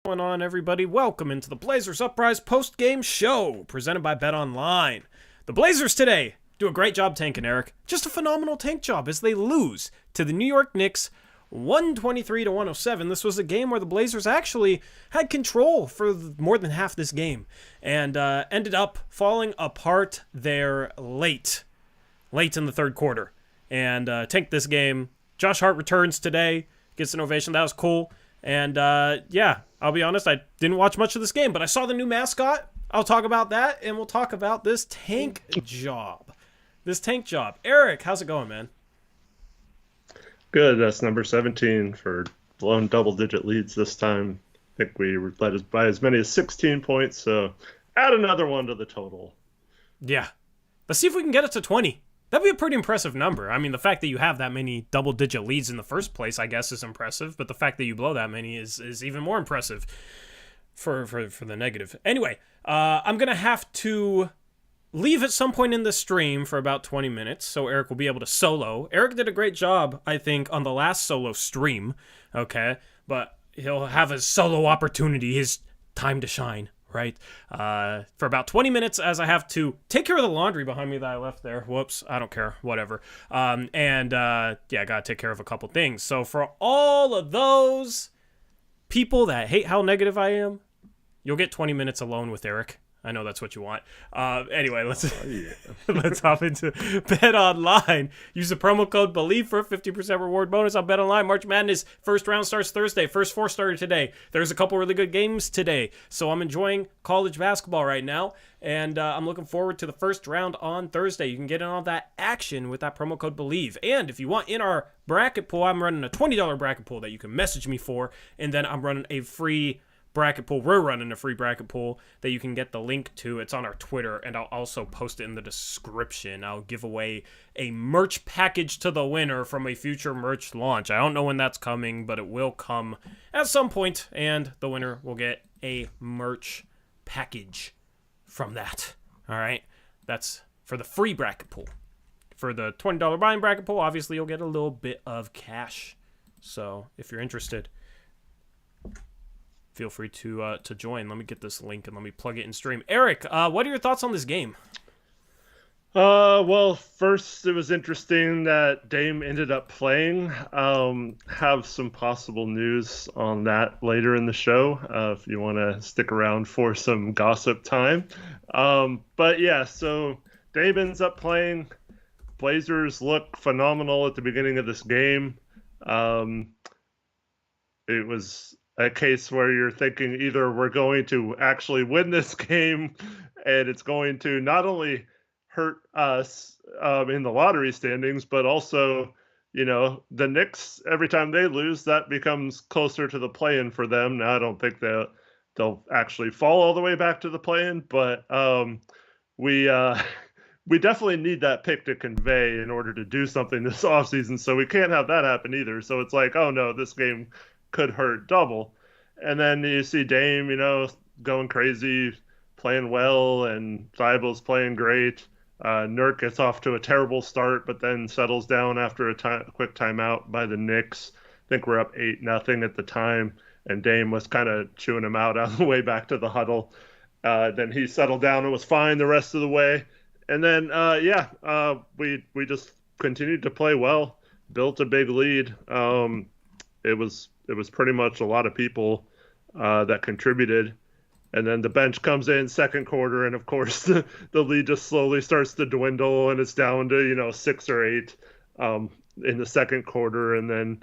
What's going on, everybody? Welcome into the Blazers Uprise post-game show presented by BetOnline. The Blazers today do a great job tanking, Eric. Just a phenomenal tank job as they lose to the New York Knicks 123-107. This was a game where the Blazers actually had control for more than half this game and ended up falling apart there late in the third quarter and tanked this game. Josh Hart returns today, gets an ovation. That was cool. And yeah, I'll be honest, I didn't watch much of this game, but I saw the new mascot. I'll talk about that, and we'll talk about this tank job. Eric, how's it going, man? Good. That's number 17 for blown double-digit leads this time. I think we were led by as many as 16 points, so add another one to the total. Yeah. Let's see if we can get it to 20. That'd be a pretty impressive number. I mean, the fact that you have that many double-digit leads in the first place, I guess, is impressive, but the fact that you blow that many is even more impressive for the negative. Anyway, I'm going to have to leave at some point in the stream for about 20 minutes, so Eric will be able to solo. Eric did a great job, I think, on the last solo stream, okay? But he'll have a solo opportunity, his time to shine, right? For about 20 minutes as I have to take care of the laundry behind me that I left there. Whoops, I don't care, whatever. Yeah, I gotta take care of a couple things. So for all of those people that hate how negative I am, you'll get 20 minutes alone with Eric. I know that's what you want. Anyway, let's hop into BetOnline. Use the promo code BELIEVE for a 50% reward bonus on BetOnline. March Madness first round starts Thursday. First four started today. There's a couple really good games today, so I'm enjoying college basketball right now, and I'm looking forward to the first round on Thursday. You can get in on that action with that promo code BELIEVE. And if you want in our bracket pool, I'm running a $20 bracket pool that you can message me for, and then I'm running a free bracket pool. We're running a free bracket pool that you can get the link to. It's on our Twitter, and I'll also post it in the description. I'll give away a merch package to the winner from a future merch launch. I don't know when that's coming, but it will come at some point, and the winner will get a merch package from that. All right? That's for the free bracket pool. For the $20 buying bracket pool, obviously you'll get a little bit of cash. So if you're interested, feel free to join. Let me get this link and let me plug it in stream. Eric, what are your thoughts on this game? Well, first, it was interesting that Dame ended up playing. Have some possible news on that later in the show, if you want to stick around for some gossip time. But yeah, so Dame ends up playing. Blazers look phenomenal at the beginning of this game. It was a case where you're thinking either we're going to actually win this game and it's going to not only hurt us in the lottery standings, but also, you know, the Knicks, every time they lose, that becomes closer to the play-in for them. Now, I don't think they'll actually fall all the way back to the play-in, but we definitely need that pick to convey in order to do something this offseason, so we can't have that happen either. So it's like, oh no, this game could hurt double. And then you see Dame, you know, going crazy, playing well, and Thibault's playing great. Nurk gets off to a terrible start, but then settles down after a quick timeout by the Knicks. I think we're up 8-0 at the time, and Dame was kind of chewing him out on the way back to the huddle. Then he settled down and was fine the rest of the way. And then, we just continued to play well, built a big lead. It was pretty much a lot of people that contributed. And then the bench comes in second quarter, and of course the lead just slowly starts to dwindle, and it's down to, you know, 6 or 8 in the second quarter. And then,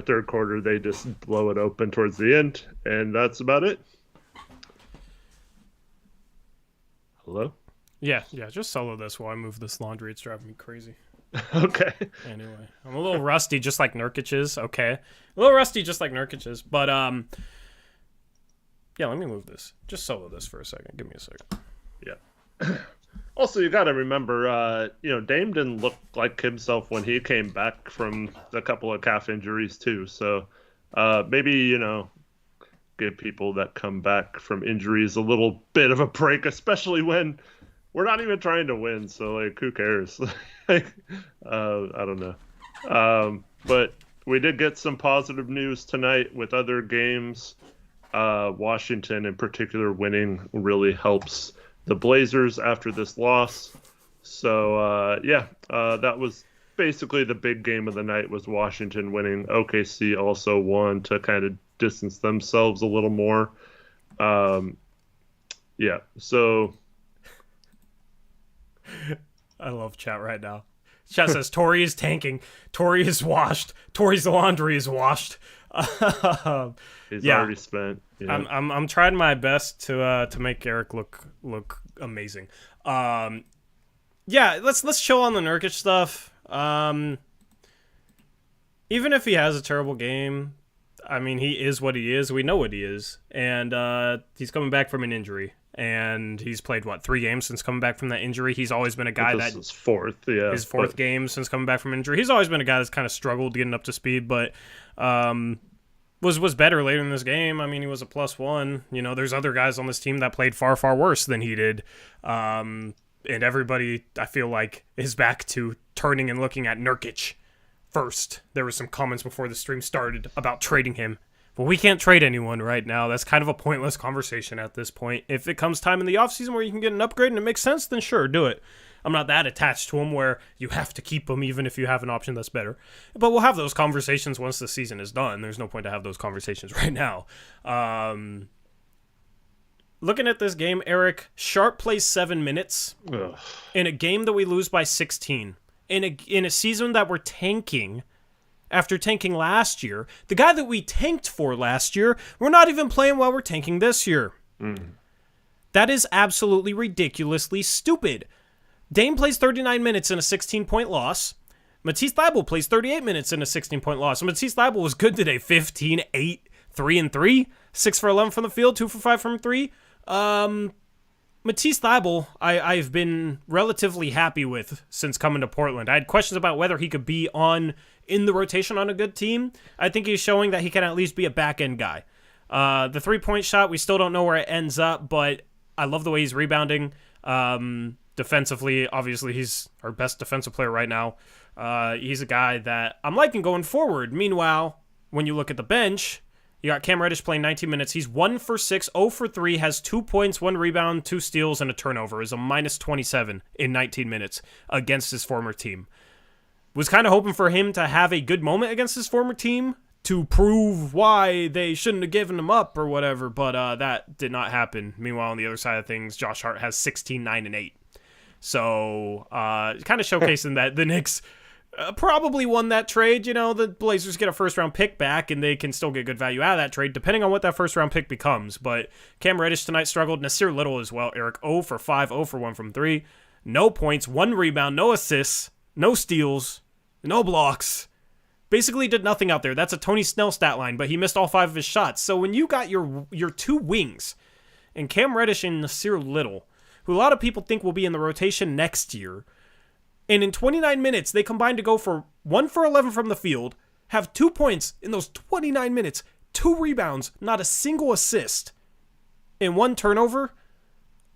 third quarter, they just blow it open towards the end, and that's about it. Hello? Yeah, just solo this while I move this laundry. It's driving me crazy. Okay. Anyway, I'm a little rusty, just like Nurkic is. Okay. A little rusty, just like Nurkic is. But, yeah, let me move this. Just solo this for a second. Give me a second. Yeah. Also, you got to remember, Dame didn't look like himself when he came back from a couple of calf injuries, too. So maybe, give people that come back from injuries a little bit of a break, especially when we're not even trying to win. So, like, who cares? I don't know. But we did get some positive news tonight with other games. Washington in particular winning really helps the Blazers after this loss. So that was basically the big game of the night was Washington winning. OKC also won to kind of distance themselves a little more. So I love chat right now. Chat says Tori is tanking. Tori is washed. Tori's laundry is washed. He's already spent. Yeah. I'm trying my best to make Eric look amazing. Let's chill on the Nurkic stuff. Even if he has a terrible game, I mean, he is what he is. We know what he is, and he's coming back from an injury. And he's played, 3 games since coming back from that injury. He's always been a guy that... His fourth game since coming back from injury. He's always been a guy that's kind of struggled getting up to speed, but was better later in this game. I mean, he was a +1. You know, there's other guys on this team that played far, far worse than he did. And everybody, I feel like, is back to turning and looking at Nurkic first. There were some comments before the stream started about trading him. Well, we can't trade anyone right now. That's kind of a pointless conversation at this point. If it comes time in the offseason where you can get an upgrade and it makes sense, then sure, do it. I'm not that attached to him where you have to keep him even if you have an option that's better. But we'll have those conversations once the season is done. There's no point to have those conversations right now. Looking at this game, Eric, Sharp plays 7 minutes in a game that we lose by 16. In a season that we're tanking after tanking last year. The guy that we tanked for last year, we're not even playing while we're tanking this year. That is absolutely ridiculously stupid. Dame plays 39 minutes in a 16-point loss. Matisse Thybulle plays 38 minutes in a 16-point loss. Matisse Thybulle was good today. 15, 8, 3 and 3. 6 for 11 from the field, 2 for 5 from 3. Matisse Thybulle, I've been relatively happy with since coming to Portland. I had questions about whether he could be in the rotation on a good team. I think he's showing that he can at least be a back-end guy. The 3-point shot, we still don't know where it ends up, but I love the way he's rebounding. Defensively, obviously, he's our best defensive player right now. He's a guy that I'm liking going forward. Meanwhile, when you look at the bench, you got Cam Reddish playing 19 minutes. He's 1 for 6, 0 for 3, has 2 points, 1 rebound, 2 steals, and a turnover. Is a -27 in 19 minutes against his former team. Was kind of hoping for him to have a good moment against his former team to prove why they shouldn't have given him up or whatever, but that did not happen. Meanwhile, on the other side of things, Josh Hart has 16, 9, and 8. So, kind of showcasing that the Knicks probably won that trade. You know, the Blazers get a first-round pick back, and they can still get good value out of that trade, depending on what that first-round pick becomes. But Cam Reddish tonight struggled. Nasir Little as well, Eric. 0 for 5, 0 for 1 from 3. No points, 1 rebound, no assists, no steals, no blocks. Basically did nothing out there. That's a Tony Snell stat line, but he missed all 5 of his shots. So when you got your 2 wings, and Cam Reddish and Nasir Little, who a lot of people think will be in the rotation next year, and in 29 minutes, they combined to go for 1 for 11 from the field, have 2 points in those 29 minutes, 2 rebounds, not a single assist, and 1 turnover.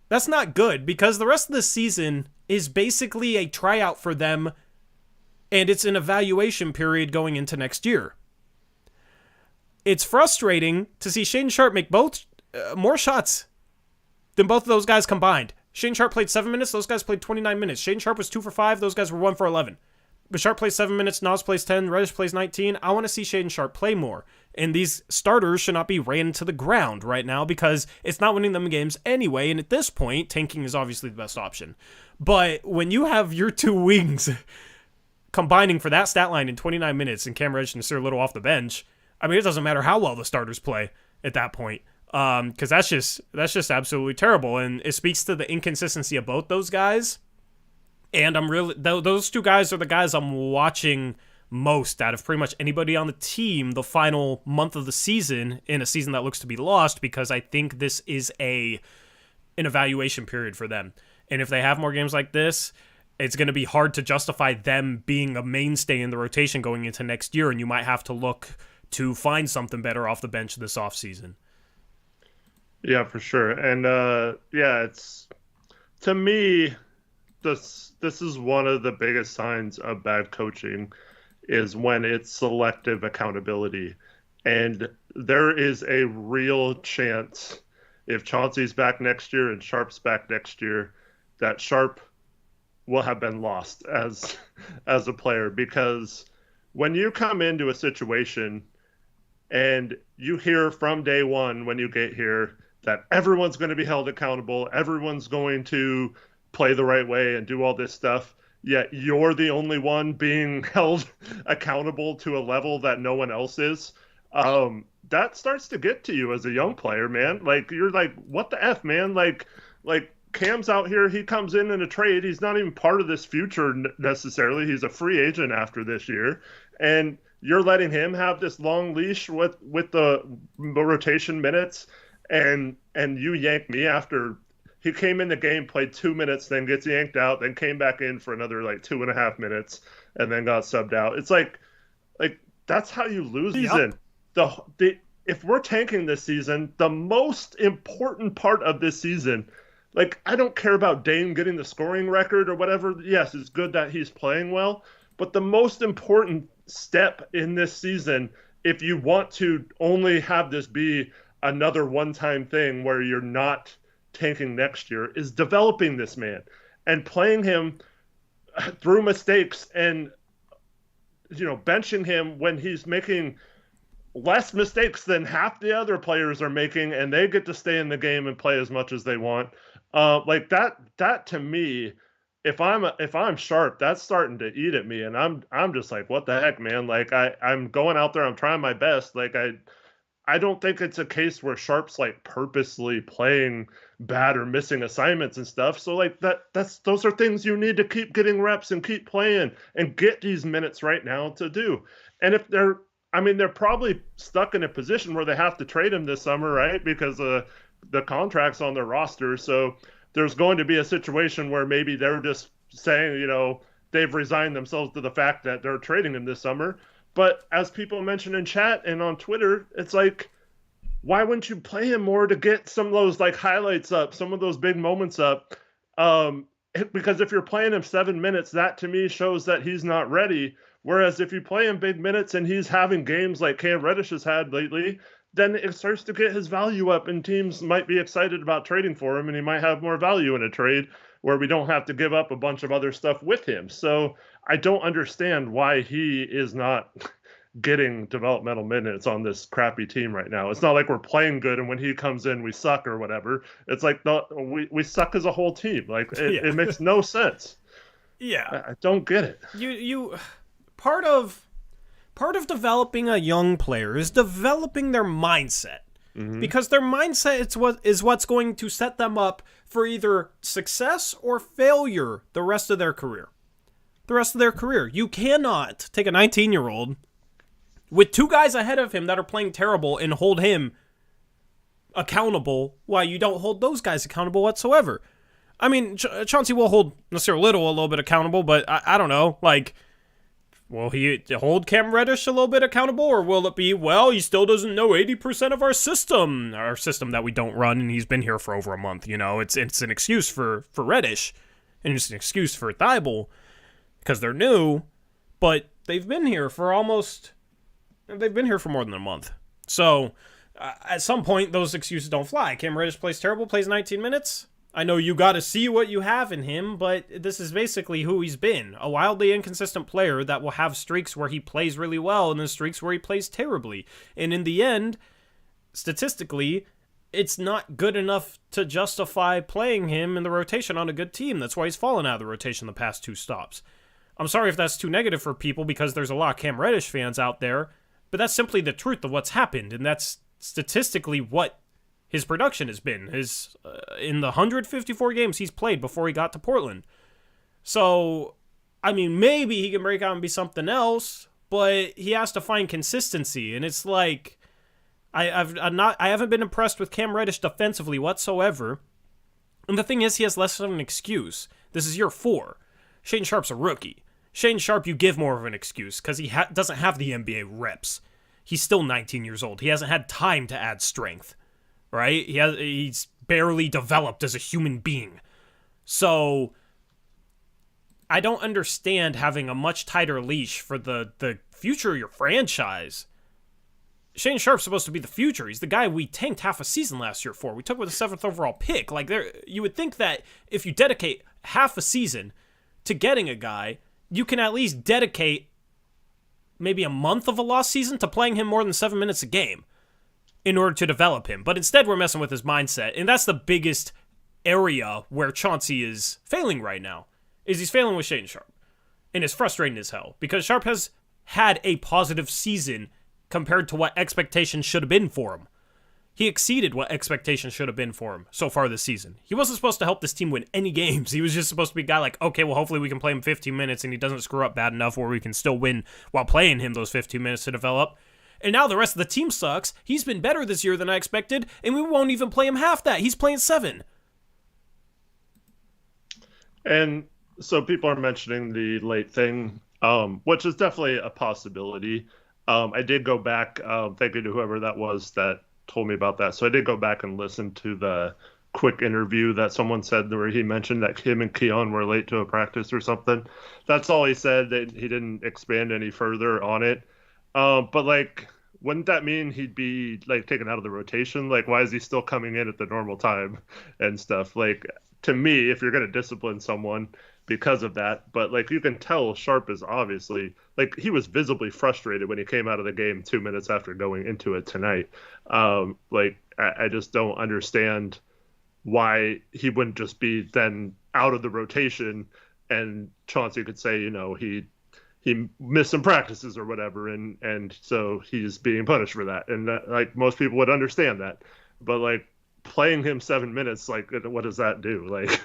That's not good, because the rest of the season is basically a tryout for them, and it's an evaluation period going into next year. It's frustrating to see Shaedon Sharpe make both more shots than both of those guys combined. Shaedon Sharpe played 7 minutes. Those guys played 29 minutes. Shaedon Sharpe was 2 for 5. Those guys were 1 for 11. But Sharpe plays 7 minutes. Nas plays 10. Reddish plays 19. I want to see Shaedon Sharpe play more. And these starters should not be ran to the ground right now because it's not winning them games anyway. And at this point, tanking is obviously the best option. But when you have your 2 wings combining for that stat line in 29 minutes and Cam Reddish and Nasir Little off the bench, I mean, it doesn't matter how well the starters play at that point. Because that's just absolutely terrible, and it speaks to the inconsistency of both those guys. And those 2 guys are the guys I'm watching most out of pretty much anybody on the team the final month of the season, in a season that looks to be lost, because I think this is an evaluation period for them. And if they have more games like this, it's going to be hard to justify them being a mainstay in the rotation going into next year, and you might have to look to find something better off the bench this offseason. Yeah, for sure. And it's, to me, this is one of the biggest signs of bad coaching, is when it's selective accountability. And there is a real chance if Chauncey's back next year and Sharp's back next year that Sharp will have been lost as a player, because when you come into a situation and you hear from day one when you get here that everyone's going to be held accountable, everyone's going to play the right way and do all this stuff, yet you're the only one being held accountable to a level that no one else is, that starts to get to you as a young player, man. Like, you're like, what the F, man? Like Cam's out here, he comes in a trade. He's not even part of this future necessarily. He's a free agent after this year. And you're letting him have this long leash with the rotation minutes, and you yank me after he came in the game, played 2 minutes, then gets yanked out, then came back in for another like 2.5 minutes, and then got subbed out. It's like that's how you lose season. If we're tanking this season, the most important part of this season, like, I don't care about Dane getting the scoring record or whatever. Yes, it's good that he's playing well, but the most important step in this season, if you want to only have this be another one-time thing where you're not tanking next year, is developing this man and playing him through mistakes, and benching him when he's making less mistakes than half the other players are making, and they get to stay in the game and play as much as they want. Like that to me, if I'm Sharp, that's starting to eat at me, and I'm just like, what the heck, man? Like, I'm going out there, I'm trying my best. Like, I don't think it's a case where Sharp's like purposely playing bad or missing assignments and stuff. So like those are things you need to keep getting reps and keep playing and get these minutes right now to do. And if they're probably stuck in a position where they have to trade him this summer, right? Because the contract's on their roster. So there's going to be a situation where maybe they're just saying, they've resigned themselves to the fact that they're trading him this summer. But as people mentioned in chat and on Twitter, it's like, why wouldn't you play him more to get some of those like highlights up, some of those big moments up? Because if you're playing him 7 minutes, that to me shows that he's not ready. Whereas if you play him big minutes and he's having games like Cam Reddish has had lately, then it starts to get his value up, and teams might be excited about trading for him, and he might have more value in a trade where we don't have to give up a bunch of other stuff with him. So I don't understand why he is not getting developmental minutes on this crappy team right now. It's not like we're playing good and when he comes in we suck or whatever. It's like we suck as a whole team. Like it makes no sense. Yeah, I don't get it. You part of developing a young player is developing their mindset. Mm-hmm. Because their mindset is what's going to set them up for either success or failure the rest of their career. You cannot take a 19-year-old with two guys ahead of him that are playing terrible and hold him accountable while you don't hold those guys accountable whatsoever. I mean, Chauncey will hold Nasir Little a little bit accountable, but I don't know, like, will he hold Cam Reddish a little bit accountable, or will it be, well, he still doesn't know 80% of our system that we don't run, and he's been here for over a month, It's an excuse for Reddish, and it's an excuse for Thibault, because they're new, but they've been here for more than a month. So, at some point, those excuses don't fly. Cam Reddish plays terrible, plays 19 minutes. I know you got to see what you have in him, but this is basically who he's been. A wildly inconsistent player that will have streaks where he plays really well and then streaks where he plays terribly. And in the end, statistically, it's not good enough to justify playing him in the rotation on a good team. That's why he's fallen out of the rotation the past 2 stops. I'm sorry if that's too negative for people, because there's a lot of Cam Reddish fans out there, but that's simply the truth of what's happened, and that's statistically what his production has been. In the 154 games he's played before he got to Portland. So, I mean, maybe he can break out and be something else, but he has to find consistency, and it's like, I haven't been impressed with Cam Reddish defensively whatsoever, and the thing is, he has less of an excuse. This is year 4. Shane Sharp's a rookie. Shane Sharp, you give more of an excuse because he doesn't have the NBA reps. He's still 19 years old. He hasn't had time to add strength, right? He's barely developed as a human being. So I don't understand having a much tighter leash for the future of your franchise. Shane Sharp's supposed to be the future. He's the guy we tanked half a season last year for. We took with a 7th overall pick. Like, you would think that if you dedicate half a season to getting a guy, you can at least dedicate maybe a month of a lost season to playing him more than 7 minutes a game in order to develop him. But instead, we're messing with his mindset. And that's the biggest area where Chauncey is failing right now, is he's failing with Shane Sharp. And it's frustrating as hell, because Sharp has had a positive season compared to what expectations should have been for him. He exceeded what expectations should have been for him so far this season. He wasn't supposed to help this team win any games. He was just supposed to be a guy like, okay, well, hopefully we can play him 15 minutes and he doesn't screw up bad enough where we can still win while playing him those 15 minutes to develop. And now the rest of the team sucks. He's been better this year than I expected, and we won't even play him half that. He's playing 7. And so people are mentioning the late thing, which is definitely a possibility. I did go back, thank you to whoever that was that told me about that. So I did go back and listen to the quick interview that someone said where he mentioned that him and Keon were late to a practice or something. That's all he said. That he didn't expand any further on it. But like, wouldn't that mean he'd be like taken out of the rotation? Like, why is he still coming in at the normal time and stuff? Like, to me, if you're going to discipline someone because of that, but like, you can tell Sharp is obviously, like, he was visibly frustrated when he came out of the game 2 minutes after going into it tonight. Like, I just don't understand why he wouldn't just be then out of the rotation and Chauncey could say, you know, he missed some practices or whatever, and so he's being punished for that. And that, like, most people would understand that, but like, playing him 7 minutes, like, what does that do? Like,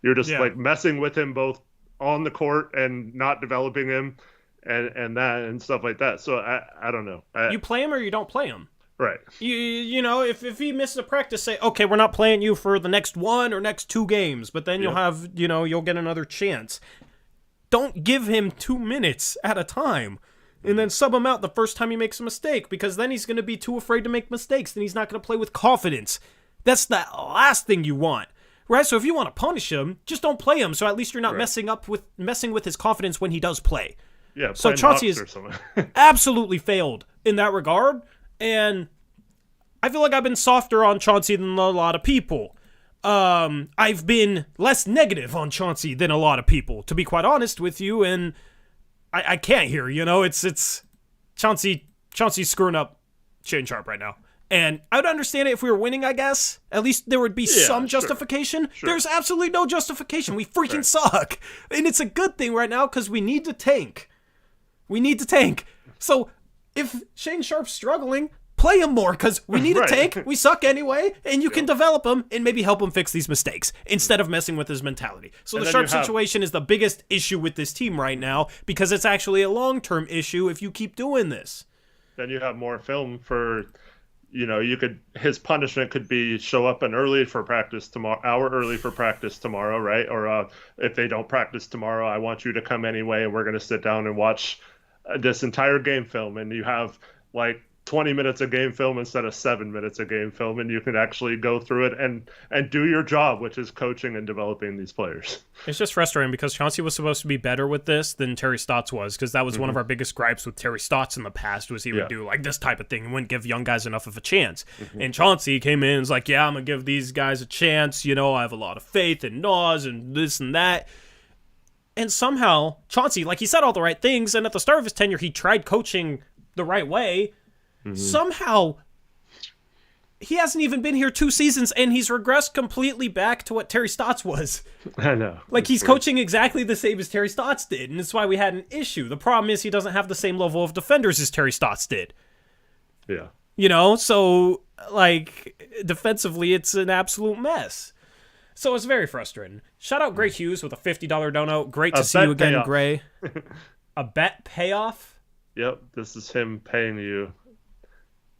you're just like messing with him both on the court and not developing him and that and stuff like that. So I don't know. You play him or you don't play him. Right. You know, if he misses a practice, say, okay, we're not playing you for the next 1 or next 2 games, but then you'll have, you know, you'll get another chance. Don't give him 2 minutes at a time and then sub him out the first time he makes a mistake, because then he's going to be too afraid to make mistakes. Then he's not going to play with confidence. That's the last thing you want, right? So if you want to punish him, just don't play him. So at least you're not messing with his confidence when he does play. Yeah. So Chauncey has absolutely failed in that regard, and I feel like I've been softer on Chauncey than a lot of people. I've been less negative on Chauncey than a lot of people, to be quite honest with you, and I can't hear. You know, it's Chauncey's screwing up Shane Sharp right now. And I would understand it if we were winning, I guess. At least there would be some justification. Sure. There's absolutely no justification. We freaking suck. And it's a good thing right now because we need to tank. So if Shane Sharp's struggling, play him more because we need a tank. We suck anyway. And you can develop him and maybe help him fix these mistakes instead of messing with his mentality. So the Sharp situation is the biggest issue with this team right now because it's actually a long-term issue if you keep doing this. Then you have more film for... You know, his punishment could be show up hour early for practice tomorrow, right? Or if they don't practice tomorrow, I want you to come anyway, and we're going to sit down and watch this entire game film. And you have like 20 minutes of game film instead of 7 minutes of game film, and you can actually go through it and do your job, which is coaching and developing these players. It's just frustrating because Chauncey was supposed to be better with this than Terry Stotts was, because that was one of our biggest gripes with Terry Stotts in the past, was he would do like this type of thing and wouldn't give young guys enough of a chance. And Chauncey came in and was like, yeah, I'm going to give these guys a chance. You know, I have a lot of faith in Nas and this and that. And somehow Chauncey, like, he said all the right things, and at the start of his tenure, he tried coaching the right way. Somehow, he hasn't even been here 2 seasons, and he's regressed completely back to what Terry Stotts was. I know. Like, he's coaching exactly the same as Terry Stotts did, and that's why we had an issue. The problem is he doesn't have the same level of defenders as Terry Stotts did. Yeah. You know, so, like, defensively, it's an absolute mess. So it's very frustrating. Shout out Gray Hughes with a $50 dono. Great to see you again, payoff. Gray. A bet payoff? Yep, this is him paying you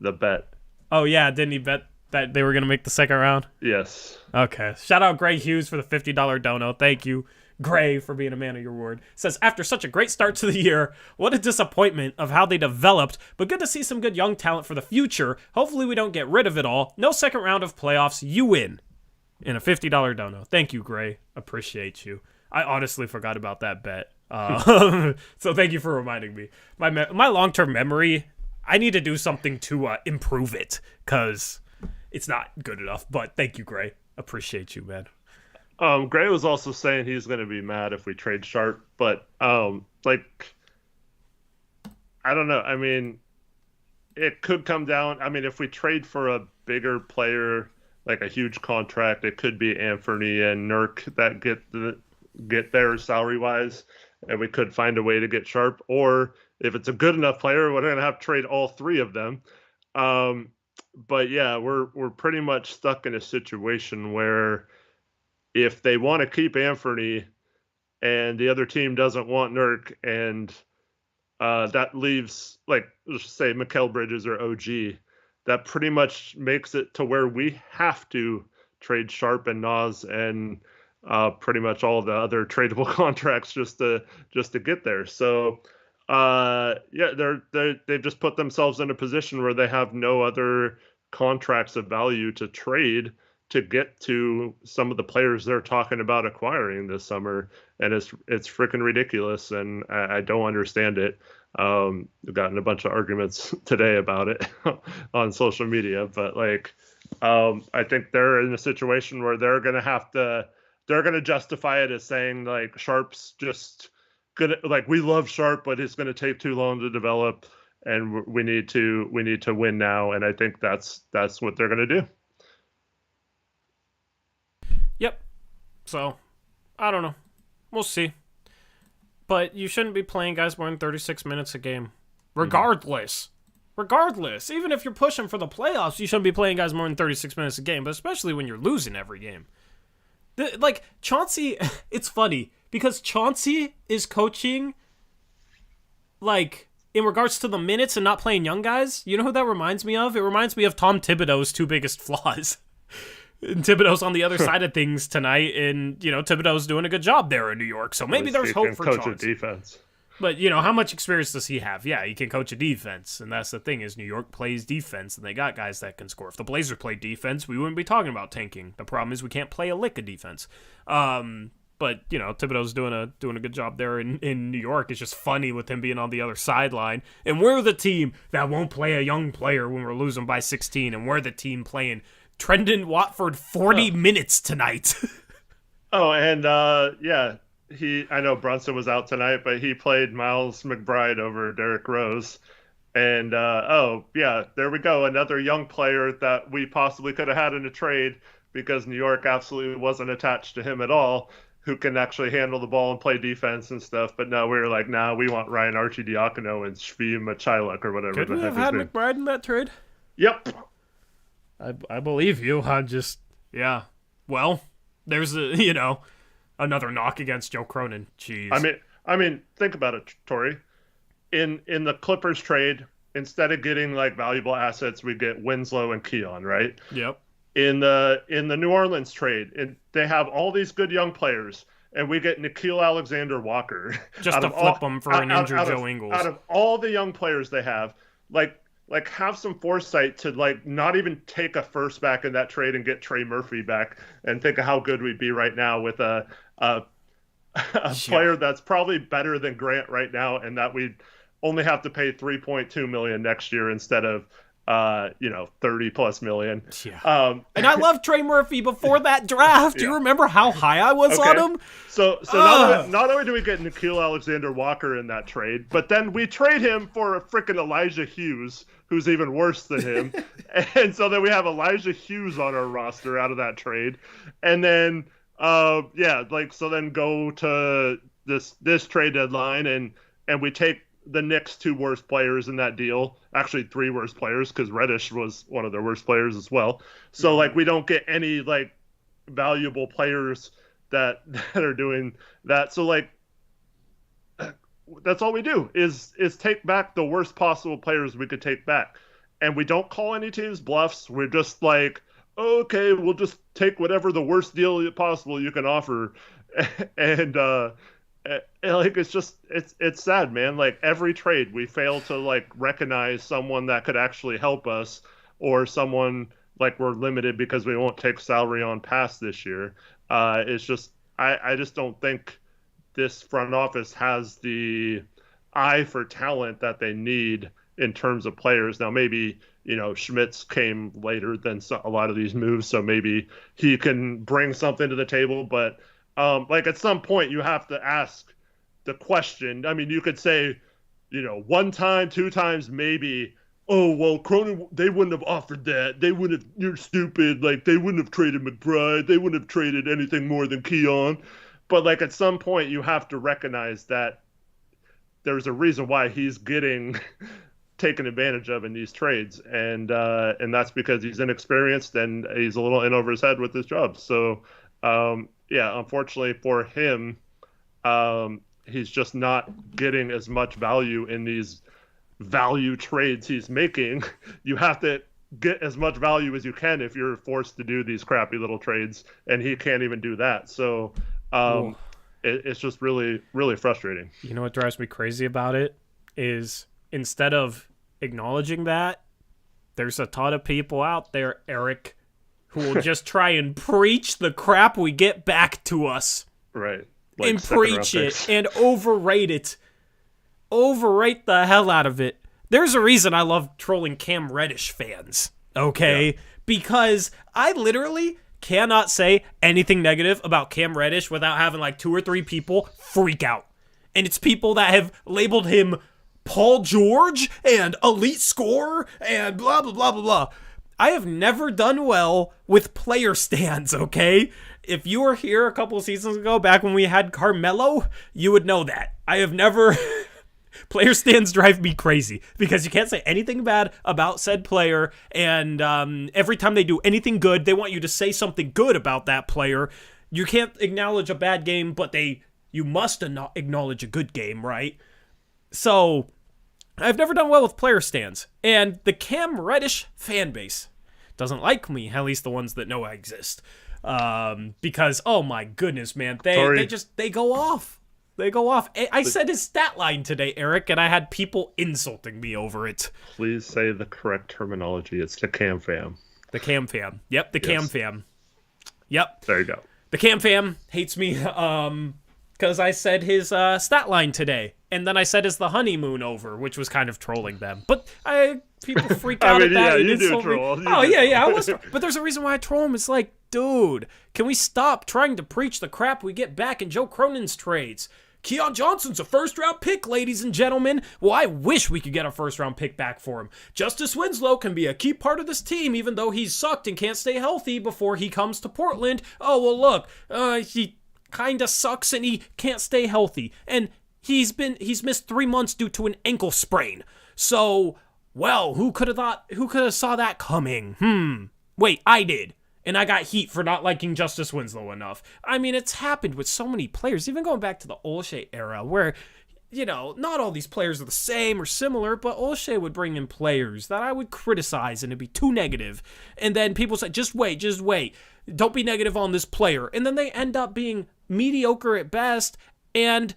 the bet. Oh, yeah, didn't he bet that they were going to make the second round? Yes. Okay. Shout out Gray Hughes for the $50 dono. Thank you, Gray, for being a man of your word. Says, after such a great start to the year, what a disappointment of how they developed, but good to see some good young talent for the future. Hopefully we don't get rid of it all. No second round of playoffs. You win. And a $50 dono. Thank you, Gray. Appreciate you. I honestly forgot about that bet. So thank you for reminding me. My long-term memory I need to do something to improve it because it's not good enough. But thank you, Gray. Appreciate you, man. Gray was also saying he's going to be mad if we trade Sharp, but like, I don't know. I mean, it could come down. I mean, if we trade for a bigger player, like a huge contract, it could be Anthony and Nurk that get there salary wise, and we could find a way to get Sharp. Or if it's a good enough player, we're going to have to trade all three of them. But yeah, we're pretty much stuck in a situation where if they want to keep Anthony and the other team doesn't want Nurk, and that leaves, like, let's say Mikal Bridges or OG, that pretty much makes it to where we have to trade Sharp and Nas and pretty much all the other tradable contracts just to get there. So yeah, they've just put themselves in a position where they have no other contracts of value to trade to get to some of the players they're talking about acquiring this summer, and it's freaking ridiculous, and I don't understand it. We've gotten a bunch of arguments today about it on social media, but like, I think they're in a situation where they're gonna justify it as saying like Sharp's just gonna, like, we love Sharp, but it's gonna take too long to develop, and we need to win now, and I think that's what they're gonna do. Yep. So, I don't know. We'll see. But you shouldn't be playing guys more than 36 minutes a game. Regardless. Regardless. Even if you're pushing for the playoffs, you shouldn't be playing guys more than 36 minutes a game, but especially when you're losing every game. Like, Chauncey, it's funny, because Chauncey is coaching, like, in regards to the minutes and not playing young guys. You know who that reminds me of? It reminds me of Tom Thibodeau's two biggest flaws. And Thibodeau's on the other side of things tonight, and, you know, Thibodeau's doing a good job there in New York, so maybe there's hope for Chauncey. Coach a defense. But, you know, how much experience does he have? Yeah, he can coach a defense, and that's the thing, is New York plays defense, and they got guys that can score. If the Blazers played defense, we wouldn't be talking about tanking. The problem is we can't play a lick of defense. But, you know, Thibodeau's doing a good job there in New York. It's just funny with him being on the other sideline. And we're the team that won't play a young player when we're losing by 16, and we're the team playing Trendon Watford 40 minutes tonight. Oh, and yeah, I know Brunson was out tonight, but he played Miles McBride over Derrick Rose. And oh, yeah, there we go. Another young player that we possibly could have had in a trade because New York absolutely wasn't attached to him at all, who can actually handle the ball and play defense and stuff. But no, we were like, nah, we want Ryan Arcidiacono and Shvi Machiluk or whatever. Could we have had McBride in that trade? Yep. I believe you. I'm just, yeah. Well, there's another knock against Joe Cronin. Jeez. I mean, think about it, Tori. In the Clippers trade, instead of getting like valuable assets, we get Winslow and Keon, right? Yep. In the New Orleans trade, they have all these good young players, and we get Nickeil Alexander-Walker just to flip them for an injured Joe Ingles. Out of all the young players they have, like have some foresight to like not even take a first back in that trade and get Trey Murphy back, and think of how good we'd be right now with a player that's probably better than Grant right now, and that we'd only have to pay $3.2 million next year instead of 30+ million. Yeah. And I love Trey Murphy before that draft. Do you remember how high I was on him? So not only do we get Nickeil Alexander-Walker in that trade, but then we trade him for a freaking Elijah Hughes, who's even worse than him. And so then we have Elijah Hughes on our roster out of that trade. And then so then go to this trade deadline, and we take the Knicks' two worst players in that deal, actually three worst players, because Reddish was one of their worst players as well. So like we don't get any like valuable players that are doing that. So like that's all we do is take back the worst possible players we could take back, and we don't call any teams bluffs. We're just like, okay, we'll just take whatever the worst deal possible you can offer, and like it's sad, man. Like every trade we fail to like recognize someone that could actually help us, or someone like we're limited because we won't take salary on pass this year. It's just I just don't think this front office has the eye for talent that they need in terms of players. Now, maybe, Schmitz came later than a lot of these moves, so maybe he can bring something to the table. But like at some point, you have to ask the question. I mean, you could say, one time, two times, maybe. Oh, well, Cronin, they wouldn't have offered that. You're stupid. Like, they wouldn't have traded McBride. They wouldn't have traded anything more than Keon. But, like, at some point, you have to recognize that there's a reason why he's getting taken advantage of in these trades. And that's because he's inexperienced and he's a little in over his head with his job. So, unfortunately for him, he's just not getting as much value in these value trades he's making. You have to get as much value as you can if you're forced to do these crappy little trades, and he can't even do that. So it's just really, really frustrating. You know what drives me crazy about it is instead of acknowledging that, there's a ton of people out there, Eric, who will just try and preach the crap we get back to us. Right. Like and preach it and overrate it. Overrate the hell out of it. There's a reason I love trolling Cam Reddish fans, okay? Yeah. Because I literally cannot say anything negative about Cam Reddish without having like 2 or 3 people freak out. And it's people that have labeled him Paul George and elite scorer and blah, blah, blah, blah, blah. I have never done well with player stands, okay? If you were here a couple of seasons ago, back when we had Carmelo, you would know that. I have never... Player stands drive me crazy because you can't say anything bad about said player, and every time they do anything good, they want you to say something good about that player. You can't acknowledge a bad game, but you must acknowledge a good game, right? So, I've never done well with player stands, and the Cam Reddish fan base doesn't like me, at least the ones that know I exist, because, oh my goodness, man, they go off. They go off. I said his stat line today, Eric, and I had people insulting me over it. Please say the correct terminology. It's the Cam Fam. The Cam Fam. Yep, the Cam Fam. Yep. There you go. The Cam Fam hates me because I said his stat line today, and then I said is the honeymoon over, which was kind of trolling them. But people freak out at that. Yeah, you do troll. I was. But there's a reason why I troll him. It's like, dude, can we stop trying to preach the crap we get back in Joe Cronin's trades? Keon Johnson's a first-round pick, ladies and gentlemen. Well, I wish we could get a first-round pick back for him. Justice Winslow can be a key part of this team, even though he's sucked and can't stay healthy before he comes to Portland. Oh, well, look, he kind of sucks and he can't stay healthy. And he's missed 3 months due to an ankle sprain. So, well, who could have saw that coming? Wait, I did. And I got heat for not liking Justice Winslow enough. I mean, it's happened with so many players, even going back to the Olshey era, where, not all these players are the same or similar, but Olshey would bring in players that I would criticize and it'd be too negative. And then people say, just wait. Don't be negative on this player. And then they end up being mediocre at best. And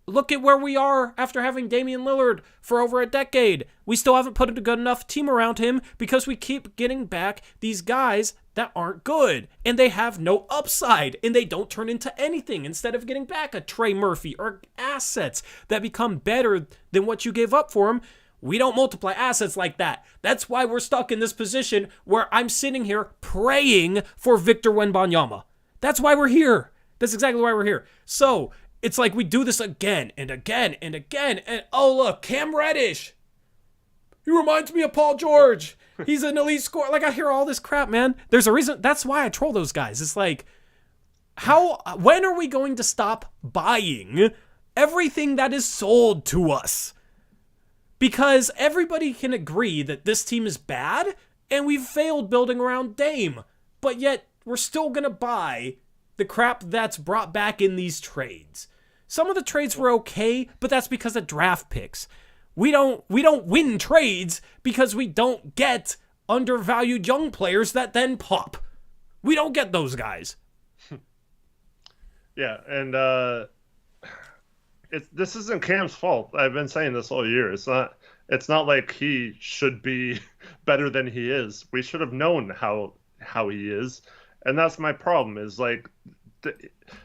look at where we are after having Damian Lillard for over a decade. We still haven't put a good enough team around him because we keep getting back these guys that aren't good, and they have no upside, and they don't turn into anything instead of getting back a Trey Murphy or assets that become better than what you gave up for him. We don't multiply assets like that. That's why we're stuck in this position where I'm sitting here praying for Victor Wembanyama. That's why we're here. That's exactly why we're here. So, it's like we do this again and again and again, and oh look, Cam Reddish. He reminds me of Paul George. He's an elite scorer. Like, I hear all this crap, man. There's a reason. That's why I troll those guys. It's like, when are we going to stop buying everything that is sold to us? Because everybody can agree that this team is bad, and we've failed building around Dame. But yet, we're still going to buy the crap that's brought back in these trades. Some of the trades were okay, but that's because of draft picks. We don't win trades because we don't get undervalued young players that then pop. We don't get those guys. Yeah, and this isn't Cam's fault. I've been saying this all year. It's not like he should be better than he is. We should have known how he is, and that's my problem. Is like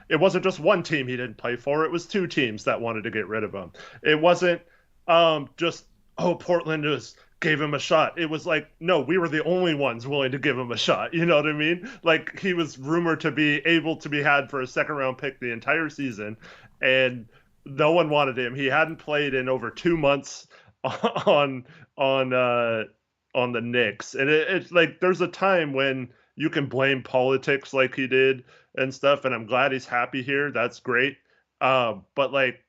it wasn't just one team he didn't play for. It was 2 teams that wanted to get rid of him. It wasn't just oh, Portland gave him a shot. It was like, no, we were the only ones willing to give him a shot. You know what I mean? Like, he was rumored to be able to be had for a second round pick the entire season, and no one wanted him. He hadn't played in over 2 months on on uh on the Knicks. And it's like, there's a time when you can blame politics like he did and stuff, and I'm glad he's happy here. That's great. But like,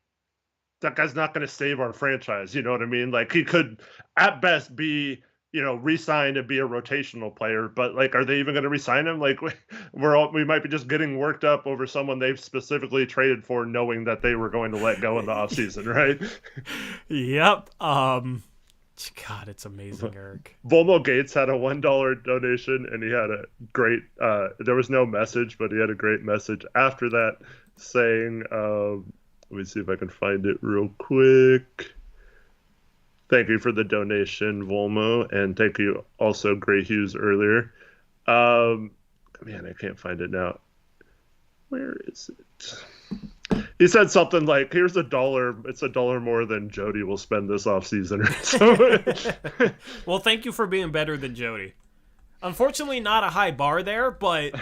that guy's not going to save our franchise. You know what I mean? Like, he could at best be, re-signed and be a rotational player, but like, are they even going to re-sign him? Like, we might be just getting worked up over someone they've specifically traded for, knowing that they were going to let go in the offseason, right? Yep. God, it's amazing, Eric. Volmo Gates had a $1 donation, and he had a great, there was no message, but he had a great message after that saying, let me see if I can find it real quick. Thank you for the donation, Volmo, and thank you also, Gray Hughes, earlier. Man, I can't find it now. Where is it? He said something like, here's $1. It's $1 more than Jody will spend this offseason. Well, thank you for being better than Jody. Unfortunately, not a high bar there, but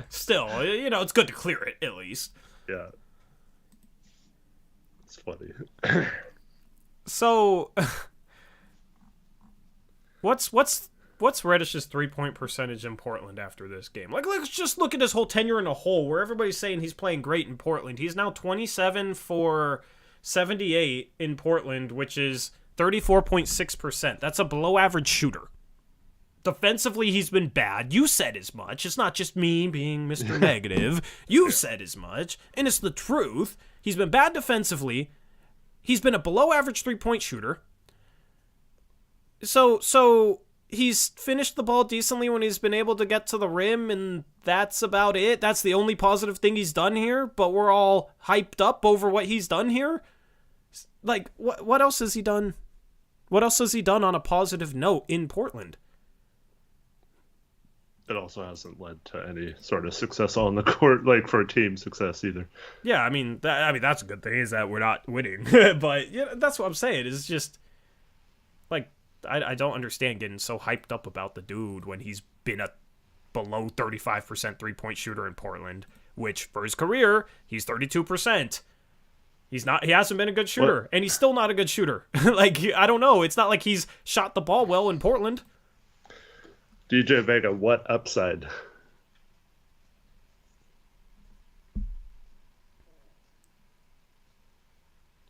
still, it's good to clear it, at least. Yeah. It's funny. So, what's Reddish's 3-point percentage in Portland after this game? Like, let's just look at his whole tenure in a whole, where everybody's saying he's playing great in Portland. He's now 27 for 78 in Portland, which is 34.6%. That's a below-average shooter. Defensively, he's been bad. You said as much. It's not just me being Mr. Negative. You said as much, and it's the truth. He's been bad defensively. He's been a below-average 3-point shooter. So he's finished the ball decently when he's been able to get to the rim, and that's about it. That's the only positive thing he's done here, but we're all hyped up over what he's done here. Like, what else has he done? What else has he done on a positive note in Portland? It also hasn't led to any sort of success on the court, like for team success either. Yeah, I mean that's a good thing, is that we're not winning. But that's what I'm saying. It's just like, I don't understand getting so hyped up about the dude when he's been a below 35% 3-point shooter in Portland, which for his career, he's 32%. He hasn't been a good shooter, and he's still not a good shooter. Like, I don't know. It's not like he's shot the ball well in Portland. DJ Vega, what upside?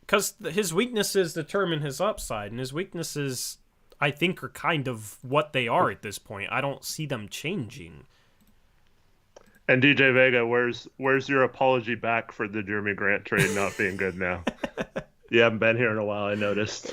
Because his weaknesses determine his upside, and his weaknesses, I think, are kind of what they are at this point. I don't see them changing. And DJ Vega, where's your apology back for the Jeremy Grant trade not being good now? You haven't been here in a while, I noticed.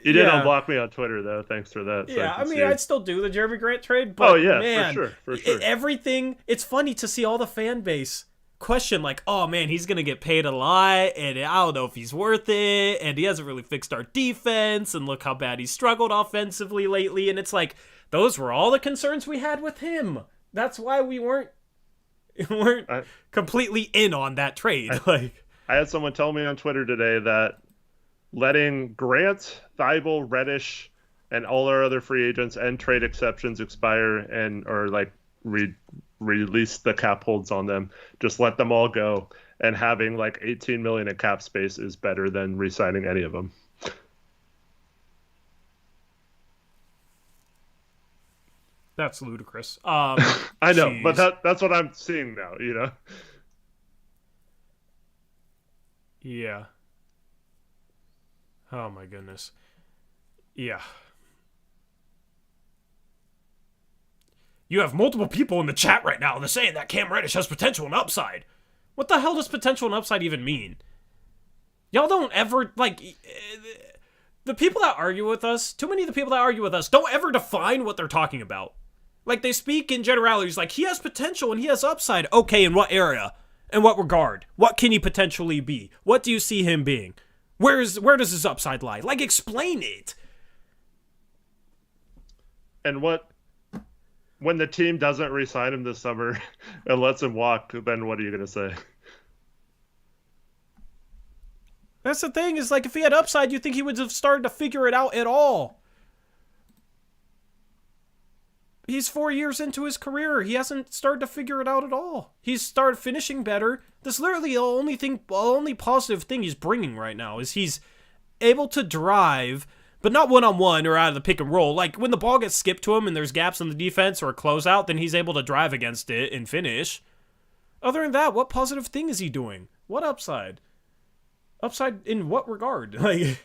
You did unblock me on Twitter, though. Thanks for that. Yeah, I mean, I'd still do the Jeremy Grant trade, but man, for sure. Everything, it's funny to see all the fan base question, like, oh man, he's going to get paid a lot, and I don't know if he's worth it, and he hasn't really fixed our defense, and look how bad he's struggled offensively lately, and it's like, those were all the concerns we had with him. That's why we weren't completely in on that trade. I had someone tell me on Twitter today that letting Grant, Thibault, Reddish, and all our other free agents and trade exceptions expire or like release the cap holds on them, just let them all go, and having like 18 million in cap space is better than re-signing any of them. That's ludicrous. I know, but that's what I'm seeing now, you know? Yeah. Oh my goodness. Yeah. You have multiple people in the chat right now that are saying that Cam Reddish has potential and upside. What the hell does potential and upside even mean? Y'all don't ever, like, the people that argue with us, too many of the people that argue with us don't ever define what they're talking about. Like, they speak in generalities, like, he has potential and he has upside. Okay, in what area? In what regard? What can he potentially be? What do you see him being? Where does his upside lie? Like, explain it. And when the team doesn't re-sign him this summer and lets him walk, then what are you going to say? That's the thing, is like if he had upside, you think he would have started to figure it out at all. He's 4 years into his career. He hasn't started to figure it out at all. He's started finishing better. That's literally the only positive thing he's bringing right now is he's able to drive, but not one-on-one or out of the pick and roll. Like when the ball gets skipped to him and there's gaps in the defense or a closeout, then he's able to drive against it and finish. Other than that, what positive thing is he doing? What upside? Upside in what regard? Like,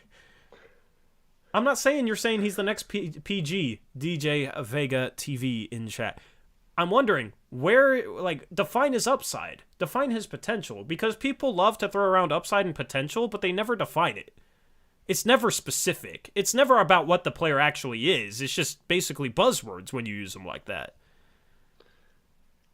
I'm not saying you're saying he's the next PG, DJ Vega TV in chat. I'm wondering where, like, define his upside, define his potential, because people love to throw around upside and potential, but they never define it. It's never specific. It's never about what the player actually is. It's just basically buzzwords when you use them like that.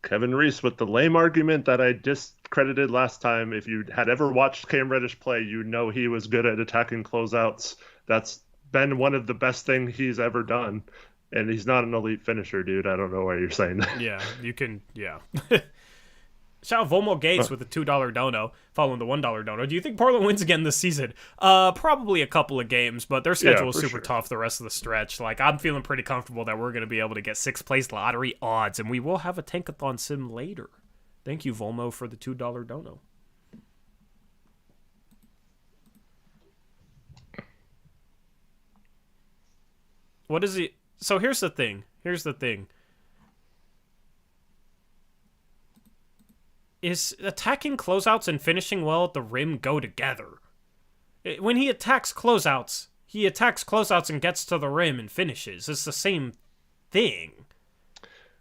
Kevin Reese with the lame argument that I discredited last time. If you had ever watched Cam Reddish play, you know he was good at attacking closeouts. That's been one of the best things he's ever done. And he's not an elite finisher, dude. I don't know why you're saying that. Yeah, you can, yeah. Shout out Volmo Gates with the $2 dono, following the $1 dono. Do you think Portland wins again this season? Probably a couple of games, but their schedule is super tough the rest of the stretch. Like, I'm feeling pretty comfortable that we're going to be able to get 6th place lottery odds, and we will have a Tankathon sim later. Thank you, Volmo, for the $2 dono. What is he? So here's the thing. Is attacking closeouts and finishing well at the rim go together? When he attacks closeouts and gets to the rim and finishes. It's the same thing.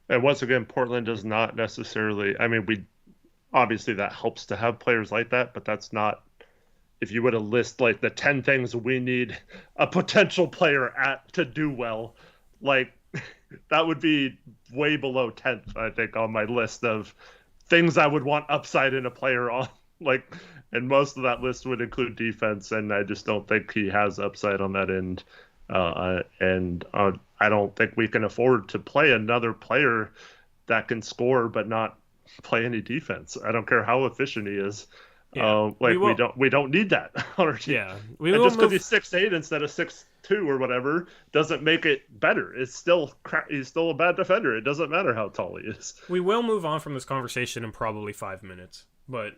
And once again, Portland does not necessarily... I mean, obviously that helps to have players like that, but that's not... If you were to list like the 10 things we need a potential player at to do well, like that would be way below 10th, I think, on my list of things I would want upside in a player on. Like, and most of that list would include defense, and I just don't think he has upside on that end. I don't think we can afford to play another player that can score but not play any defense. I don't care how efficient he is. Yeah, we don't need that on our team. Yeah, just because he's 6'8" instead of 6'2" or whatever doesn't make it better. It's still he's still a bad defender. It doesn't matter how tall he is. We will move on from this conversation in probably 5 minutes, but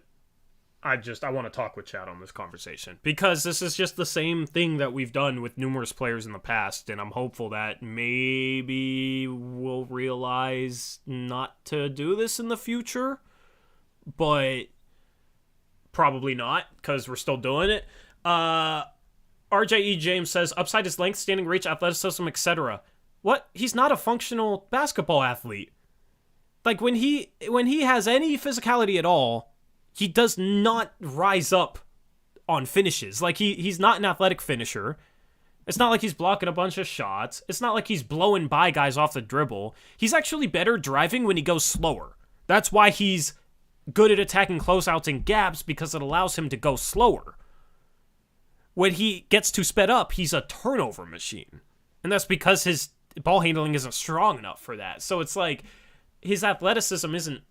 I want to talk with Chad on this conversation because this is just the same thing that we've done with numerous players in the past, and I'm hopeful that maybe we'll realize not to do this in the future, but probably not, because we're still doing it. RJE James says, upside is length, standing reach, athleticism, etc. What? He's not a functional basketball athlete. Like, when he has any physicality at all, he does not rise up on finishes. Like, he's not an athletic finisher. It's not like he's blocking a bunch of shots. It's not like he's blowing by guys off the dribble. He's actually better driving when he goes slower. That's why he's good at attacking closeouts and gaps, because it allows him to go slower. When he gets too sped up, he's a turnover machine. And that's because his ball handling isn't strong enough for that. So it's like, his athleticism isn't...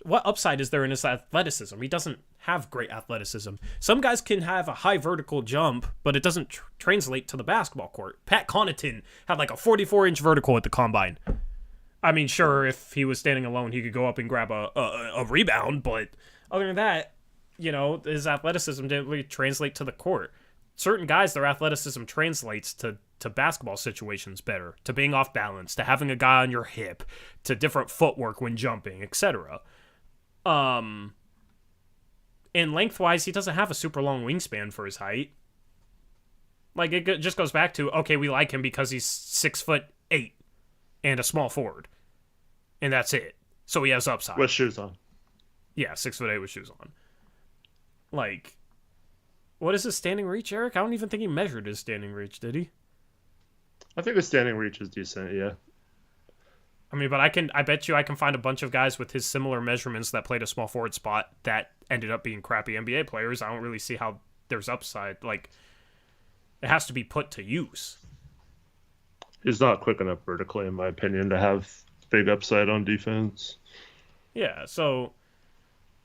What upside is there in his athleticism? He doesn't have great athleticism. Some guys can have a high vertical jump, but it doesn't translate to the basketball court. Pat Connaughton had like a 44-inch vertical at the combine. I mean, sure, if he was standing alone, he could go up and grab a rebound, but other than that, you know, his athleticism didn't really translate to the court. Certain guys, their athleticism translates to basketball situations better, to being off balance, to having a guy on your hip, to different footwork when jumping, etc. And lengthwise, he doesn't have a super long wingspan for his height. Like, it just goes back to, okay, we like him because he's 6'8" and a small forward. And that's it. So he has upside. With shoes on. Yeah, 6'8" with shoes on. Like, what is his standing reach, Eric? I don't even think he measured his standing reach, did he? I think his standing reach is decent, yeah. I mean, but I bet you I can find a bunch of guys with his similar measurements that played a small forward spot that ended up being crappy NBA players. I don't really see how there's upside. Like, it has to be put to use. He's not quick enough vertically, in my opinion, to have big upside on defense. Yeah, so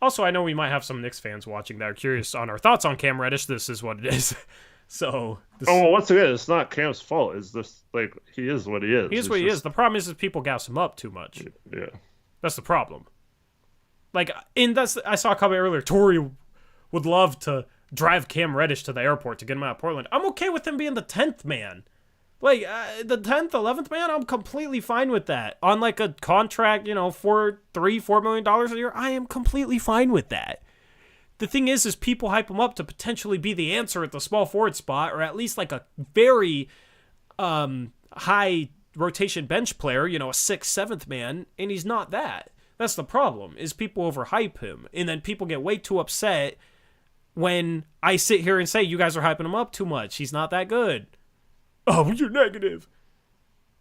Also, I know we might have some Knicks fans watching that are curious on our thoughts on Cam Reddish. This is what it is. So, well, once again, it's not Cam's fault. It's just like he is what he is. He is what he is. The problem is people gas him up too much. Yeah, that's the problem. Like, I saw a comment earlier. Torrey would love to drive Cam Reddish to the airport to get him out of Portland. I'm okay with him being the 10th man. Like, the 10th, 11th man, I'm completely fine with that. On, like, a contract, $4 million a year, I am completely fine with that. The thing is people hype him up to potentially be the answer at the small forward spot, or at least, like, a very high rotation bench player, a 6th, 7th man, and he's not that. That's the problem, is people overhype him, and then people get way too upset when I sit here and say, you guys are hyping him up too much. He's not that good. Oh, you're negative.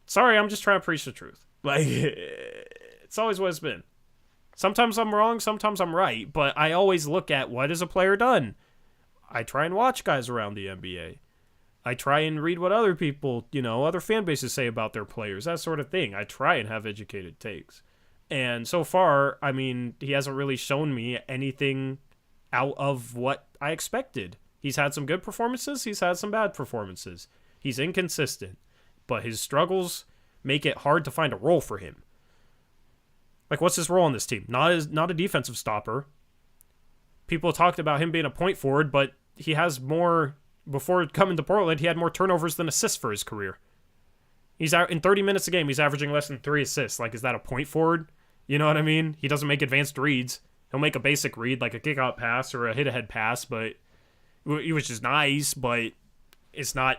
Sorry, I'm just trying to preach the truth. Like, it's always what it's been. Sometimes I'm wrong, sometimes I'm right, but I always look at what has a player done. I try and watch guys around the NBA. I try and read what other people, other fan bases say about their players, that sort of thing. I try and have educated takes. And so far, I mean, he hasn't really shown me anything out of what I expected. He's had some good performances, he's had some bad performances. He's inconsistent, but his struggles make it hard to find a role for him. Like, what's his role on this team? Not a defensive stopper. People talked about him being a point forward, but he has more, before coming to Portland, he had more turnovers than assists for his career. He's out in 30 minutes a game, he's averaging less than 3 assists. Like, is that a point forward? You know what I mean? He doesn't make advanced reads. He'll make a basic read, like a kick-out pass or a hit-ahead pass, but which is nice, but it's not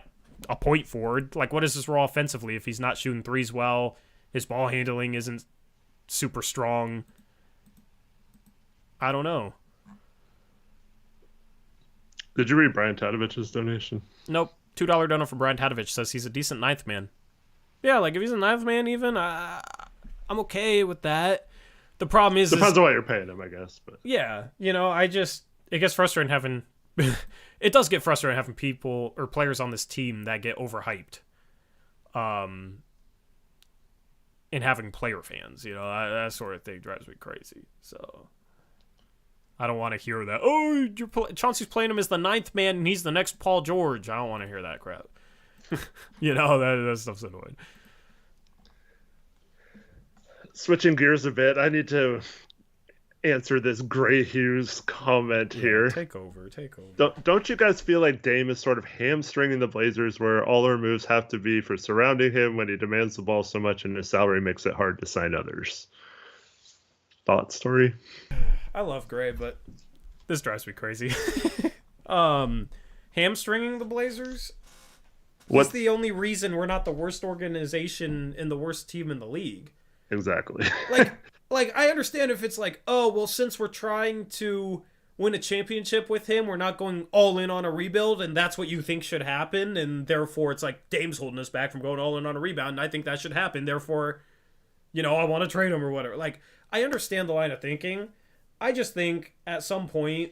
a point forward. Like, what is his role offensively if he's not shooting threes well? His ball handling isn't super strong. I don't know. Did you read Brian Tadovich's donation? Nope. $2 donor from Brian Tadovich says he's a decent 9th man. Yeah, like, if he's a 9th man even, I'm okay with that. The problem is... Depends on what you're paying him, I guess. But yeah, it gets frustrating having... It does get frustrating having people or players on this team that get overhyped. And having player fans, that sort of thing drives me crazy. So I don't want to hear that. Oh, Chauncey's playing him as the 9th man and he's the next Paul George. I don't want to hear that crap. That stuff's annoying. Switching gears a bit, I need to answer this Gray Hughes comment here. Take over. Don't you guys feel like Dame is sort of hamstringing the Blazers, where all our moves have to be for surrounding him when he demands the ball so much and his salary makes it hard to sign others? Thoughts, Tori? I love Gray, but this drives me crazy. Hamstringing the Blazers? What's the only reason we're not the worst organization and the worst team in the league? Exactly. Like, I understand if it's like, oh, well, since we're trying to win a championship with him, we're not going all in on a rebuild, and that's what you think should happen, and therefore it's like Dame's holding us back from going all in on a rebound, and I think that should happen, therefore, I want to trade him or whatever. Like, I understand the line of thinking. I just think at some point,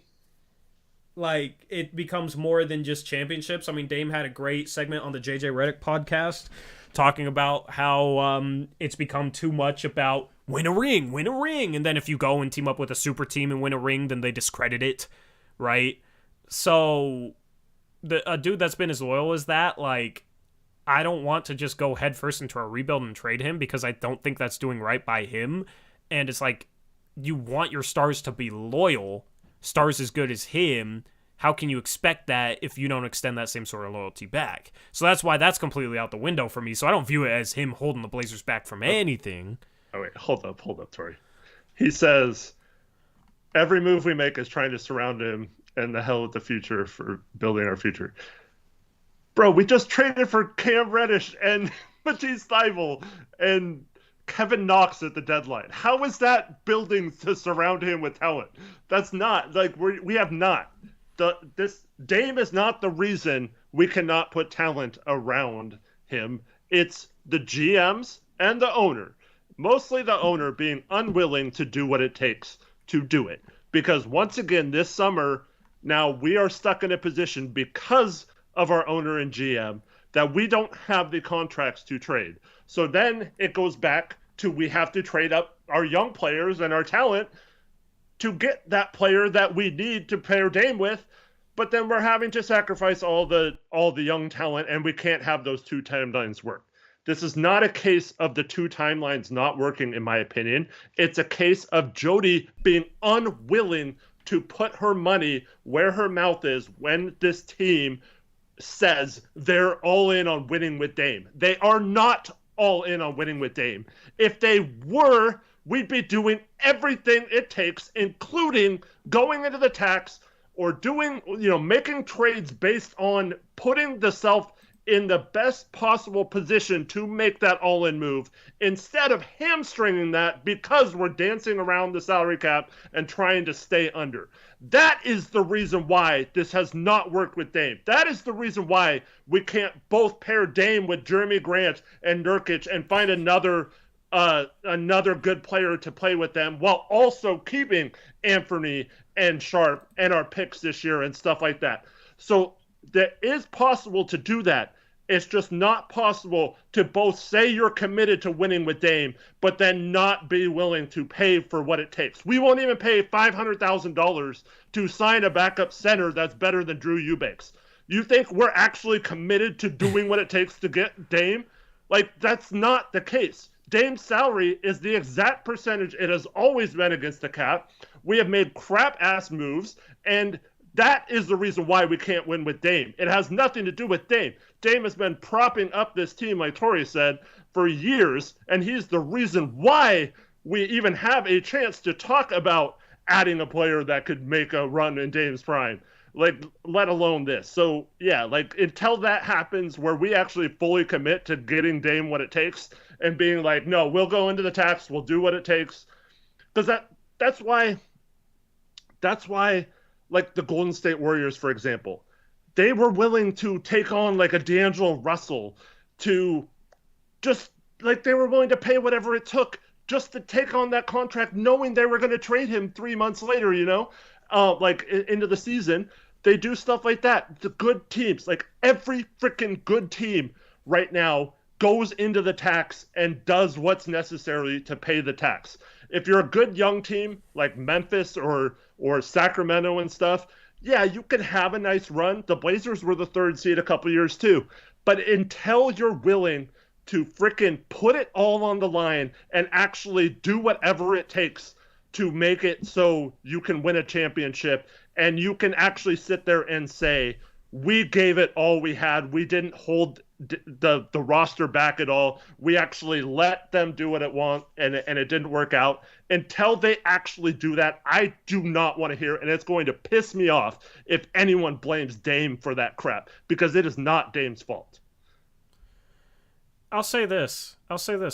like, it becomes more than just championships. I mean, Dame had a great segment on the JJ Redick podcast talking about how it's become too much about win a ring, and then if you go and team up with a super team and win a ring, then they discredit it, right? So a dude that's been as loyal as that, like, I don't want to just go headfirst into a rebuild and trade him because I don't think that's doing right by him. And it's like, you want your stars to be loyal, stars as good as him. How can you expect that if you don't extend that same sort of loyalty back? So that's why that's completely out the window for me. So I don't view it as him holding the Blazers back from anything. Oh, wait, hold up, Tori. He says, every move we make is trying to surround him and the hell with the future for building our future. Bro, we just traded for Cam Reddish and Matisse Thybulle and Kevin Knox at the deadline. How is that building to surround him with talent? That's not, like, we have not. This Dame is not the reason we cannot put talent around him. It's the GMs and the owner. Mostly the owner being unwilling to do what it takes to do it. Because once again, this summer, now we are stuck in a position because of our owner and GM that we don't have the contracts to trade. So then it goes back to we have to trade up our young players and our talent to get that player that we need to pair Dame with, but then we're having to sacrifice all the young talent, and we can't have those two timelines work. This is not a case of the two timelines not working, in my opinion. It's a case of Jody being unwilling to put her money where her mouth is when this team says they're all in on winning with Dame. They are not all in on winning with Dame. If they were, we'd be doing everything it takes, including going into the tax or doing, making trades based on putting the self in the best possible position to make that all-in move, instead of hamstringing that because we're dancing around the salary cap and trying to stay under. That is the reason why this has not worked with Dame. That is the reason why we can't both pair Dame with Jeremy Grant and Nurkic and find another good player to play with them, while also keeping Anthony and Sharp and our picks this year and stuff like that. So that is possible to do that. It's just not possible to both say you're committed to winning with Dame, but then not be willing to pay for what it takes. We won't even pay $500,000 to sign a backup center that's better than Drew Eubanks. You think we're actually committed to doing what it takes to get Dame? Like, that's not the case. Dame's salary is the exact percentage it has always been against the cap. We have made crap-ass moves, and that is the reason why we can't win with Dame. It has nothing to do with Dame. Dame has been propping up this team, like Tori said, for years, and he's the reason why we even have a chance to talk about adding a player that could make a run in Dame's prime, like, let alone this. So, yeah, like, until that happens where we actually fully commit to getting Dame what it takes and being like, no, we'll go into the tax, we'll do what it takes. Because that's why, like, the Golden State Warriors, for example, they were willing to take on, like, a D'Angelo Russell to just, like, they were willing to pay whatever it took just to take on that contract, knowing they were going to trade him 3 months later, into the season. They do stuff like that. The good teams, like every freaking good team right now, goes into the tax and does what's necessary to pay the tax. If you're a good young team like Memphis or Sacramento and stuff, yeah, you can have a nice run. The Blazers were the 3rd seed a couple years too. But until you're willing to freaking put it all on the line and actually do whatever it takes to make it so you can win a championship, and you can actually sit there and say, we gave it all we had. We didn't hold the roster back at all. We actually let them do what it want, and it didn't work out. Until they actually do that, I do not want to hear it, and it's going to piss me off if anyone blames Dame for that crap, because it is not Dame's fault. I'll say this.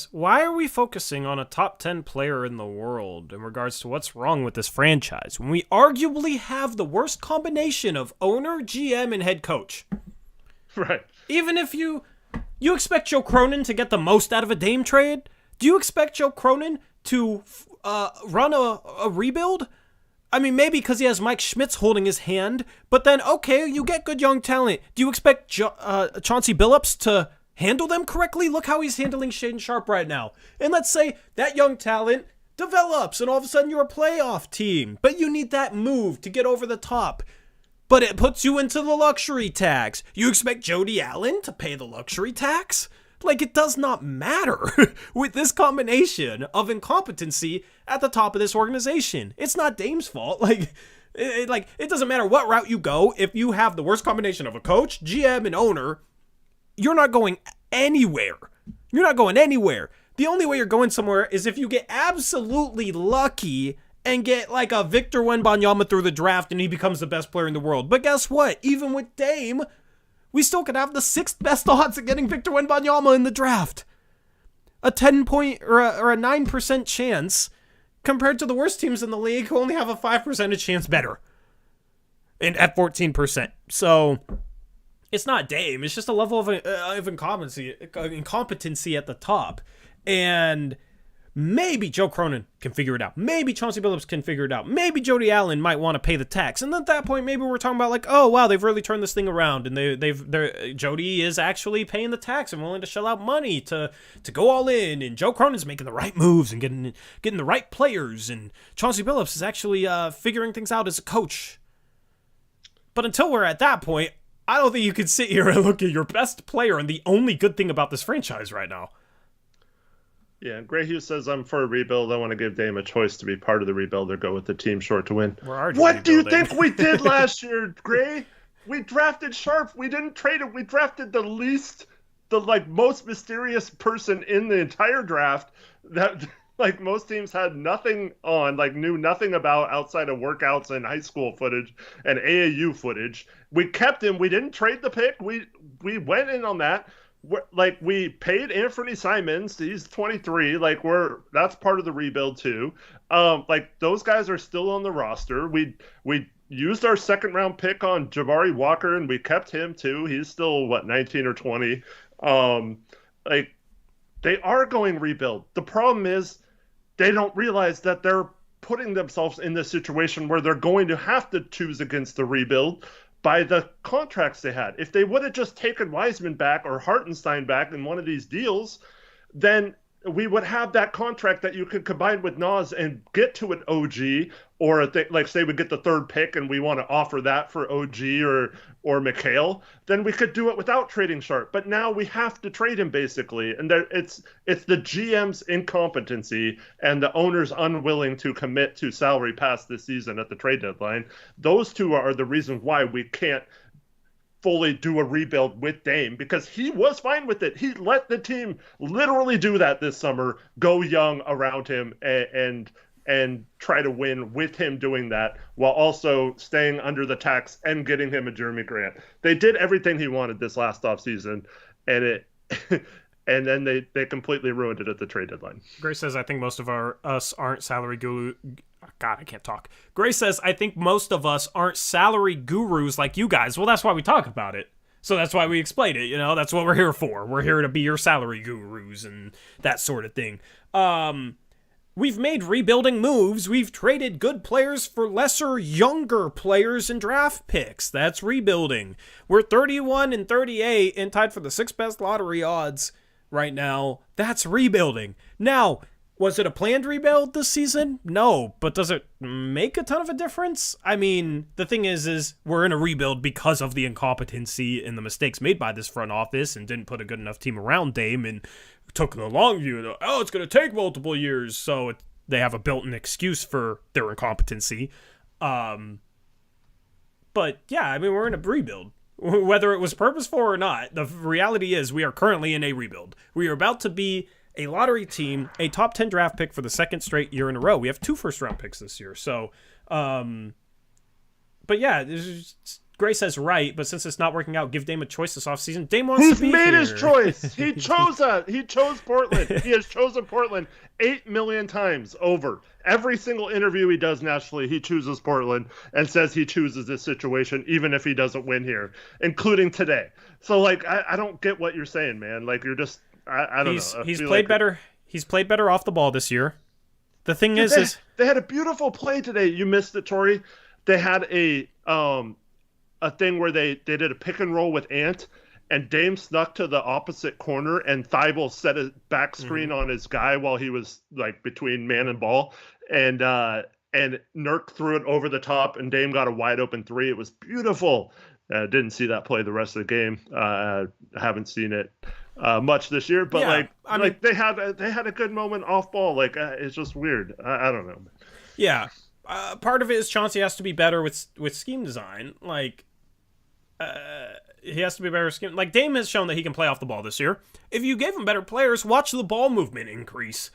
Why are we focusing on a top 10 player in the world in regards to what's wrong with this franchise when we arguably have the worst combination of owner, GM, and head coach? Right. Even if you expect Joe Cronin to get the most out of a Dame trade? Do you expect Joe Cronin to run a rebuild? I mean, maybe because he has Mike Schmitz holding his hand, but then, okay, you get good young talent. Do you expect Chauncey Billups to handle them correctly? Look how he's handling Shaedon Sharpe right now. And let's say that young talent develops and all of a sudden you're a playoff team, but you need that move to get over the top. But it puts you into the luxury tax. You expect Jody Allen to pay the luxury tax? Like, it does not matter with this combination of incompetency at the top of this organization. It's not Dame's fault. It doesn't matter what route you go. If you have the worst combination of a coach, GM, and owner, you're not going anywhere. The only way you're going somewhere is if you get absolutely lucky and get like a Victor Wembanyama through the draft and he becomes the best player in the world. But guess what? Even with Dame, we still could have the 6th best odds of getting Victor Wembanyama in the draft. A 10% or a 9% chance compared to the worst teams in the league who only have a 5% chance better. And at 14%. So it's not Dame. It's just a level of incompetency at the top. And maybe Joe Cronin can figure it out. Maybe Chauncey Billups can figure it out. Maybe Jody Allen might want to pay the tax. And at that point, maybe we're talking about like, oh wow, they've really turned this thing around, and Jody is actually paying the tax and willing to shell out money to go all in, and Joe Cronin's making the right moves and getting the right players, and Chauncey Billups is actually figuring things out as a coach. But until we're at that point, I don't think you can sit here and look at your best player and the only good thing about this franchise right now. Yeah, Gray Hughes says, I'm for a rebuild. I want to give Dame a choice to be part of the rebuild or go with the team short to win. What do you think we did last year, Gray? We drafted Sharp. We didn't trade him. We drafted the most mysterious person in the entire draft that like most teams had nothing on, like knew nothing about outside of workouts and high school footage and AAU footage. We kept him. We didn't trade the pick. We went in on that. We paid Anthony Simons. He's 23. That's part of the rebuild too. Those guys are still on the roster. We used our second round pick on Jabari Walker, and we kept him too. He's still 19 or 20. They are going rebuild. The problem is they don't realize that they're putting themselves in this situation where they're going to have to choose against the rebuild by the contracts they had. If they would have just taken Wiseman back or Hartenstein back in one of these deals, then we would have that contract that you could combine with Nas and get to an OG, or say we get the third pick and we want to offer that for OG or McHale, then we could do it without trading Sharp. But now we have to trade him basically, and it's the GM's incompetency and the owner's unwilling to commit to salary past this season at the trade deadline. Those two are the reasons why we can't fully do a rebuild with Dame, because he was fine with it. He let the team literally do that this summer, go young around him and try to win with him doing that, while also staying under the tax and getting him a Jeremy Grant. They did everything he wanted this last offseason, and and then they completely ruined it at the trade deadline. Grace says, I think most of us aren't salary guru. God, I can't talk. Grace says, I think most of us aren't salary gurus like you guys. Well, that's why we talk about it. So that's why we explain it. That's what we're here for. We're here to be your salary gurus and that sort of thing. We've made rebuilding moves. We've traded good players for lesser, younger players and draft picks. That's rebuilding. We're 31-38 and tied for the 6th best lottery odds right now. That's rebuilding. Now, was it a planned rebuild this season? No, but does it make a ton of a difference? I mean, the thing is we're in a rebuild because of the incompetency and the mistakes made by this front office, and didn't put a good enough team around Dame, and took the long view. It's going to take multiple years, so they have a built-in excuse for their incompetency. But yeah, I mean, we're in a rebuild. Whether it was purposeful or not, the reality is we are currently in a rebuild. We are about to be a lottery team, a top 10 draft pick for the second straight year in a row. We have 2 first-round picks this year. So, but yeah, Gray says right, but since it's not working out, give Dame a choice this offseason. Dame wants to be here. He's made his choice. He chose He chose Portland. He has chosen Portland 8 million times over. Every single interview he does nationally, he chooses Portland and says he chooses this situation, even if he doesn't win here, including today. So, I don't get what you're saying, man. You're just... I don't know. He's played better. He's played better off the ball this year. The thing is they had a beautiful play today. You missed it, Tori. They had a thing where they did a pick and roll with Ant, and Dame snuck to the opposite corner, and Thibault set a back screen on his guy while he was between man and ball, and Nurk threw it over the top, and Dame got a wide open 3. It was beautiful. Didn't see that play the rest of the game. Haven't seen it much this year, but yeah, they had a good moment off ball. It's just weird. I don't know. Yeah, part of it is Chauncey has to be better with scheme design. He has to be better with scheme. Dame has shown that he can play off the ball this year. If you gave him better players, watch the ball movement increase.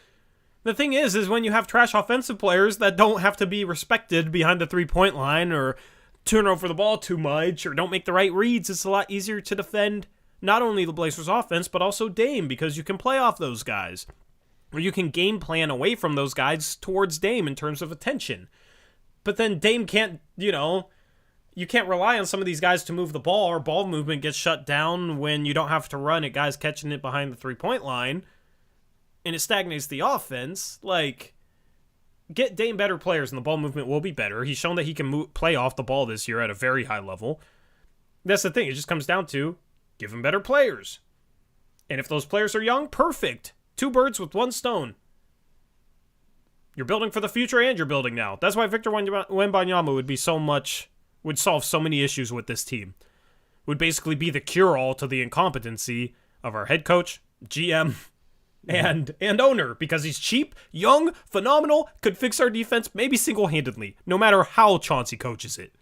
The thing is when you have trash offensive players that don't have to be respected behind the 3-point line, or turn over the ball too much, or don't make the right reads, it's a lot easier to defend not only the Blazers offense, but also Dame, because you can play off those guys. Or you can game plan away from those guys towards Dame in terms of attention. But then Dame can't, you can't rely on some of these guys to move the ball, or ball movement gets shut down when you don't have to run at guys catching it behind the 3-point line. and it stagnates the offense, like, get Dame better players and the ball movement will be better. He's shown that he can play off the ball this year at a very high level. That's the thing. It just comes down to give him better players. And if those players are young, perfect. 2 birds with 1 stone. You're building for the future and you're building now. That's why Victor Wembanyama would solve so many issues with this team. Would basically be the cure-all to the incompetency of our head coach, GM, and owner, because he's cheap, young, phenomenal, could fix our defense maybe single-handedly, no matter how Chauncey coaches it.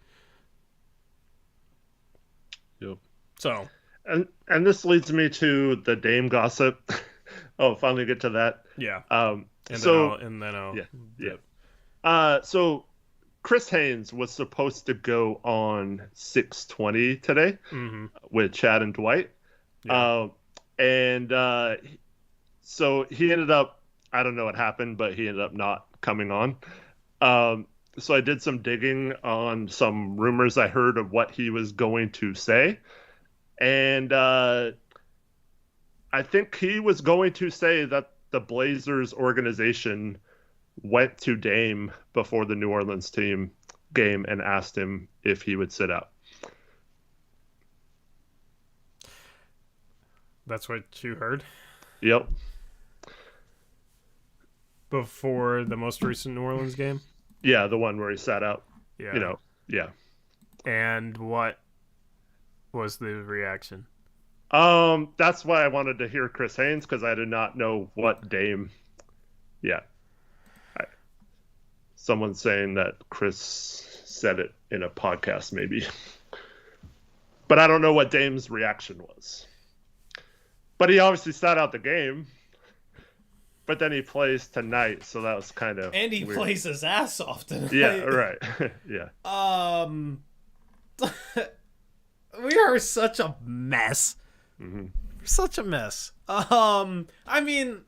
Yep. So, and this leads me to the Dame gossip. Oh, finally get to that. Yeah. So Chris Haynes was supposed to go on 620 today with Chad and Dwight. Yeah. So he ended up, I don't know what happened, but he ended up not coming on. So I did some digging on some rumors I heard of what he was going to say. And I think he was going to say that the Blazers organization went to Dame before the New Orleans team game and asked him if he would sit out. That's what you heard? Yep. Before the most recent New Orleans game? Yeah, the one where he sat out. Yeah. Yeah. And what was the reaction? That's why I wanted to hear Chris Haynes, because I did not know what Dame. Yeah. Someone's saying that Chris said it in a podcast, maybe. But I don't know what Dame's reaction was. But he obviously sat out the game. But then he plays tonight, so that was kind of And he weird. Plays his ass off tonight. Yeah, right. Yeah. We are such a mess. Mm-hmm. Such a mess. I mean,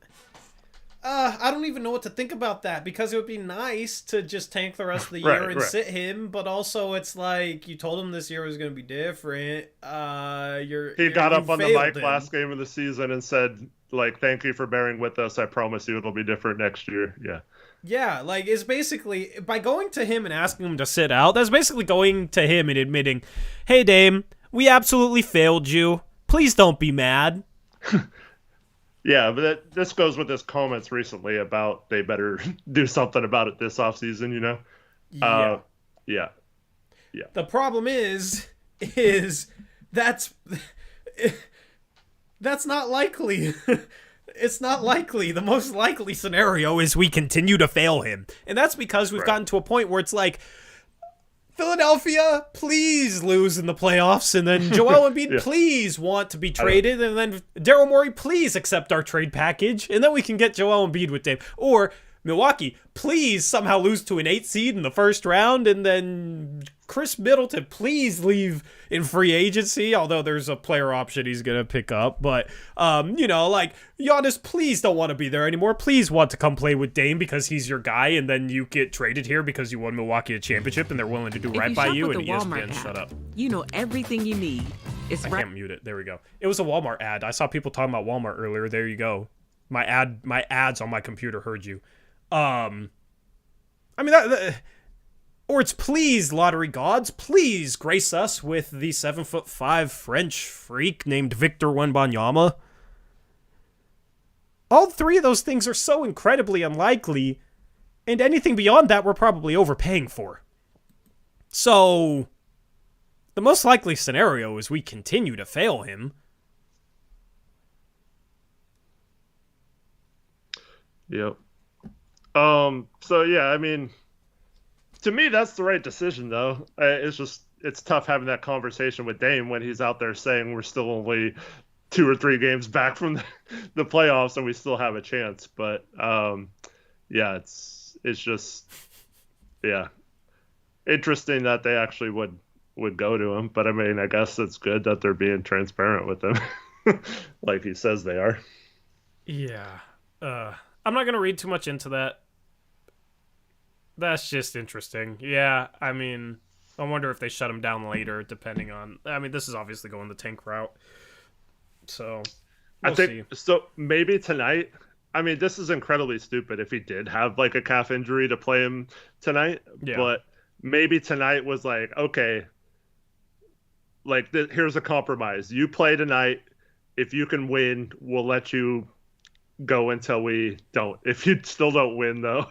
I don't even know what to think about that, because it would be nice to just tank the rest of the year and sit him, but also it's like, you told him this year was going to be different. He got up on the mic last game of the season and said, like, thank you for bearing with us. I promise you it'll be different next year. Yeah. Yeah, like, it's basically, by going to him and asking him to sit out, that's basically going to him and admitting, hey, Dame, we absolutely failed you. Please don't be mad. Yeah, but this goes with his comments recently about they better do something about it this offseason, you know? Yeah. The problem is that's not likely. It's not likely. The most likely scenario is we continue to fail him. And that's because we've gotten to a point where it's like, Philadelphia, please lose in the playoffs, and then Joel Embiid, please want to be traded, and then Daryl Morey, please accept our trade package, and then we can get Joel Embiid with Dame. Or Milwaukee, please somehow lose to an 8 seed in the first round, and then Chris Middleton, please leave in free agency, although there's a player option he's going to pick up. But, like, Giannis, please don't want to be there anymore. Please want to come play with Dame because he's your guy, and then you get traded here because you won Milwaukee a championship, and they're willing to do right by you, and ESPN, shut up. You know everything you need. I can't mute it. There we go. It was a Walmart ad. I saw people talking about Walmart earlier. There you go. My ads on my computer heard you. Or it's please, lottery gods, please grace us with the 7'5" French freak named Victor Wembanyama. All 3 of those things are so incredibly unlikely, and anything beyond that we're probably overpaying for. So, the most likely scenario is we continue to fail him. Yep. So yeah, I mean, to me, that's the right decision, though. It's tough having that conversation with Dame when he's out there saying we're still only 2 or 3 games back from the playoffs and we still have a chance. But yeah, it's just interesting that they actually would go to him. But I mean, I guess it's good that they're being transparent with him, like he says they are. Yeah. I'm not gonna read too much into that. That's just interesting. Yeah, I mean, I wonder if they shut him down later, depending on... I mean, this is obviously going the tank route. So, I think see. So maybe tonight, I mean, this is incredibly stupid if he did have like a calf injury to play him tonight. Yeah. But maybe tonight was like, okay, like here's a compromise. You play tonight. If you can win, we'll let you go until we don't. If you still don't win, though,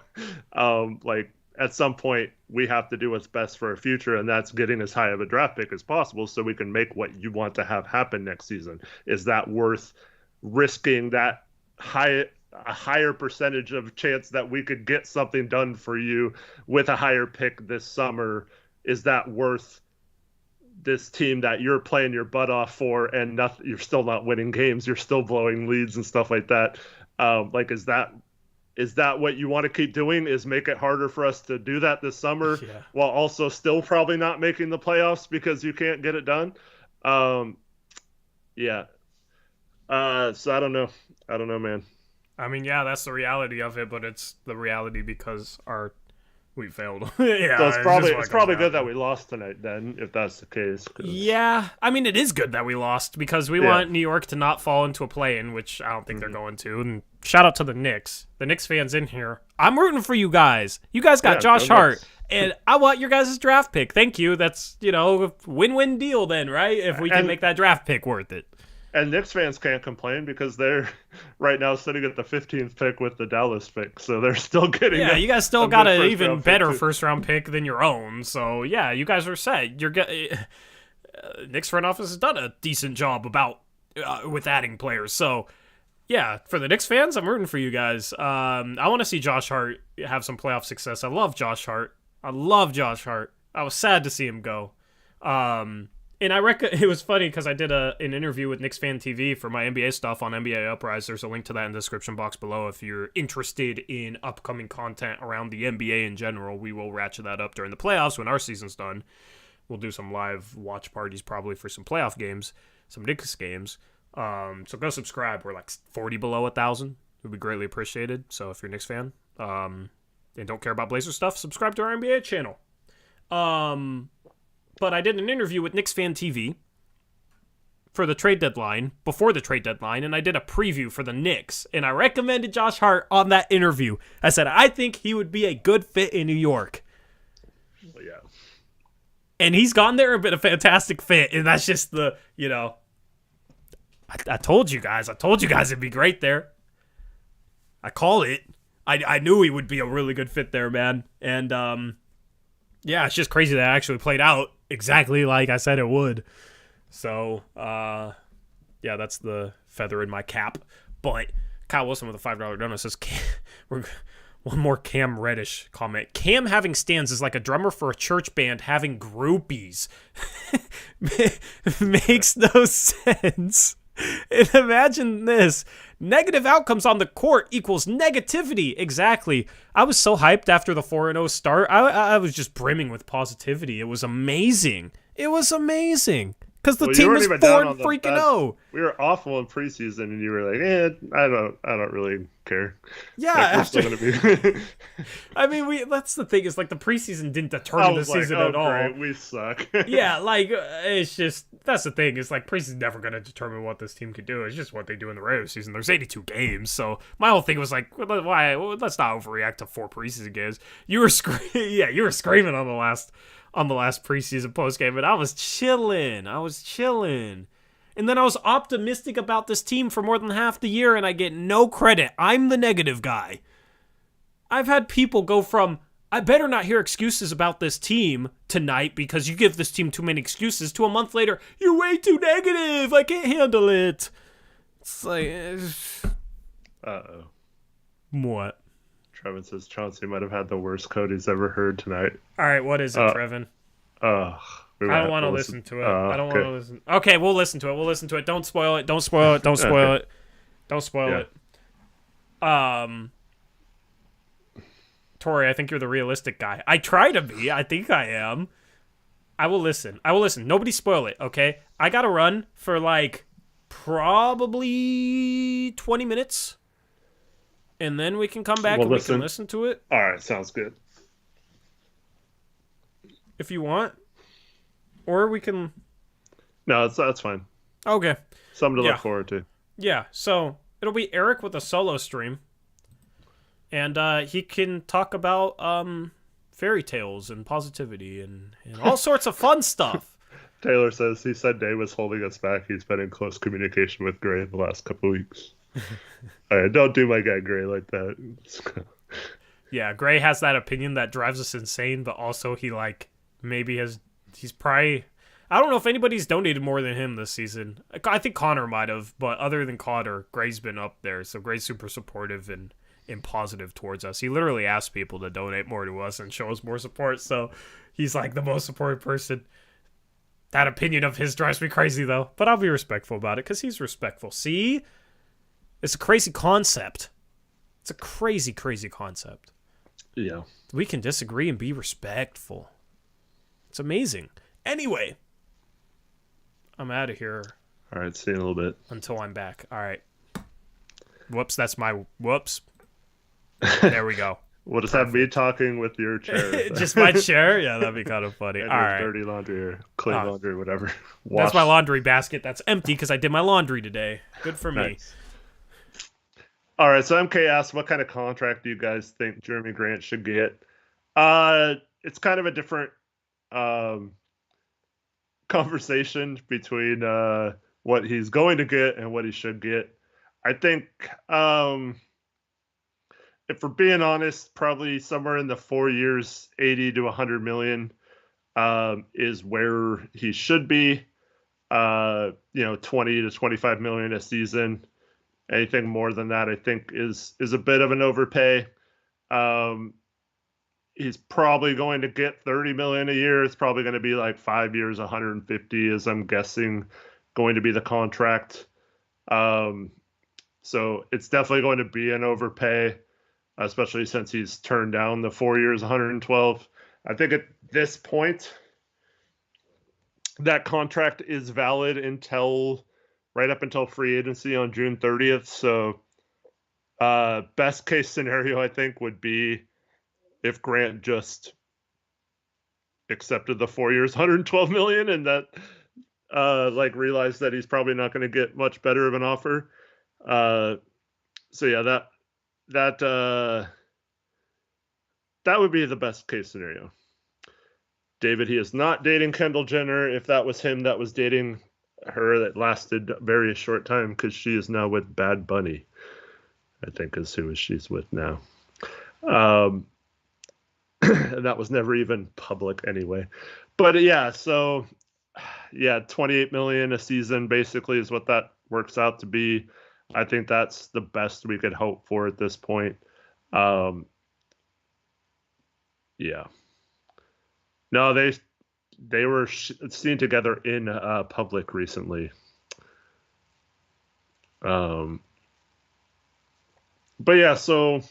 like at some point we have to do what's best for our future, and that's getting as high of a draft pick as possible so we can make what you want to have happen next season. Is that worth risking that a higher percentage of chance that we could get something done for you with a higher pick this summer? Is that worth this team that you're playing your butt off for, and you're still not winning games, you're still blowing leads and stuff like that? Like, is that what you want to keep doing, is make it harder for us to do that this summer while also still probably not making the playoffs because you can't get it done? So I don't know, man. I mean, yeah, that's the reality of it, but it's the reality because we failed. So it's probably good that we lost tonight then, if that's the case. Yeah, I mean, it is good that we lost because we want New York to not fall into a play-in, which I don't think they're going to. And shout out to the Knicks. The Knicks fans in here. I'm rooting for you guys. You guys got Josh Hart, and I want your guys' draft pick. Thank you. That's, win-win deal then, right? If we can make that draft pick worth it. And Knicks fans can't complain because they're right now sitting at the 15th pick with the Dallas pick, so they're still getting. Yeah, you guys still got an even better first-round pick than your own. So yeah, you guys are set. Knicks front office has done a decent job with adding players. So yeah, for the Knicks fans, I'm rooting for you guys. I want to see Josh Hart have some playoff success. I love Josh Hart. I was sad to see him go. And it was funny because I did an interview with Knicks Fan TV for my NBA stuff on NBA Uprise. There's a link to that in the description box below if you're interested in upcoming content around the NBA in general. We will ratchet that up during the playoffs when our season's done. We'll do some live watch parties probably for some playoff games, some Knicks games. So go subscribe. We're like 40 below 1,000. It would be greatly appreciated. So if you're a Knicks fan and don't care about Blazers stuff, subscribe to our NBA channel. But I did an interview with Knicks Fan TV before the trade deadline, and I did a preview for the Knicks, and I recommended Josh Hart on that interview. I said, I think he would be a good fit in New York. Well, yeah. And he's gone there and been a fantastic fit, and that's just I told you guys it'd be great there. I called it. I knew he would be a really good fit there, man. And, yeah, it's just crazy that it actually played out exactly like I said it would. So, yeah, that's the feather in my cap. But Kyle Wilson with a $5 donut says, one more Cam Reddish comment. Cam having stands is like a drummer for a church band having groupies. Makes no sense. And imagine this. Negative outcomes on the court equals negativity. Exactly. I was so hyped after the 4-0 start. I was just brimming with positivity. It was amazing. Because the team was 4-0. We were awful in preseason, and you were like, I don't really care. Yeah, we're still gonna be. I mean, that's the thing, is like the preseason didn't determine the season at all. Great, we suck. Yeah, like it's just, that's the thing. It's like preseason's never gonna determine what this team could do. It's just what they do in the regular season. There's 82 games, so my whole thing was like, why? Let's not overreact to 4 preseason games. You were screaming on the last preseason postgame, and I was chilling. And then I was optimistic about this team for more than half the year, and I get no credit. I'm the negative guy. I've had people go from, I better not hear excuses about this team tonight because you give this team too many excuses, to a month later, you're way too negative. I can't handle it. It's like, uh-oh. What? Trevin says Chauncey might have had the worst code he's ever heard tonight. All right, what is it, Trevin? I don't want to listen to it. I don't want to listen. Okay, we'll listen to it. Don't spoil it. Tori, I think you're the realistic guy. I try to be. I think I am. I will listen. Nobody spoil it, okay? I got to run for like probably 20 minutes. And then we can come back and we can listen to it. All right, sounds good. If you want. Or we can... No, that's fine. Okay. Something to look forward to. Yeah, so it'll be Eric with a solo stream. And he can talk about fairy tales and positivity and all sorts of fun stuff. Taylor says he said Day was holding us back. He's been in close communication with Gray in the last couple of weeks. All right, don't do my guy Gray like that. Yeah, Gray has that opinion that drives us insane, but also he's probably, I don't know if anybody's donated more than him this season. I think Connor might have, but other than Connor, Gray's been up there, so Gray's super supportive and positive towards us. He literally asks people to donate more to us and show us more support, so he's like the most supportive person. That opinion of his drives me crazy, though, but I'll be respectful about it because he's respectful. See? It's a crazy concept. It's a crazy, crazy concept. Yeah. We can disagree and be respectful. It's amazing. Anyway, I'm out of here. All right, see you in a little bit. Until I'm back. All right. Whoops, that's my whoops. There we go. We'll just have me talking with your chair. Just my chair? Yeah, that'd be kind of funny. And all right. Dirty laundry or clean laundry, whatever. That's my laundry basket. That's empty because I did my laundry today. Good for me. Nice. All right, so MK asked, what kind of contract do you guys think Jeremy Grant should get? It's kind of a different conversation between what he's going to get and what he should get. I think, if we're being honest, probably somewhere in the 4 years, 80 to 100 million is where he should be. 20 to 25 million a season. Anything more than that, I think, is a bit of an overpay. He's probably going to get 30 million a year. It's probably going to be like 5 years, 150, as I'm guessing, going to be the contract. So it's definitely going to be an overpay, especially since he's turned down the 4 years, 112. I think at this point, that contract is valid right up until free agency on June 30th. So best case scenario, I think, would be if Grant just accepted the 4 years, 112 million, and that realized that he's probably not going to get much better of an offer. So yeah, that would be the best case scenario. David, he is not dating Kendall Jenner. If that was him that was dating her, that lasted a very short time because she is now with Bad Bunny, I think is who she's with now. And that was never even public anyway. But yeah, so yeah, 28 million a season basically is what that works out to be. I think that's the best we could hope for at this point. Yeah. No, they were seen together in public recently. But yeah, so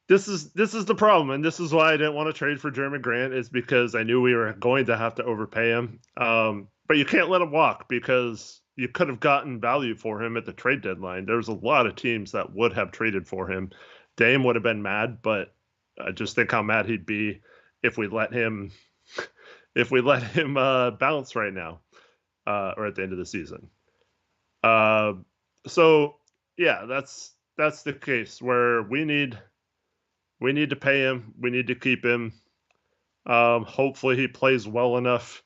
this is the problem, and this is why I didn't want to trade for Jeremy Grant, is because I knew we were going to have to overpay him. But you can't let him walk because you could have gotten value for him at the trade deadline. There was a lot of teams that would have traded for him. Dame would have been mad, but I just think how mad he'd be if we let him bounce right now, or at the end of the season. So yeah, that's the case where we need to pay him. We need to keep him. Hopefully he plays well enough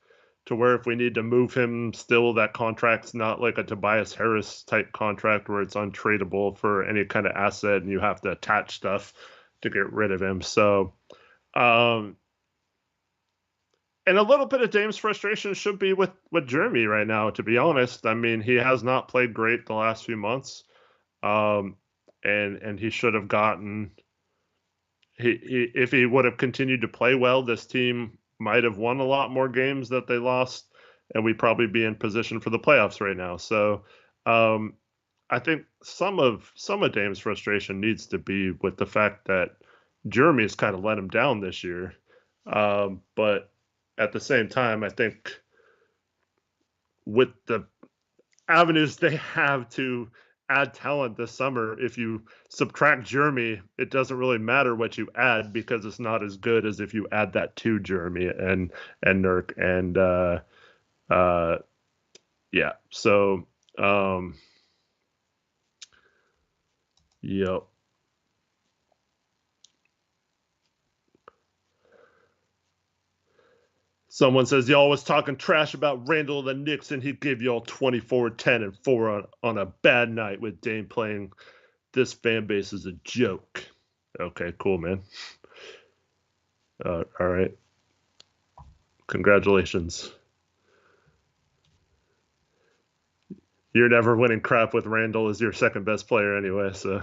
to where if we need to move him, still that contract's not like a Tobias Harris type contract where it's untradeable for any kind of asset and you have to attach stuff to get rid of him. So, and a little bit of Dame's frustration should be with Jeremy right now, to be honest. I mean, he has not played great the last few months. And he should have gotten, if he would have continued to play well, this team might have won a lot more games that they lost, and we'd probably be in position for the playoffs right now. So I think some of Dame's frustration needs to be with the fact that Jeremy's kind of let him down this year. But at the same time, I think with the avenues they have to add talent this summer, if you subtract Jeremy, it doesn't really matter what you add because it's not as good as if you add that to Jeremy and Nurk and yeah. So yep. Someone says y'all was talking trash about Randall and the Knicks, and he gave y'all 24, 10, and 4 on a bad night with Dame playing. This fan base is a joke. Okay, cool, man. All right. Congratulations. You're never winning crap with Randall as your second best player anyway, so.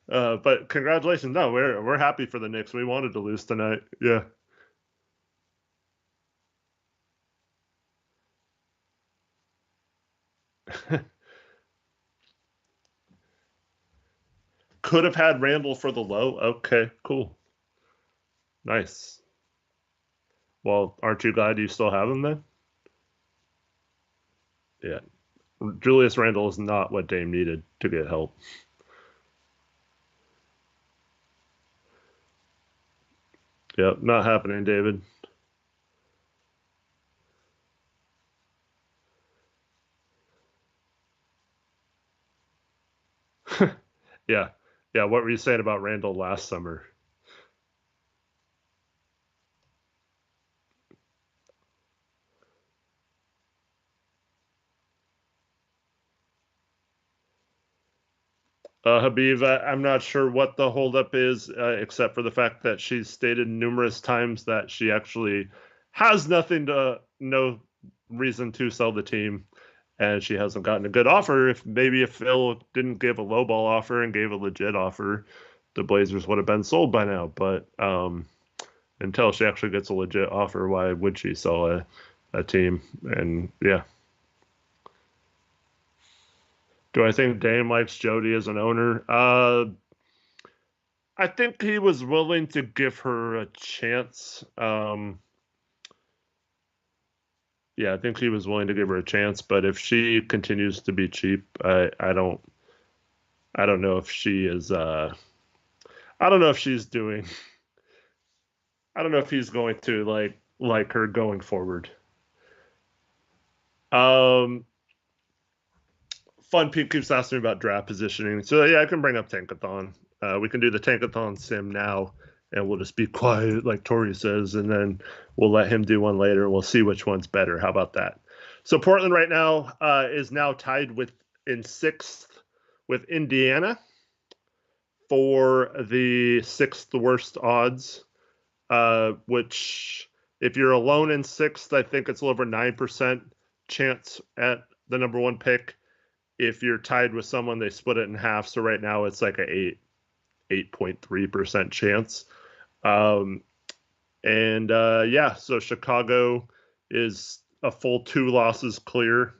But congratulations. No, we're happy for the Knicks. We wanted to lose tonight. Yeah. Could have had Randall for the low. Okay, cool. Nice. Well, aren't you glad you still have him then? Yeah. Julius Randle is not what Dame needed to get help. Yep, not happening, David. Yeah. Yeah, what were you saying about Randall last summer? Habib, I'm not sure what the holdup is, except for the fact that she's stated numerous times that she actually has no reason to sell the team, and she hasn't gotten a good offer. If Phil didn't give a lowball offer and gave a legit offer, the Blazers would have been sold by now. But until she actually gets a legit offer, why would she sell a team? And yeah. Do I think Dame likes Jody as an owner? I think he was willing to give her a chance. Yeah, I think he was willing to give her a chance. But if she continues to be cheap, I don't know if she is. I don't know if she's doing. I don't know if he's going to like her going forward. Fun Pete keeps asking me about draft positioning. So yeah, I can bring up Tankathon. We can do the Tankathon sim now, and we'll just be quiet, like Tori says, and then we'll let him do one later, and we'll see which one's better. How about that? So Portland right now is now tied in sixth with Indiana for the sixth worst odds, which if you're alone in sixth, I think it's a little over 9% chance at the number one pick. If you're tied with someone, they split it in half. So right now it's like a 8.3% chance. So Chicago is a full 2 losses clear.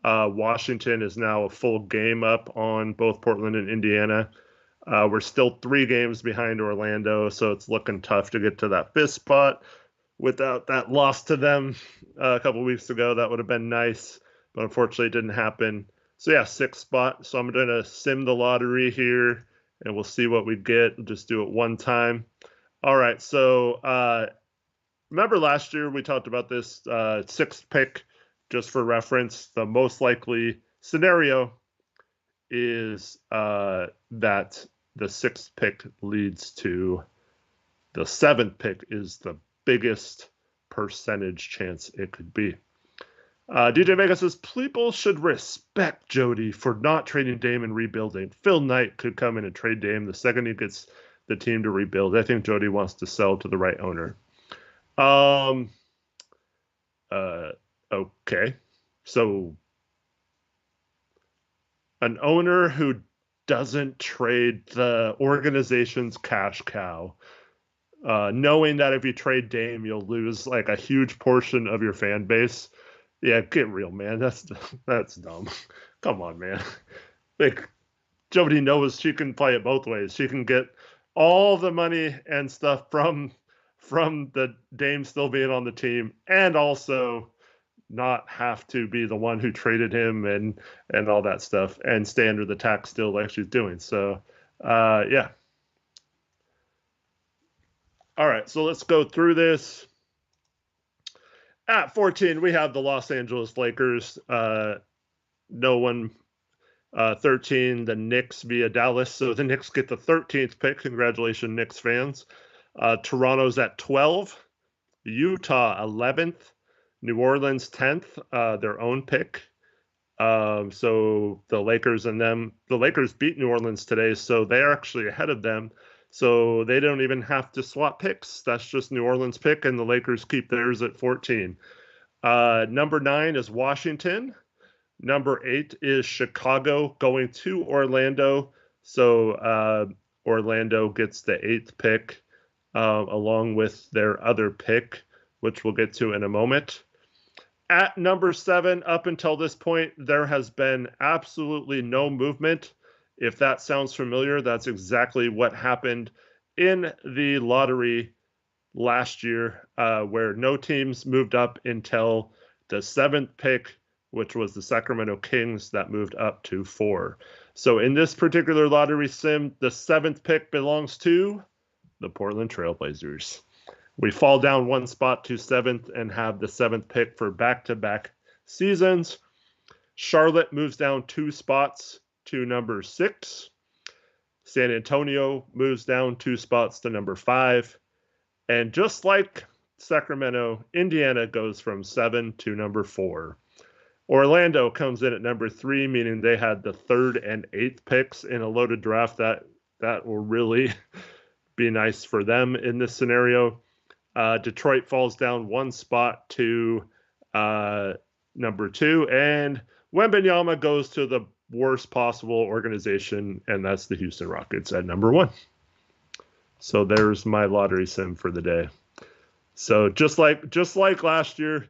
Washington is now a full game up on both Portland and Indiana. We're still 3 games behind Orlando, so it's looking tough to get to that 5th spot. Without that loss to them a couple of weeks ago, that would have been nice, but unfortunately it didn't happen. So yeah, 6th spot. So I'm going to sim the lottery here, and we'll see what we get. We'll just do it one time. All right, so remember last year we talked about this 6th pick, just for reference. The most likely scenario is that the 6th pick leads to the 7th pick is the biggest percentage chance it could be. DJ Vega says, people should respect Jody for not trading Dame and rebuilding. Phil Knight could come in and trade Dame the second he gets the team to rebuild. I think Jody wants to sell to the right owner. Okay. So an owner who doesn't trade the organization's cash cow, knowing that if you trade Dame, you'll lose like a huge portion of your fan base. Yeah, get real, man. That's dumb. Come on, man. Like, Jody knows she can play it both ways. She can get all the money and stuff from the Dame still being on the team, and also not have to be the one who traded him and all that stuff, and stay under the tax still like she's doing. So, yeah. All right, so let's go through this. At 14, we have the Los Angeles Lakers. No one. 13, the Knicks via Dallas. So the Knicks get the 13th pick. Congratulations, Knicks fans. Toronto's at 12. Utah 11th, New Orleans 10th, their own pick. So the Lakers the Lakers beat New Orleans today, so they're actually ahead of them. So they don't even have to swap picks. That's just New Orleans pick, and the Lakers keep theirs at 14. Number 9 is Washington. Number 8 is Chicago going to Orlando. So Orlando gets the 8th pick along with their other pick, which we'll get to in a moment. At number 7, up until this point, there has been absolutely no movement. If that sounds familiar, that's exactly what happened in the lottery last year, where no teams moved up until the 7th pick, which was the Sacramento Kings that moved up to 4. So in this particular lottery sim, the 7th pick belongs to the Portland Trailblazers. We fall down one spot to 7th and have the 7th pick for back-to-back seasons. Charlotte moves down 2 spots to number 6. San Antonio moves down 2 spots to number 5. And just like Sacramento, Indiana goes from 7 to number 4. Orlando comes in at number 3, meaning they had the 3rd and 8th picks in a loaded draft. That will really be nice for them in this scenario. Detroit falls down 1 spot to number 2, and Wembanyama goes to the worst possible organization, and that's the Houston Rockets at number 1. So there's my lottery sim for the day. So just like last year,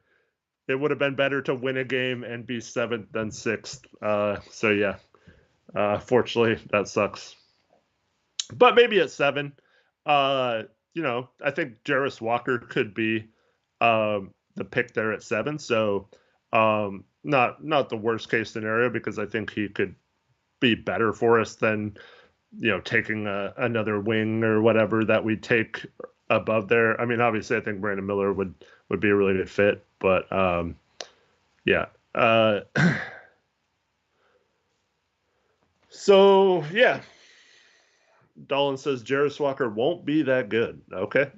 it would have been better to win a game and be 7th than 6th. So yeah, fortunately that sucks. But maybe at 7. I think Jarris Walker could be the pick there at 7. So not the worst case scenario, because I think he could be better for us than taking another wing or whatever that we take above there. I mean, obviously, I think Brandon Miller would be a really good fit, but yeah. So yeah. Dolan says Jarris Walker won't be that good. Okay.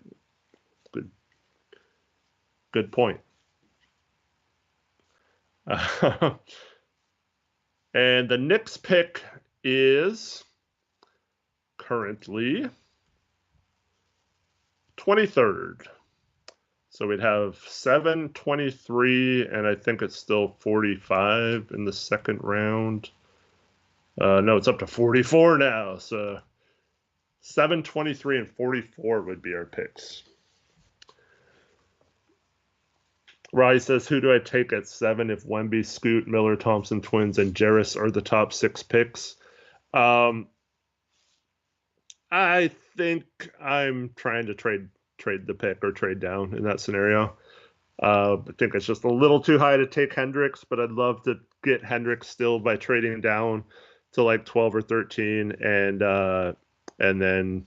Good point. And the Knicks pick is currently 23rd. So we'd have 7, 23, and I think it's still 45 in the second round. No, it's up to 44 now. So 7, 23, and 44 would be our picks. Rai says, who do I take at 7 if Wemby, Scoot, Miller, Thompson, Twins, and Jarris are the top 6 picks? I think I'm trying to trade the pick or trade down in that scenario. I think it's just a little too high to take Hendricks, but I'd love to get Hendricks still by trading down to like 12 or 13 and then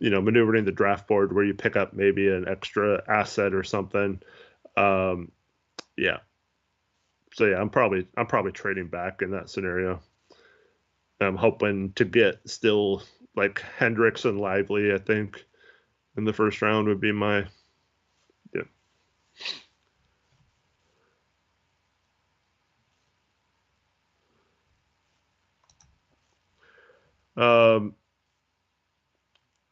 maneuvering the draft board where you pick up maybe an extra asset or something. Yeah. So yeah, I'm probably trading back in that scenario. I'm hoping to get still like Hendricks and Lively, I think, in the first round would be my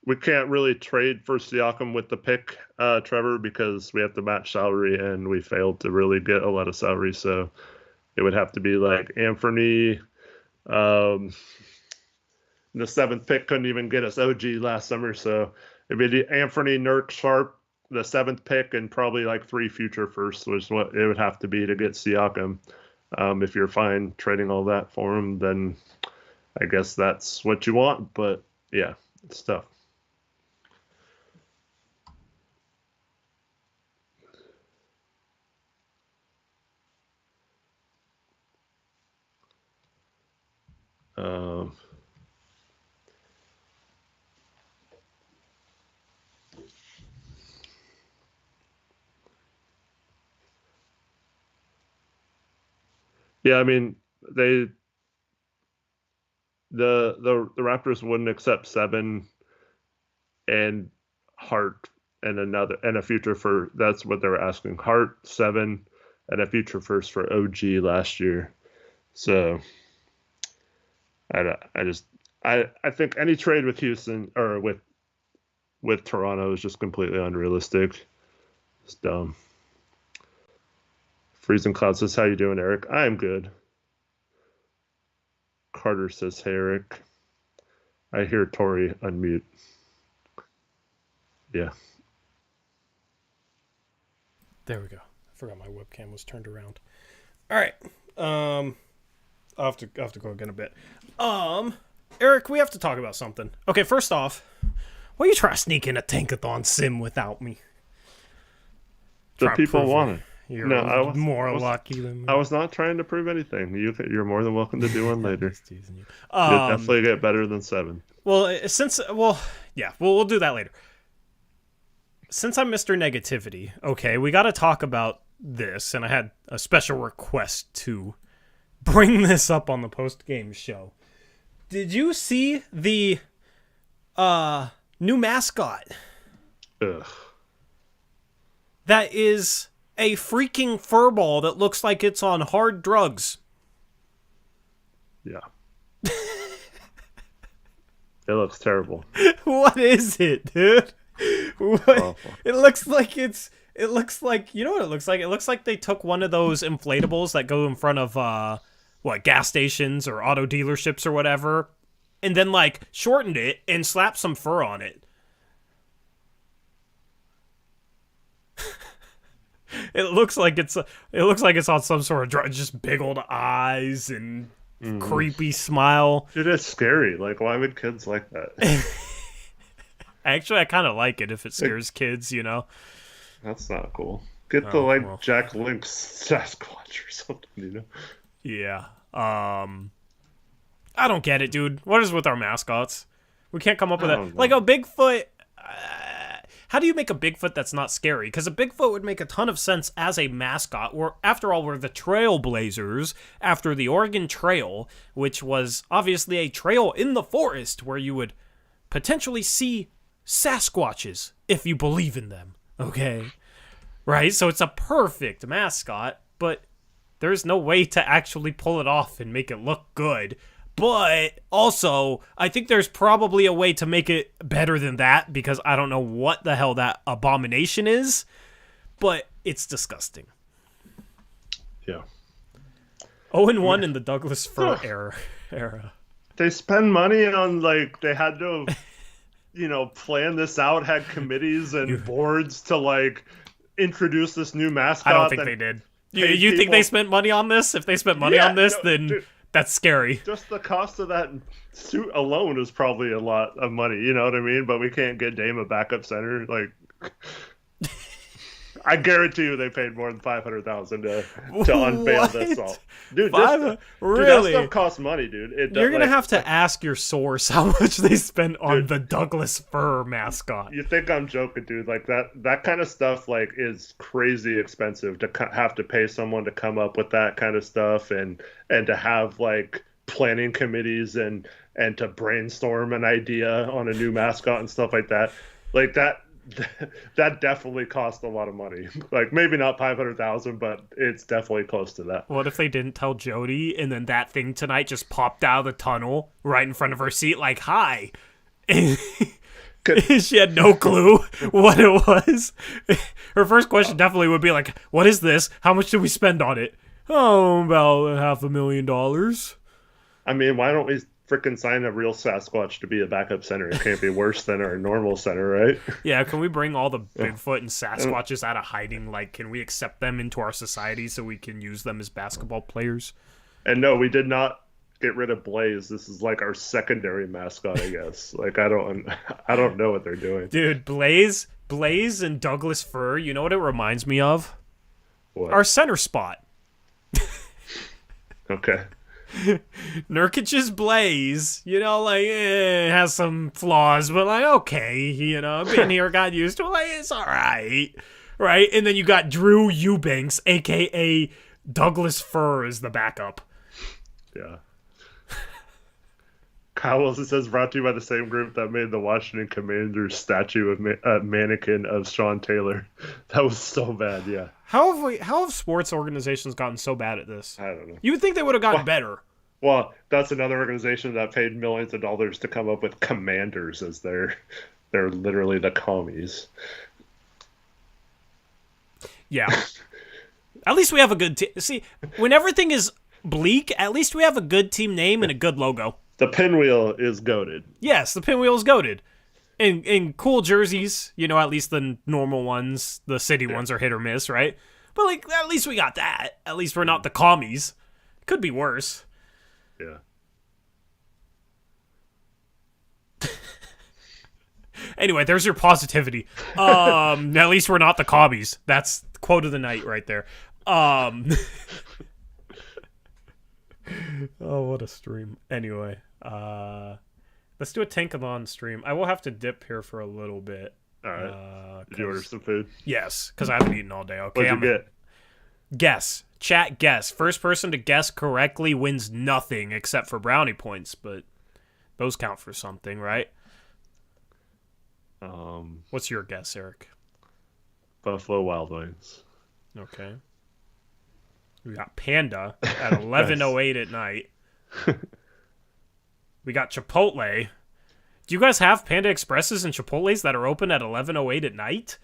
we can't really trade for Siakam with the pick, Trevor, because we have to match salary, and we failed to really get a lot of salary. So it would have to be like Anthony. The 7th pick couldn't even get us OG last summer, so it'd be Anthony, Nurk, Sharp, the 7th pick, and probably like 3 future firsts was what it would have to be to get Siakam. If you're fine trading all that for him, then I guess that's what you want. But yeah, it's tough. Yeah, I mean, the Raptors wouldn't accept 7 and Hart and a future for that's what they were asking. Hart 7 and a future first for OG last year. So I think any trade with Houston or with Toronto is just completely unrealistic. It's dumb. Freezing Cloud says, "How you doing, Eric?" I am good. Carter says, "Hey, Eric." I hear Tori unmute. Yeah. There we go. I forgot my webcam was turned around. All right. I'll have to go again a bit. Eric, we have to talk about something. Okay, first off, why you try to sneak in a Tankathon sim without me? The people want it. You're more lucky than me. I was not trying to prove anything. You're more than welcome to do one later. Just teasing you. You'll definitely get better than 7. Well, we'll do that later. Since I'm Mr. Negativity, okay, we got to talk about this, and I had a special request to bring this up on the post-game show. Did you see the new mascot? Ugh. That is a freaking furball that looks like it's on hard drugs. Yeah. It looks terrible. What is it, dude? What? It looks like you know what it looks like? It looks like they took one of those inflatables that go in front of gas stations or auto dealerships or whatever, and then like shortened it and slapped some fur on it. It looks like it's on some sort of drug, just big old eyes and creepy smile. Dude, it's scary. Like, why would kids like that? Actually, I kind of like it if it scares kids, you know. That's not cool. Get the Jack Link's Sasquatch or something, you know. Yeah. I don't get it, dude. What is with our mascots? We can't come up with a like a Bigfoot. How do you make a Bigfoot that's not scary? Because a Bigfoot would make a ton of sense as a mascot. After all, we're the trailblazers after the Oregon Trail, which was obviously a trail in the forest where you would potentially see Sasquatches if you believe in them. Okay? Right? So it's a perfect mascot, but there's no way to actually pull it off and make it look good. But also, I think there's probably a way to make it better than that because I don't know what the hell that abomination is, but it's disgusting. Yeah. 0-1 in the Douglas Fir era. They spend money on, like, they had to, plan this out, had committees and boards to, like, introduce this new mascot. I don't think they did. You think they spent money on this? If they spent money on this, then... Dude. That's scary. Just the cost of that suit alone is probably a lot of money, you know what I mean? But we can't get Dame a backup center. Like, I guarantee you they paid more than $500,000 to unveil this all. Dude, really? Dude, that stuff costs money, dude. You're going to have to ask your source how much they spent on the Douglas Fir mascot. You think I'm joking, dude. Like, that kind of stuff, like, is crazy expensive to have to pay someone to come up with that kind of stuff and to have, like, planning committees and to brainstorm an idea on a new mascot and stuff like that. Like, that definitely cost a lot of money. Like, maybe not $500,000, but it's definitely close to that. What if they didn't tell Jody and then that thing tonight just popped out of the tunnel right in front of her seat like, hi. And she had no clue what it was. Her first question definitely would be like, what is this? How much did we spend on it? Oh, about $500,000. I mean, why don't we freaking sign a real Sasquatch to be a backup center? It can't be worse than our normal center, right? Yeah, can we bring all the Bigfoot and Sasquatches out of hiding? Like, can we accept them into our society so we can use them as basketball players? And no, we did not get rid of Blaze. This is like our secondary mascot, I guess. Like, I don't know what they're doing. Dude, Blaze and Douglas Fir, you know what it reminds me of? What? Our center spot. Okay. Nurkic's Blaze, has some flaws, but like, okay, been here, got used to it, like, it's all right, right? And then you got Drew Eubanks, a.k.a. Douglas Fir, as the backup. Yeah. Kyle Wilson says brought to you by the same group that made the Washington Commanders statue of mannequin of Sean Taylor. That was so bad. Yeah. How have sports organizations gotten so bad at this? I don't know. You would think they would have gotten better. Well, that's another organization that paid millions of dollars to come up with Commanders as they're literally the commies. Yeah. At least we have a good team. See, when everything is bleak, at least we have a good team name and a good logo. The pinwheel is goated. Yes, the pinwheel is goated. In cool jerseys, at least the normal ones, the city ones are hit or miss, right? But, at least we got that. At least we're not the commies. Could be worse. Yeah. Anyway, there's your positivity. At least we're not the commies. That's quote of the night right there. Oh, what a stream. Anyway, let's do a Tankathon stream. I will have to dip here for a little bit. All right. Did you order some food? Yes, because I haven't eaten all day. Okay, What'd you get? Guess. Chat, guess. First person to guess correctly wins nothing except for brownie points, but those count for something, right? What's your guess, Eric? Buffalo Wild Wings. Okay. We got Panda at 11:08 at night. We got Chipotle. Do you guys have Panda Expresses and Chipotles that are open at 11:08 at night?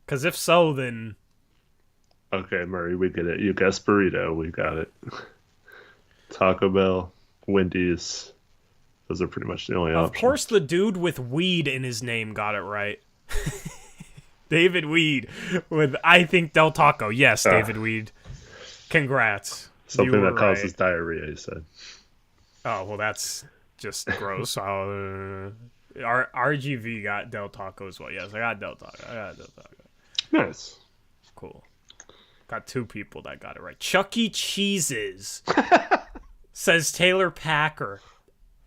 Because if so, then... Okay, Murray, we get it. You guessed burrito. We got it. Taco Bell, Wendy's. Those are pretty much the only options. Of course the dude with weed in his name got it right. David Weed with I think Del Taco. Yes, David Weed. Congrats. Something that causes diarrhea, he said. Oh, well, that's just gross. RGV got Del Taco as well. Yes, I got Del Taco. Nice. Cool. Got two people that got it right. Chuck E. Cheese's, says Taylor Packer.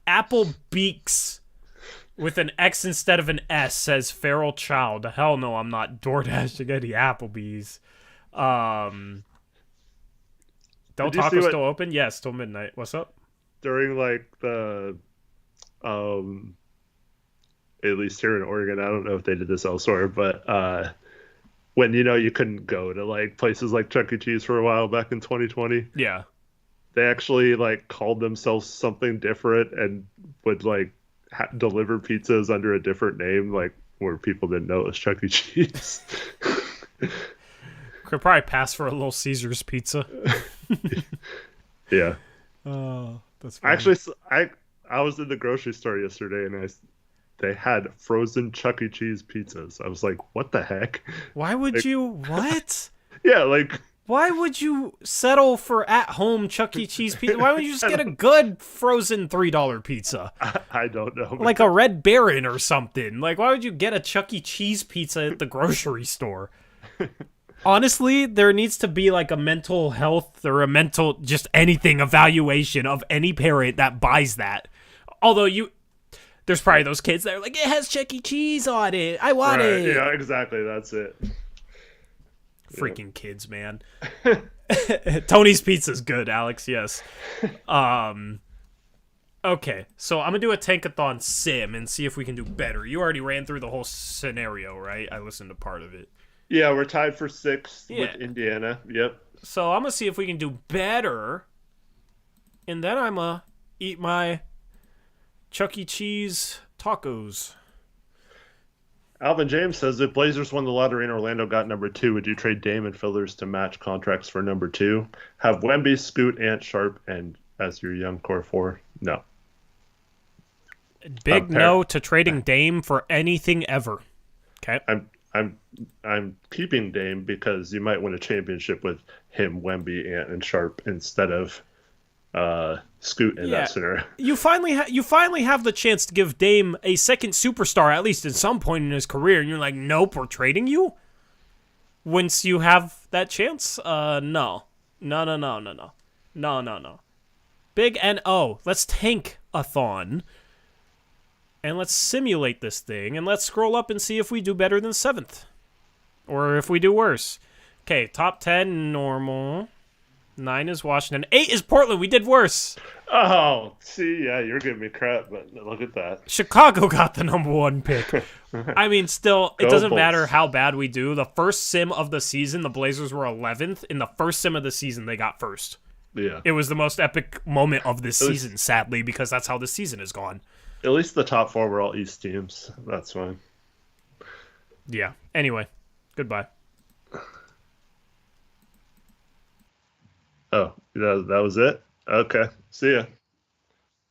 Apple Beaks with an X instead of an S, says Feral Child. Hell no, I'm not DoorDashing any Applebee's. Del Taco's still open? Yes, till midnight. What's up? During the at least here in Oregon, I don't know if they did this elsewhere, but when you couldn't go to places like Chuck E. Cheese for a while back in 2020. Yeah. They actually called themselves something different and would deliver pizzas under a different name, where people didn't know it was Chuck E. Cheese. Could probably pass for a Little Caesars pizza. Yeah. Oh, that's funny. Actually, I was in the grocery store yesterday and they had frozen Chuck E. Cheese pizzas. I was like, what the heck? Why would you? What? Yeah, why would you settle for at-home Chuck E. Cheese pizza? Why would you just get a good frozen $3 pizza? I don't know. Like a Red Baron or something. Why would you get a Chuck E. Cheese pizza at the grocery store? Honestly, there needs to be a mental health or a mental just anything evaluation of any parent that buys that. Although there's probably those kids that are like, it has Chuck E. Cheese on it. I want it. Yeah, exactly. That's it. Freaking kids, man. Tony's Pizza's good, Alex. Yes. Okay, so I'm gonna do a Tankathon sim and see if we can do better. You already ran through the whole scenario, right? I listened to part of it. Yeah, we're tied for 6th with Indiana. Yep. So I'm gonna see if we can do better, and then I'm gonna eat my Chuck E. Cheese tacos. Alvin James says, if Blazers won the lottery and Orlando got number 2, would you trade Dame and fillers to match contracts for number 2? Have Wemby, Scoot, Ant, Sharp, and as your young core 4? No. Big no to trading Dame for anything ever. Okay. I'm keeping Dame because you might win a championship with him, Wemby, Ant, and Sharp instead of Scoot in that scenario. You finally have the chance to give Dame a second superstar, at least at some point in his career, and you're like, nope, we're trading you? Once you have that chance? No. Big N-O. Let's Tankathon. And let's simulate this thing, and let's scroll up and see if we do better than 7th. Or if we do worse. Okay, top 10, normal. 9 is Washington. 8 is Portland. We did worse. Oh, see, yeah, you're giving me crap, but look at that. Chicago got the number 1 pick. I mean, still, it Go doesn't Bulls. matter how bad we do. The first sim of the season, the Blazers were 11th. In the first sim of the season, they got first. Yeah. It was the most epic moment of this At least- season, sadly, because that's how the season has gone. At least the top 4 were all East teams. That's fine. Yeah. Anyway, goodbye. Oh, that was it? Okay. See ya.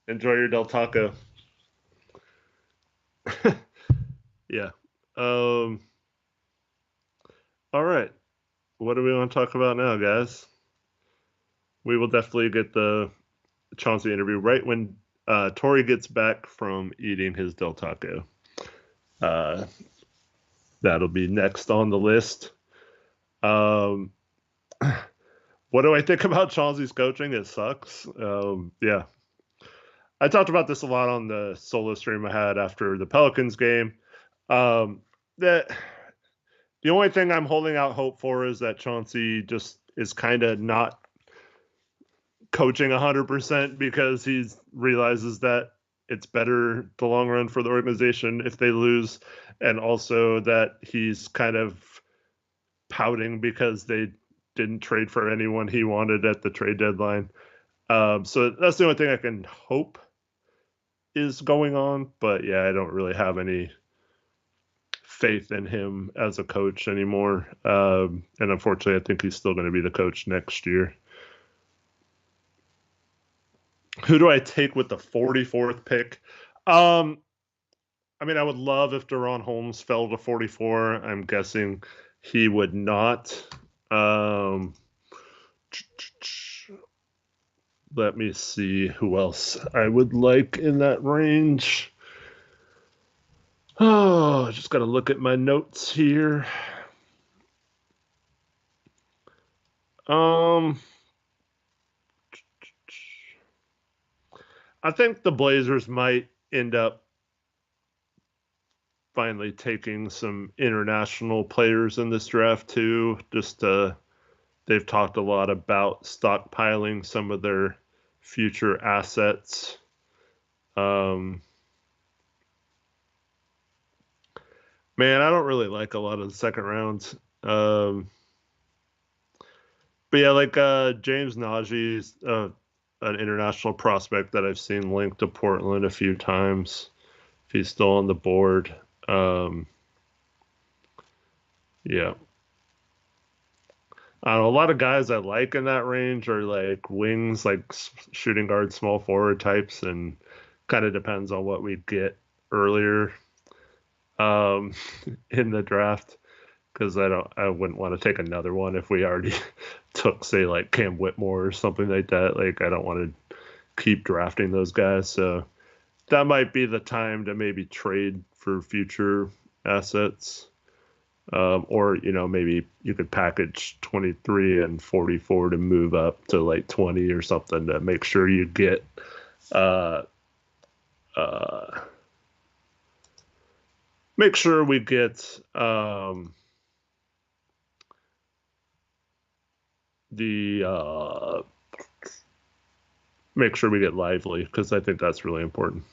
Enjoy your Del Taco. Yeah. All right. What do we want to talk about now, guys? We will definitely get the Chauncey interview right when Tori gets back from eating his Del Taco. That'll be next on the list. What do I think about Chauncey's coaching? It sucks. Yeah. I talked about this a lot on the solo stream I had after the Pelicans game. That the only thing I'm holding out hope for is that Chauncey just is kind of not coaching 100% because he realizes that it's better the long run for the organization if they lose, and also that he's kind of pouting because they didn't trade for anyone he wanted at the trade deadline. So that's the only thing I can hope is going on. But yeah, I don't really have any faith in him as a coach anymore. And unfortunately, I think he's still going to be the coach next year. Who do I take with the 44th pick? I mean, I would love if Deron Holmes fell to 44. I'm guessing he would not. Let me see who else I would like in that range. Oh, I just got to look at my notes here. I think the Blazers might end up finally taking some international players in this draft too. Just they've talked a lot about stockpiling some of their future assets. Man, I don't really like a lot of the second rounds. But yeah, like James Najee's an international prospect that I've seen linked to Portland a few times. If he's still on the board. Yeah. I don't know, a lot of guys I like in that range are like wings, like shooting guard, small forward types, and kind of depends on what we get earlier in the draft. Because I wouldn't want to take another one if we already took, say, like Cam Whitmore or something like that. Like, I don't want to keep drafting those guys. So that might be the time to maybe trade for future assets. Or, you know, maybe you could package 23 and 44 to move up to like 20 or something to make sure you get make sure we get make sure we get Lively, because I think that's really important.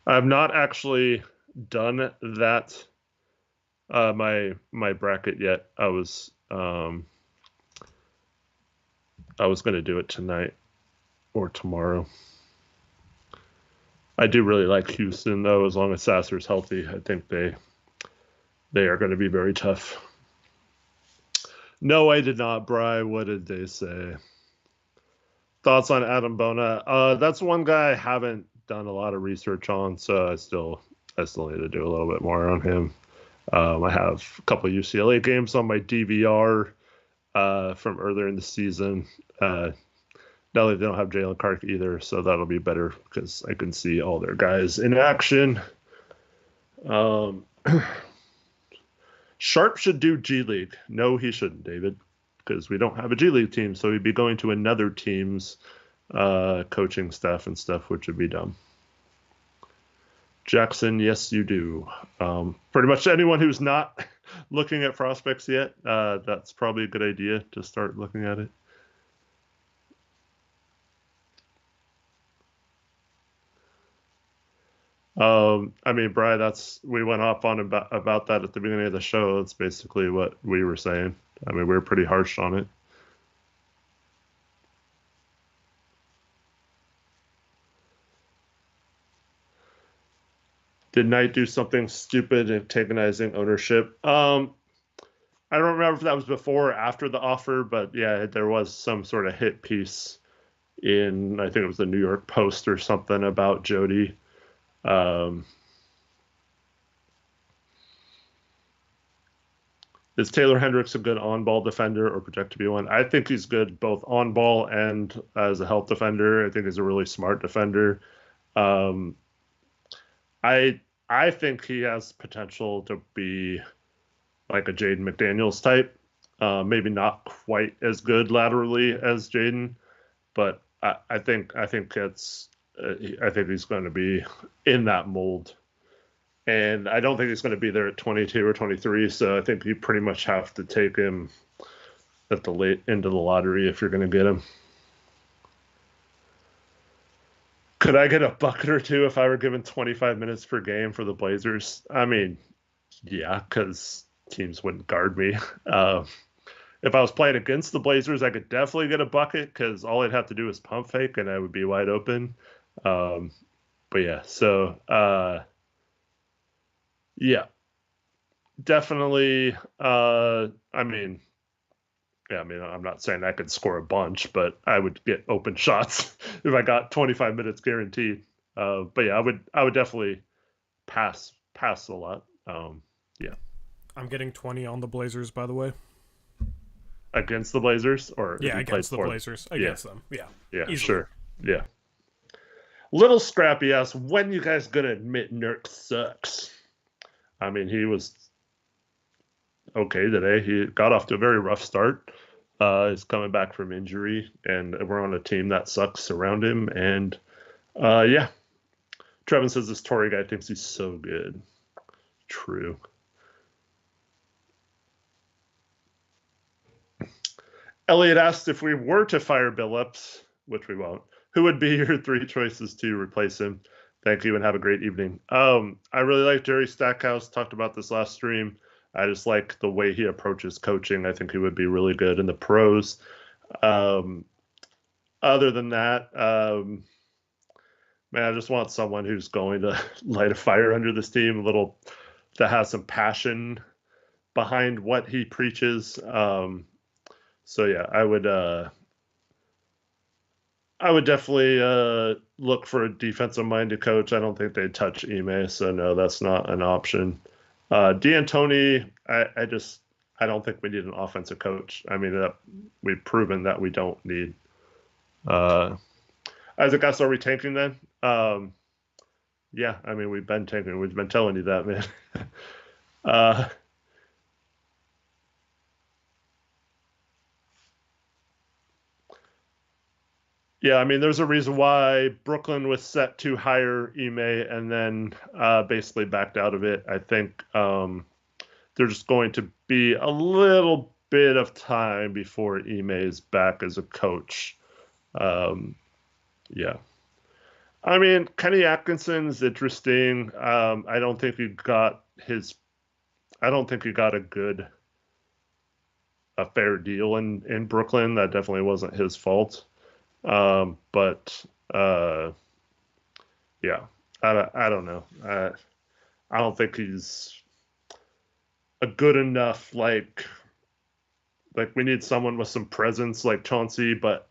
I've not actually done that my bracket yet. I was going to do it tonight or tomorrow. I do really like Houston though, as long as Sasser's healthy. I think they are going to be very tough. No, I did not, Bri. What did they say? Thoughts on Adam Bona? That's one guy I haven't done a lot of research on, so I still need to do a little bit more on him. I have a couple of UCLA games on my DVR from earlier in the season. Now they don't have Jalen Clark either, so that'll be better because I can see all their guys in action. Sharp should do G League. No, he shouldn't, David, because we don't have a G League team, so he'd be going to another team's coaching staff and stuff, which would be dumb. Jackson, yes, you do. Pretty much anyone who's not looking at prospects yet, that's probably a good idea to start looking at it. I mean, Brian, we went off on about that at the beginning of the show. That's basically what we were saying. I mean, we were pretty harsh on it. Did Knight do something stupid antagonizing ownership? I don't remember if that was before or after the offer, but yeah, there was some sort of hit piece in, I think it was the New York Post or something about Jody. Is Taylor Hendricks a good on-ball defender or project to be one? I think he's good both on-ball and as a help defender. I think he's a really smart defender. Um, I think he has potential to be like a Jaden McDaniels type. Maybe not quite as good laterally as Jaden, but I think it's I think he's going to be in that mold. And I don't think he's going to be there at 22 or 23. So I think you pretty much have to take him at the late end of the lottery if you're going to get him. Could I get a bucket or two if I were given 25 minutes per game for the Blazers? I mean, yeah, because teams wouldn't guard me. If I was playing against the Blazers, I could definitely get a bucket because all I'd have to do is pump fake and I would be wide open. But yeah, so yeah, definitely. I mean, yeah, I mean, I'm not saying I could score a bunch, but I would get open shots if I got 25 minutes guaranteed. But yeah, I would definitely pass a lot. Yeah. I'm getting 20 on the Blazers, by the way. Against the Blazers, or yeah, against the Blazers, against them. Yeah, easily. Sure, yeah. Little Scrappy asks, when you guys gonna admit Nurk sucks? I mean, he was okay today. He got off to a very rough start. He's coming back from injury, and we're on a team that sucks around him. And yeah, Trevin says this Tory guy thinks he's so good. True. Elliot asked if we were to fire Billups, which we won't, who would be your three choices to replace him? Thank you and have a great evening. I really like Jerry Stackhouse. Talked about this last stream. I just like the way he approaches coaching. I think he would be really good in the pros. Other than that, man, I just want someone who's going to light a fire under this team, that has some passion behind what he preaches. So yeah, I would definitely look for a defensive-minded coach. I don't think they'd touch Ime, so no, that's not an option. D'Antoni, I don't think we need an offensive coach. I mean, we've proven that we don't need. As a guess, are we tanking then? Yeah, I mean, we've been tanking. We've been telling you that, man. Yeah, I mean, there's a reason why Brooklyn was set to hire Ime and then basically backed out of it. I think there's going to be a little bit of time before Ime is back as a coach. Yeah. I mean, Kenny Atkinson's interesting. I don't think he got a fair deal in Brooklyn. That definitely wasn't his fault. But yeah, I don't know. I don't think he's a good enough, like we need someone with some presence like Chauncey, but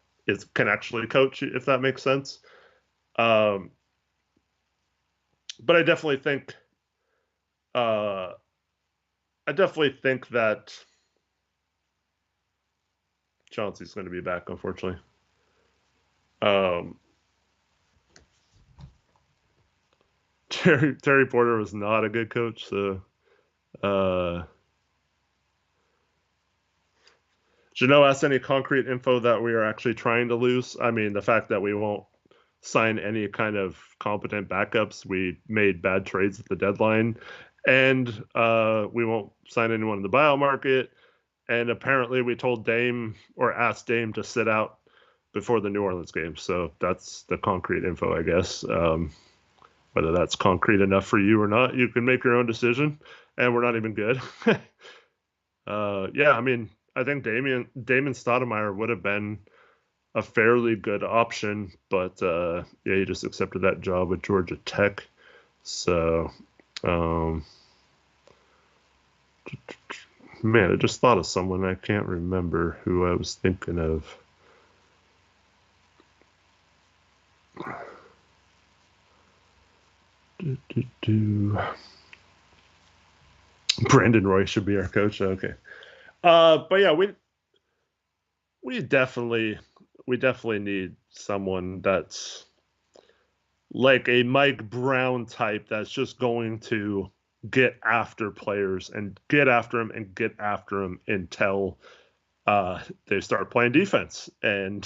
can actually coach, if that makes sense. But I definitely think that Chauncey's going to be back, unfortunately. Terry Porter was not a good coach, so Janelle asked any concrete info that we are actually trying to lose. I mean, the fact that we won't sign any kind of competent backups, we made bad trades at the deadline, and we won't sign anyone in the buyout market. And apparently we told Dame or asked Dame to sit out before the New Orleans game. So that's the concrete info, I guess. Whether that's concrete enough for you or not, you can make your own decision. And we're not even good. Yeah, I mean, I think Damon Stoudemire would have been a fairly good option, but yeah, he just accepted that job with Georgia Tech. So, man, I just thought of someone. I can't remember who I was thinking of. Brandon Roy should be our coach. Okay. But yeah, we definitely need someone that's like a Mike Brown type that's just going to get after players and get after them until they start playing defense. And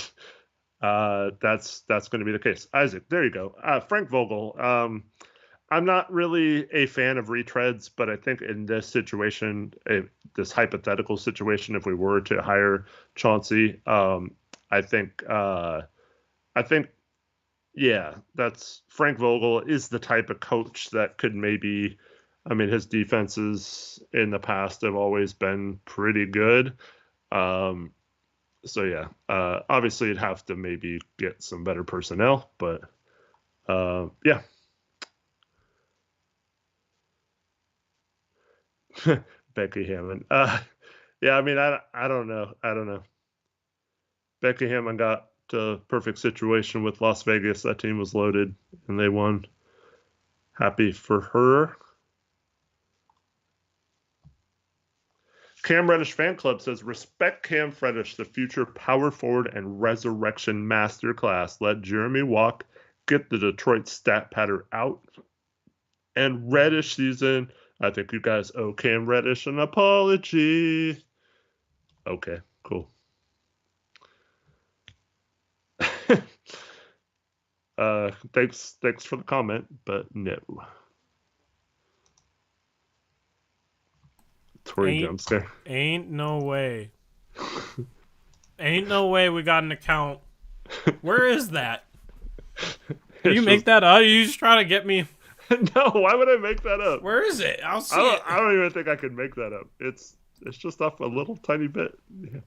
that's going to be the case. Isaac, there you go. Frank Vogel. I'm not really a fan of retreads, but I think in this situation, this hypothetical situation, if we were to hire Chauncey, I think, yeah, that's Frank Vogel is the type of coach that could maybe, I mean, his defenses in the past have always been pretty good. So yeah, obviously you'd have to maybe get some better personnel, but yeah. Becky Hammond. Yeah, I mean, I don't know. Becky Hammond got the perfect situation with Las Vegas. That team was loaded, and they won. Happy for her. Cam Reddish Fan Club says, respect Cam Reddish, the future power forward and resurrection masterclass. Let Jeremy Walk get the Detroit stat pattern out. And Reddish season, I think you guys owe Cam Reddish an apology. Okay, cool. Thanks for the comment, but no. Tory jump scare. Ain't no way. Ain't no way we got an account. Where is that? Did you make that up? Are you just trying to get me? No, why would I make that up? Where is it? I'll see it. I don't even think I could make that up. It's just off a little tiny bit. Yeah.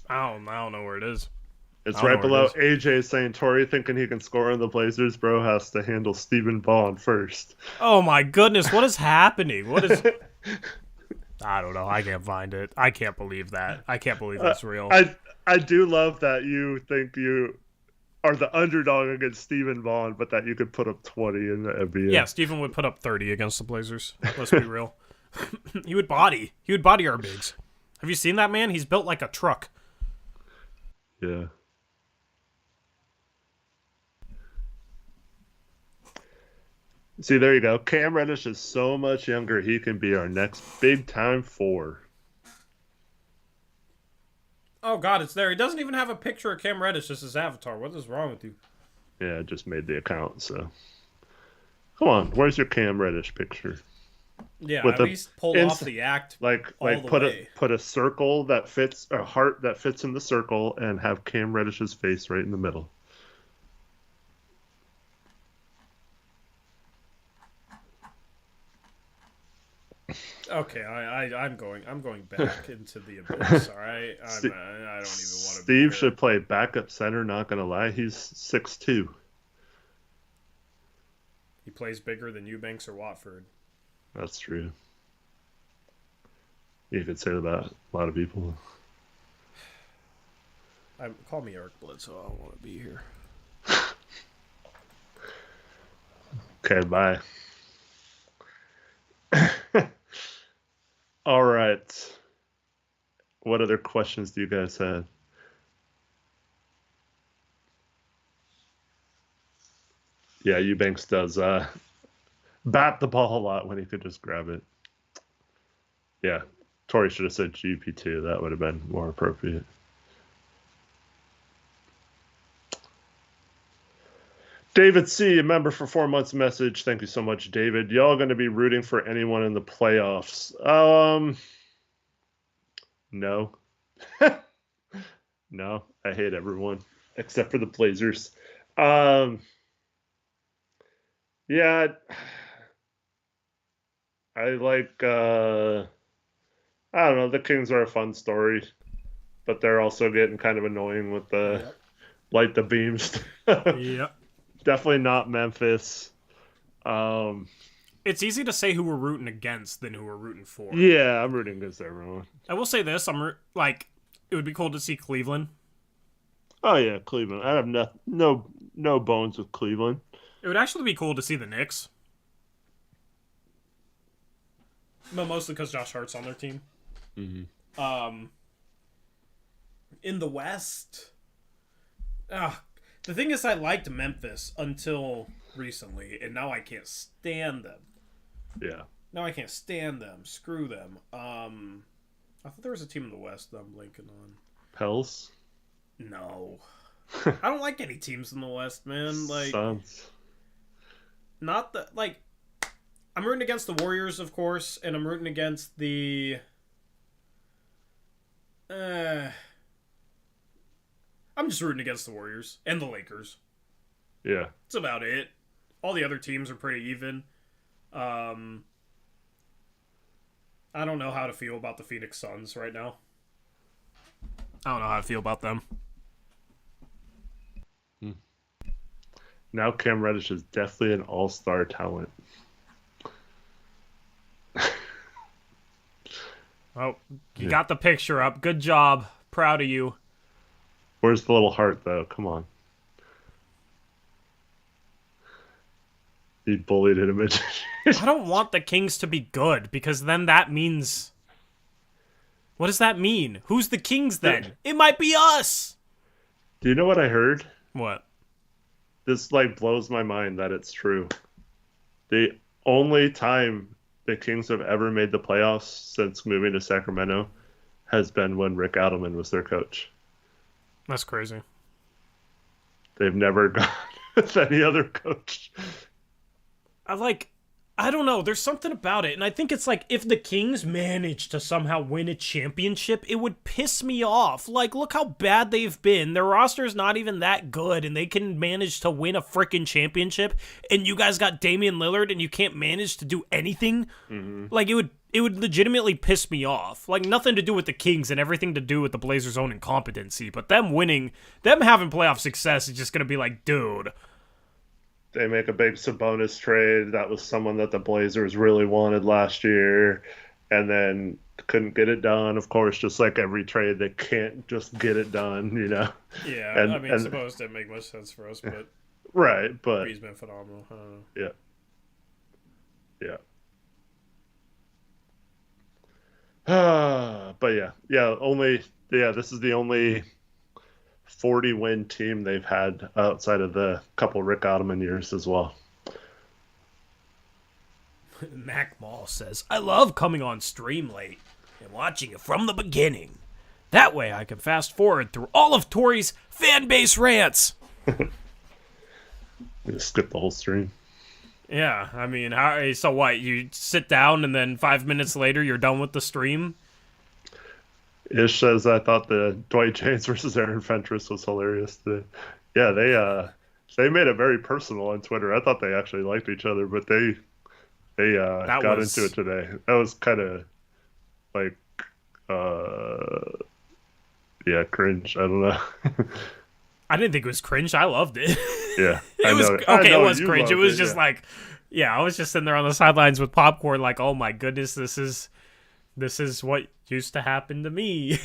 I don't know where it is. It's right below AJ saying Torrey thinking he can score on the Blazers, bro, has to handle Stephen Bond first. Oh my goodness, what is happening? What is I don't know. I can't find it. I can't believe that. I can't believe that's real. I do love that you think you are the underdog against Stephen Bond, but that you could put up 20 in the NBA. Yeah, Stephen would put up 30 against the Blazers. Let's be real. He would body our bigs. Have you seen that man? He's built like a truck. Yeah. See, there you go. Cam Reddish is so much younger. He can be our next big-time four. Oh, God, it's there. He doesn't even have a picture of Cam Reddish as his avatar. What is wrong with you? Yeah, I just made the account, so. Come on, where's your Cam Reddish picture? Yeah, at least pull off the act. Like put a circle that fits, a heart that fits in the circle, and have Cam Reddish's face right in the middle. Okay, I'm going back into the abyss. All right, I don't even want to. Steve should play backup center. Not gonna lie, he's 6'2". He plays bigger than Eubanks or Watford. That's true. You could say that about a lot of people. Call me Eric Bledsoe. I don't want to be here. Okay, bye. All right. What other questions do you guys have? Yeah, Eubanks does bat the ball a lot when he could just grab it. Yeah, Torrey should have said GP2. That would have been more appropriate. David C., a member for 4 months message. Thank you so much, David. Y'all going to be rooting for anyone in the playoffs? No. No, I hate everyone except for the Blazers. Yeah, I like. I don't know. The Kings are a fun story, but they're also getting kind of annoying with the light the beams. Yep. Definitely not Memphis. It's easy to say who we're rooting against than who we're rooting for. Yeah, I'm rooting against everyone. I will say this: it would be cool to see Cleveland. Oh yeah, Cleveland. I have no bones with Cleveland. It would actually be cool to see the Knicks, but mostly because Josh Hart's on their team. Mm-hmm. In the West, the thing is, I liked Memphis until recently, and now I can't stand them. Yeah. Now I can't stand them. Screw them. I thought there was a team in the West that I'm blanking on. Pels? No. I don't like any teams in the West, man. Like, Suns. not the like. I'm rooting against the Warriors, of course, and I'm rooting against the. I'm just rooting against the Warriors and the Lakers. Yeah. That's about it. All the other teams are pretty even. I don't know how to feel about the Phoenix Suns right now. I don't know how to feel about them. Now Cam Reddish is definitely an all-star talent. Oh, you got the picture up. Good job. Proud of you. Where's the little heart, though? Come on. He bullied an image. I don't want the Kings to be good, because then that means... What does that mean? Who's the Kings then? It might be us! Do you know what I heard? What? This, blows my mind that it's true. The only time the Kings have ever made the playoffs since moving to Sacramento has been when Rick Adelman was their coach. That's crazy. They've never gone with any other coach. I don't know. There's something about it. And I think it's like, if the Kings managed to somehow win a championship, it would piss me off. Like, look how bad they've been. Their roster's not even that good, and they can manage to win a freaking championship, and you guys got Damian Lillard, and you can't manage to do anything? Mm-hmm. Like, it would legitimately piss me off. Like, nothing to do with the Kings and everything to do with the Blazers' own incompetency, but them having playoff success is just going to be like, dude... They make a big Sabonis trade. That was someone that the Blazers really wanted last year, and then couldn't get it done. Of course, just like every trade, they can't just get it done, you know? Yeah, Sabonis didn't make much sense for us, but... Right, but... He's been phenomenal. I don't know. Yeah. But this is the only 40-win team they've had outside of the couple Rick Adelman years as well. Mac Mall says, I love coming on stream late and watching it from the beginning. That way I can fast forward through all of Tori's Fanbase rants. Just skip the whole stream. Yeah, I mean, so what? You sit down and then 5 minutes later you're done with the stream? Ish says, I thought the Dwight James versus Aaron Fentress was hilarious today. Yeah, they made it very personal on Twitter. I thought they actually liked each other, but they got into it today. That was kind of cringe. I don't know. I didn't think it was cringe. I loved it. Yeah. It was cringe. It was just I was just sitting there on the sidelines with popcorn like, oh my goodness, this is what used to happen to me.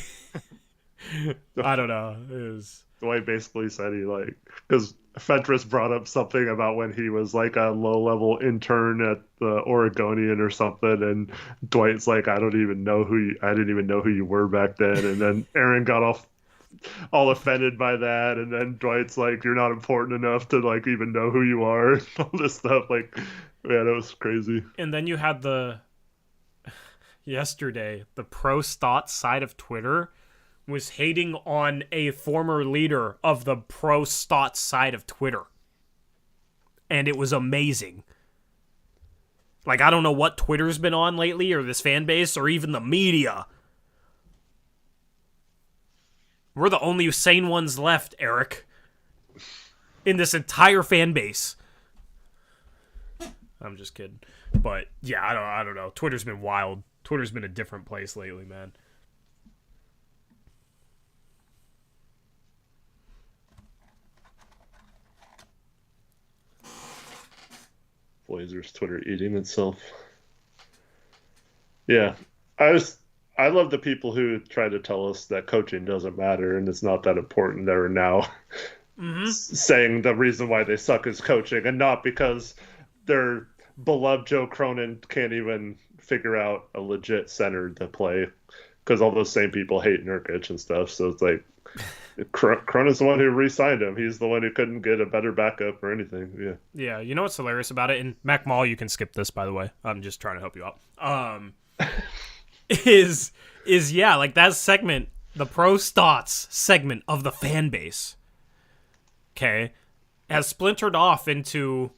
I don't know. It was... Dwight basically said because Fentress brought up something about when he was a low-level intern at the Oregonian or something, and Dwight's like, I didn't even know who you were back then. And then Aaron got all offended by that, and then Dwight's like, you're not important enough to even know who you are, and all this stuff. Man, it was crazy. And then you had yesterday, the pro Stotts side of Twitter was hating on a former leader of the pro Stotts side of Twitter. And it was amazing. I don't know what Twitter's been on lately, or this fan base, or even the media. We're the only sane ones left, Eric. in this entire fan base. I'm just kidding. But yeah, I don't know. Twitter's been wild. Twitter's been a different place lately, man. Blazers Twitter eating itself. Yeah. I love the people who try to tell us that coaching doesn't matter and it's not that important. They're now saying the reason why they suck is coaching, and not because their beloved Joe Cronin can't even figure out a legit center to play, because all those same people hate Nurkic and stuff. So it's like, Cronin's the one who re-signed him. He's the one who couldn't get a better backup or anything. Yeah. Yeah, you know what's hilarious about it? And Mac Mall, you can skip this, by the way. I'm just trying to help you out. Is like that segment, the pro stats segment of the fan base, okay, has splintered off into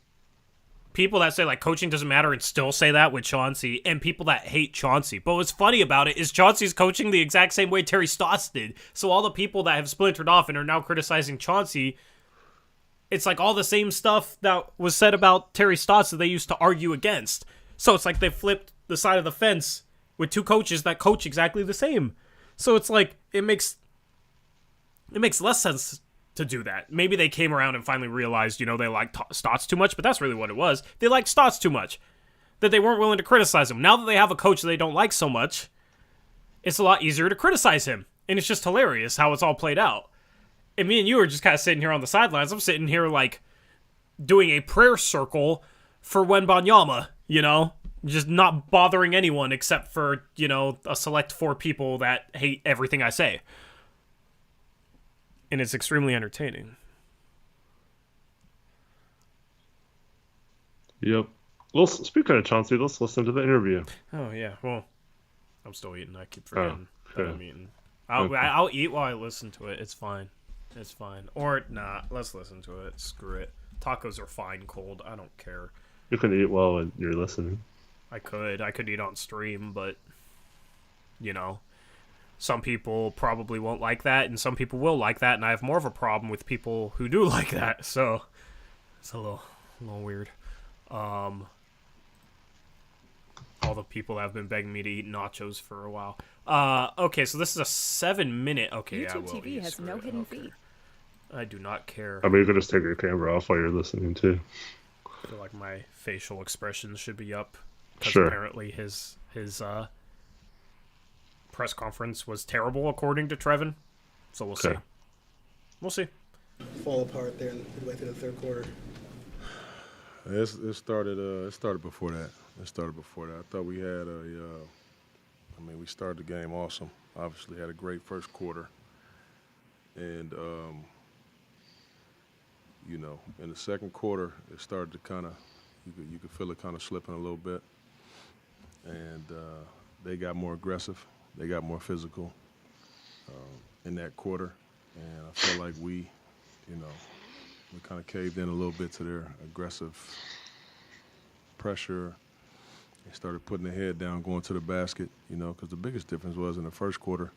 people that say like coaching doesn't matter and still say that with Chauncey, and people that hate Chauncey. But what's funny about it is Chauncey's coaching the exact same way Terry Stotts did. So all the people that have splintered off and are now criticizing Chauncey, it's like all the same stuff that was said about Terry Stotts that they used to argue against. So it's like they flipped the side of the fence with two coaches that coach exactly the same. So it's like it makes less sense to do that. Maybe they came around and finally realized, they liked Stotts too much, but that's really what it was. They liked Stotts too much, that they weren't willing to criticize him. Now that they have a coach that they don't like so much, it's a lot easier to criticize him. And it's just hilarious how it's all played out. And me and you are just kind of sitting here on the sidelines. I'm sitting here like doing a prayer circle for Wembanyama, just not bothering anyone except for, a select 4 people that hate everything I say. And it's extremely entertaining. Yep. Well, speaking of Chauncey, let's listen to the interview. Oh, yeah. Well, I'm still eating. I keep forgetting that I'm eating. I'll eat while I listen to it. It's fine. It's fine. Or not. Let's listen to it. Screw it. Tacos are fine cold. I don't care. You can eat while you're listening. I could eat on stream, but, some people probably won't like that, and some people will like that, and I have more of a problem with people who do like that, so it's a little weird. All the people that have been begging me to eat nachos for a while. Okay, so this is a 7-minute. Okay, YouTube I will TV eat. has no hidden fee. I do not care. I mean, you can just take your camera off while you're listening too. I feel like my facial expressions should be up because Sure. apparently his press conference was terrible according to Trevin. So we'll see. We'll see. Fall apart there midway through the third quarter. It started before that. I thought we had we started the game awesome. Obviously had a great first quarter. And, in the second quarter, it started to kind of, you could feel it kind of slipping a little bit. And they got more aggressive. They got more physical in that quarter. And I feel like we kind of caved in a little bit to their aggressive pressure. They started putting their head down, going to the basket, because the biggest difference was in the first quarter,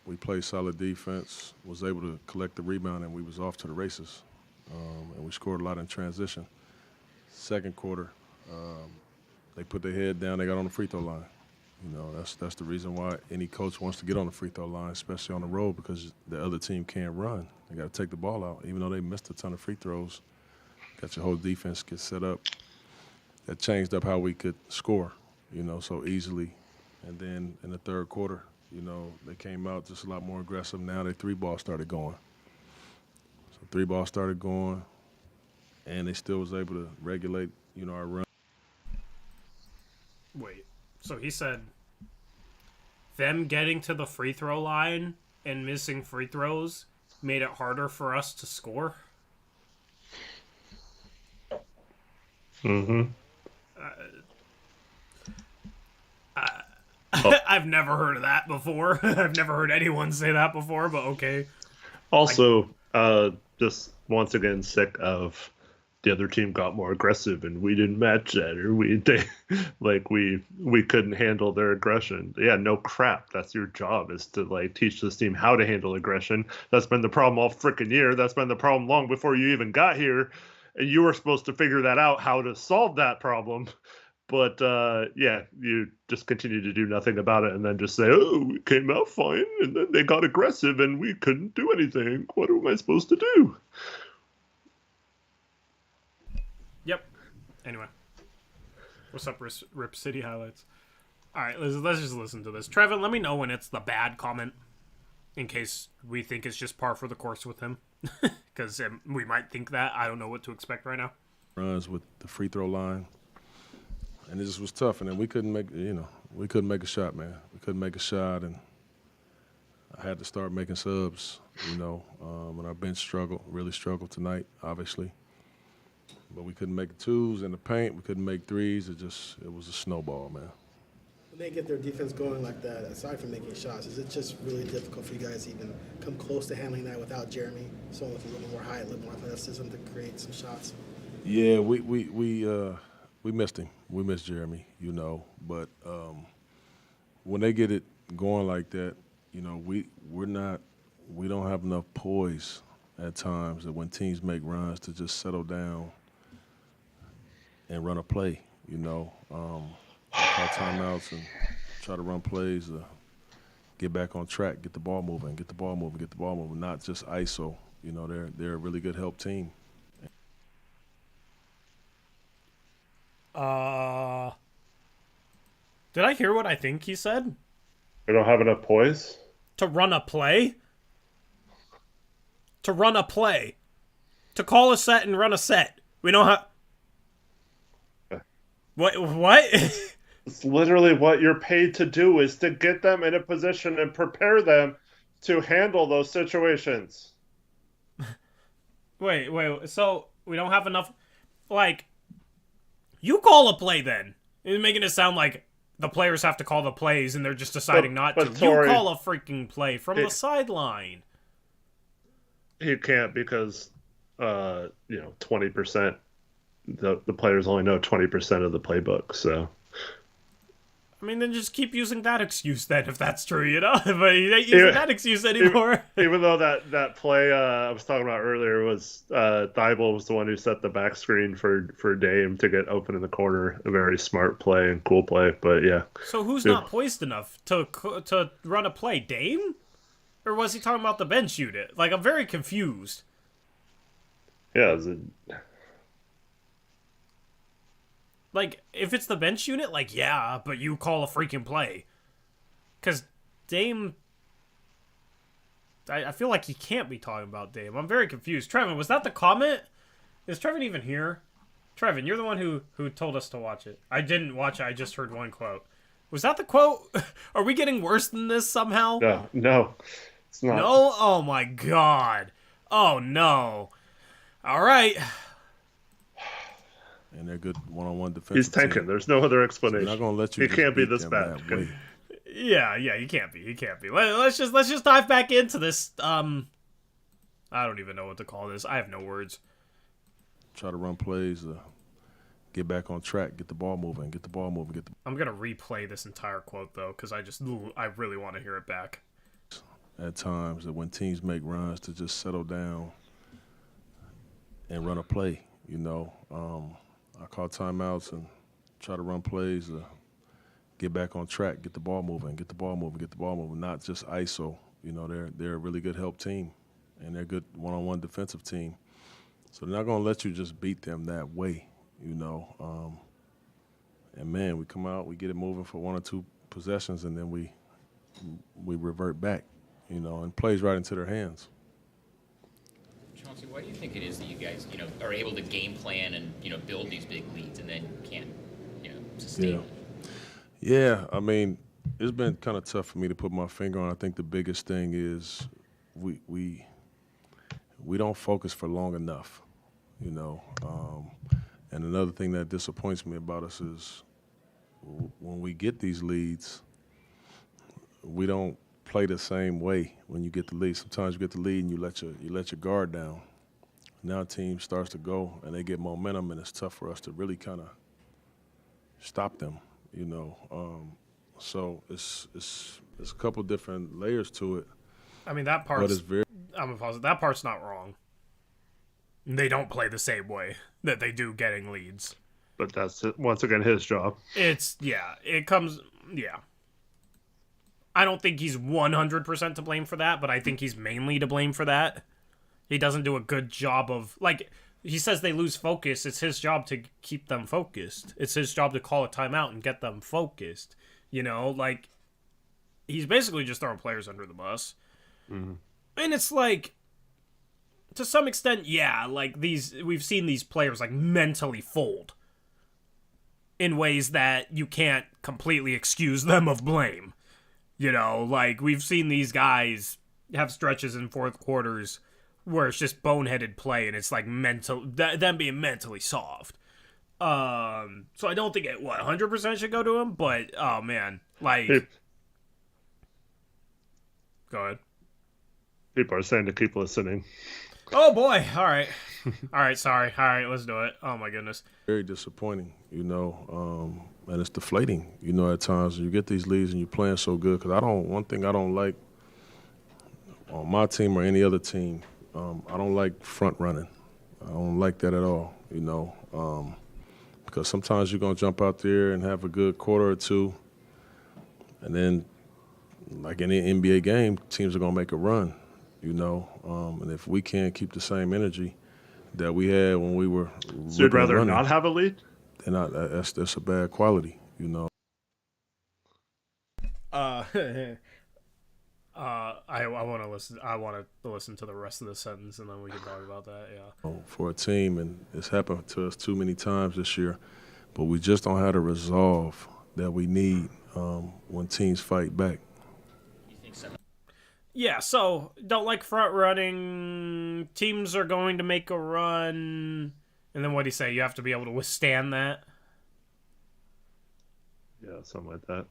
we played solid defense, was able to collect the rebound, and we was off to the races. And we scored a lot in transition. Second quarter, they put their head down, they got on the free throw line. That's the reason why any coach wants to get on the free throw line, especially on the road, because the other team can't run. They got to take the ball out. Even though they missed a ton of free throws, got your whole defense get set up. That changed up how we could score, so easily. And then in the third quarter, they came out just a lot more aggressive. Now their 3-ball started going. So 3-ball started going, and they still was able to regulate, our run. Wait. So he said them getting to the free throw line and missing free throws made it harder for us to score? Mm-hmm. I've never heard of that before. I've never heard anyone say that before, but okay. Also, just once again sick of the other team got more aggressive and we didn't match that, or we couldn't handle their aggression. Yeah, no crap. That's your job, is to like teach this team how to handle aggression. That's been the problem all freaking year. That's been the problem long before you even got here, and you were supposed to figure that out, how to solve that problem. But yeah, you just continue to do nothing about it, and then just say, "Oh, it came out fine," and then they got aggressive, and we couldn't do anything. What am I supposed to do? Yep. Anyway, what's up, Rip City highlights? All right, let's just listen to this. Trevin, let me know when it's the bad comment, in case we think it's just par for the course with him, because we might think that. I don't know what to expect right now. Runs with the free throw line. And it just was tough, and then we couldn't make a shot, man. We couldn't make a shot, and I had to start making subs, and our bench really struggled tonight, obviously. But we couldn't make twos in the paint. We couldn't make threes. It was a snowball, man. When they get their defense going like that, aside from making shots, is it just really difficult for you guys to even come close to handling that without Jeremy, someone with a little more height, a little more athleticism to create some shots? Yeah, we missed him. We missed Jeremy, But when they get it going like that, we don't have enough poise at times that when teams make runs to just settle down and run a play, call timeouts and try to run plays, get back on track, get the ball moving, not just ISO. They're a really good help team. Did I hear what I think he said? We don't have enough poise? To run a play? To run a play. To call a set and run a set. We don't have... What? It's literally what you're paid to do, is to get them in a position and prepare them to handle those situations. Wait. So we don't have enough... You call a play then. You're making it sound like the players have to call the plays and they're just deciding not to. Tori, you call a freaking play from the sideline. You can't, because 20%. The players only know 20% of the playbook, so. I mean, then just keep using that excuse then, if that's true, But you ain't using that excuse anymore. Even though that play I was talking about earlier was Thibault was the one who set the back screen for Dame to get open in the corner. A very smart play and cool play, but yeah. So who's not poised enough to run a play? Dame? Or was he talking about the bench unit? I'm very confused. Yeah, if it's the bench unit, yeah, but you call a freaking play. Because Dame... I feel like he can't be talking about Dame. I'm very confused. Trevin, was that the comment? Is Trevin even here? Trevin, you're the one who told us to watch it. I didn't watch it. I just heard one quote. Was that the quote? Are we getting worse than this somehow? No. It's not. No? Oh, my God. Oh, no. All right. And they're good one-on-one defense. He's tanking. Team. There's no other explanation. They're not gonna let you. He can't be this bad. Yeah, he can't be. He can't be. Let's just dive back into this. I don't even know what to call this. I have no words. Try to run plays, get back on track, get the ball moving. I'm gonna replay this entire quote though, because I really want to hear it back. At times, that when teams make runs to just settle down and run a play, I call timeouts and try to run plays, get back on track, get the ball moving, not just ISO. They're a really good help team, and they're a good one-on-one defensive team. So they're not going to let you just beat them that way, And, man, we come out, we get it moving for one or two possessions, and then we revert back, and plays right into their hands. Chauncey, why do you think it is that you guys, are able to game plan and, build these big leads and then can't, sustain them? Yeah, I mean, it's been kind of tough for me to put my finger on. I think the biggest thing is we don't focus for long enough, And another thing that disappoints me about us is when we get these leads, we don't play the same way when you get the lead. Sometimes you get the lead and you let your guard down. now team starts to go and they get momentum, and it's tough for us to really kind of stop them, So it's a couple different layers to it. I mean, that part's... But it's very... I'm gonna pause it. That part's not wrong. They don't play the same way that they do getting leads. But that's, once again, his job. It comes... Yeah. I don't think he's 100% to blame for that, but I think he's mainly to blame for that. He doesn't do a good job of... Like, he says they lose focus. It's his job to keep them focused. It's his job to call a timeout and get them focused. Like, he's basically just throwing players under the bus. Mm-hmm. And it's like, to some extent, yeah, like, we've seen these players, like, mentally fold in ways that you can't completely excuse them of blame. Like, we've seen these guys have stretches in fourth quarters where it's just boneheaded play, and it's like them being mentally soft. So I don't think it 100% should go to him, but oh man, like, go ahead. People are saying to keep listening. Oh boy! All right, sorry. All right, let's do it. Oh my goodness. Very disappointing, and it's deflating, at times. You get these leads and you're playing so good. Because one thing I don't like on my team or any other team, I don't like front running. I don't like that at all, because sometimes you're going to jump out there and have a good quarter or two, and then, like any NBA game, teams are going to make a run, and if we can't keep the same energy that we had when we were so you'd rather running, not have a lead? then that's a bad quality, I want to listen. I want to listen to the rest of the sentence, and then we can talk about that. Yeah. For a team, and it's happened to us too many times this year, but we just don't have the resolve that we need when teams fight back. You think so? Yeah. So don't like front running. Teams are going to make a run, and then what do you say? You have to be able to withstand that. Yeah, something like that.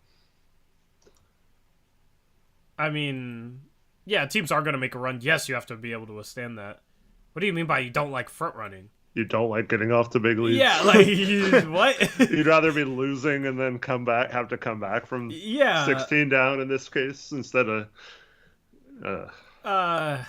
I mean, yeah, teams are going to make a run. Yes, you have to be able to withstand that. What do you mean by you don't like front running? You don't like getting off to big leads? Yeah, like, what? You'd rather be losing and then have to come back from 16 down in this case instead of... What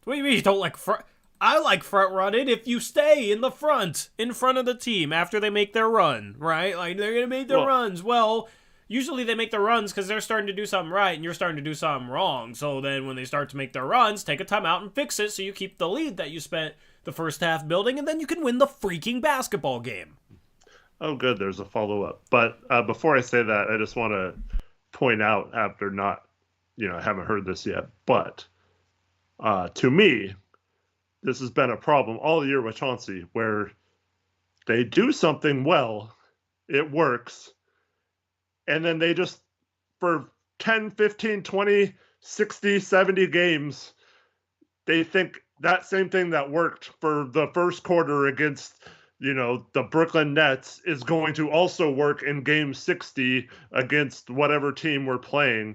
do you mean you don't like front... I like front running if you stay in the front, in front of the team after they make their run, right? Like, they're going to make their runs. Well... Usually they make their runs because they're starting to do something right and you're starting to do something wrong. So then when they start to make their runs, take a timeout and fix it so you keep the lead that you spent the first half building, and then you can win the freaking basketball game. Oh, good. There's a follow-up. But before I say that, I just want to point out, after not, I haven't heard this yet, but to me, this has been a problem all year with Chauncey, where they do something well, it works, and then they just, for 10, 15, 20, 60, 70 games, they think that same thing that worked for the first quarter against, the Brooklyn Nets is going to also work in game 60 against whatever team we're playing.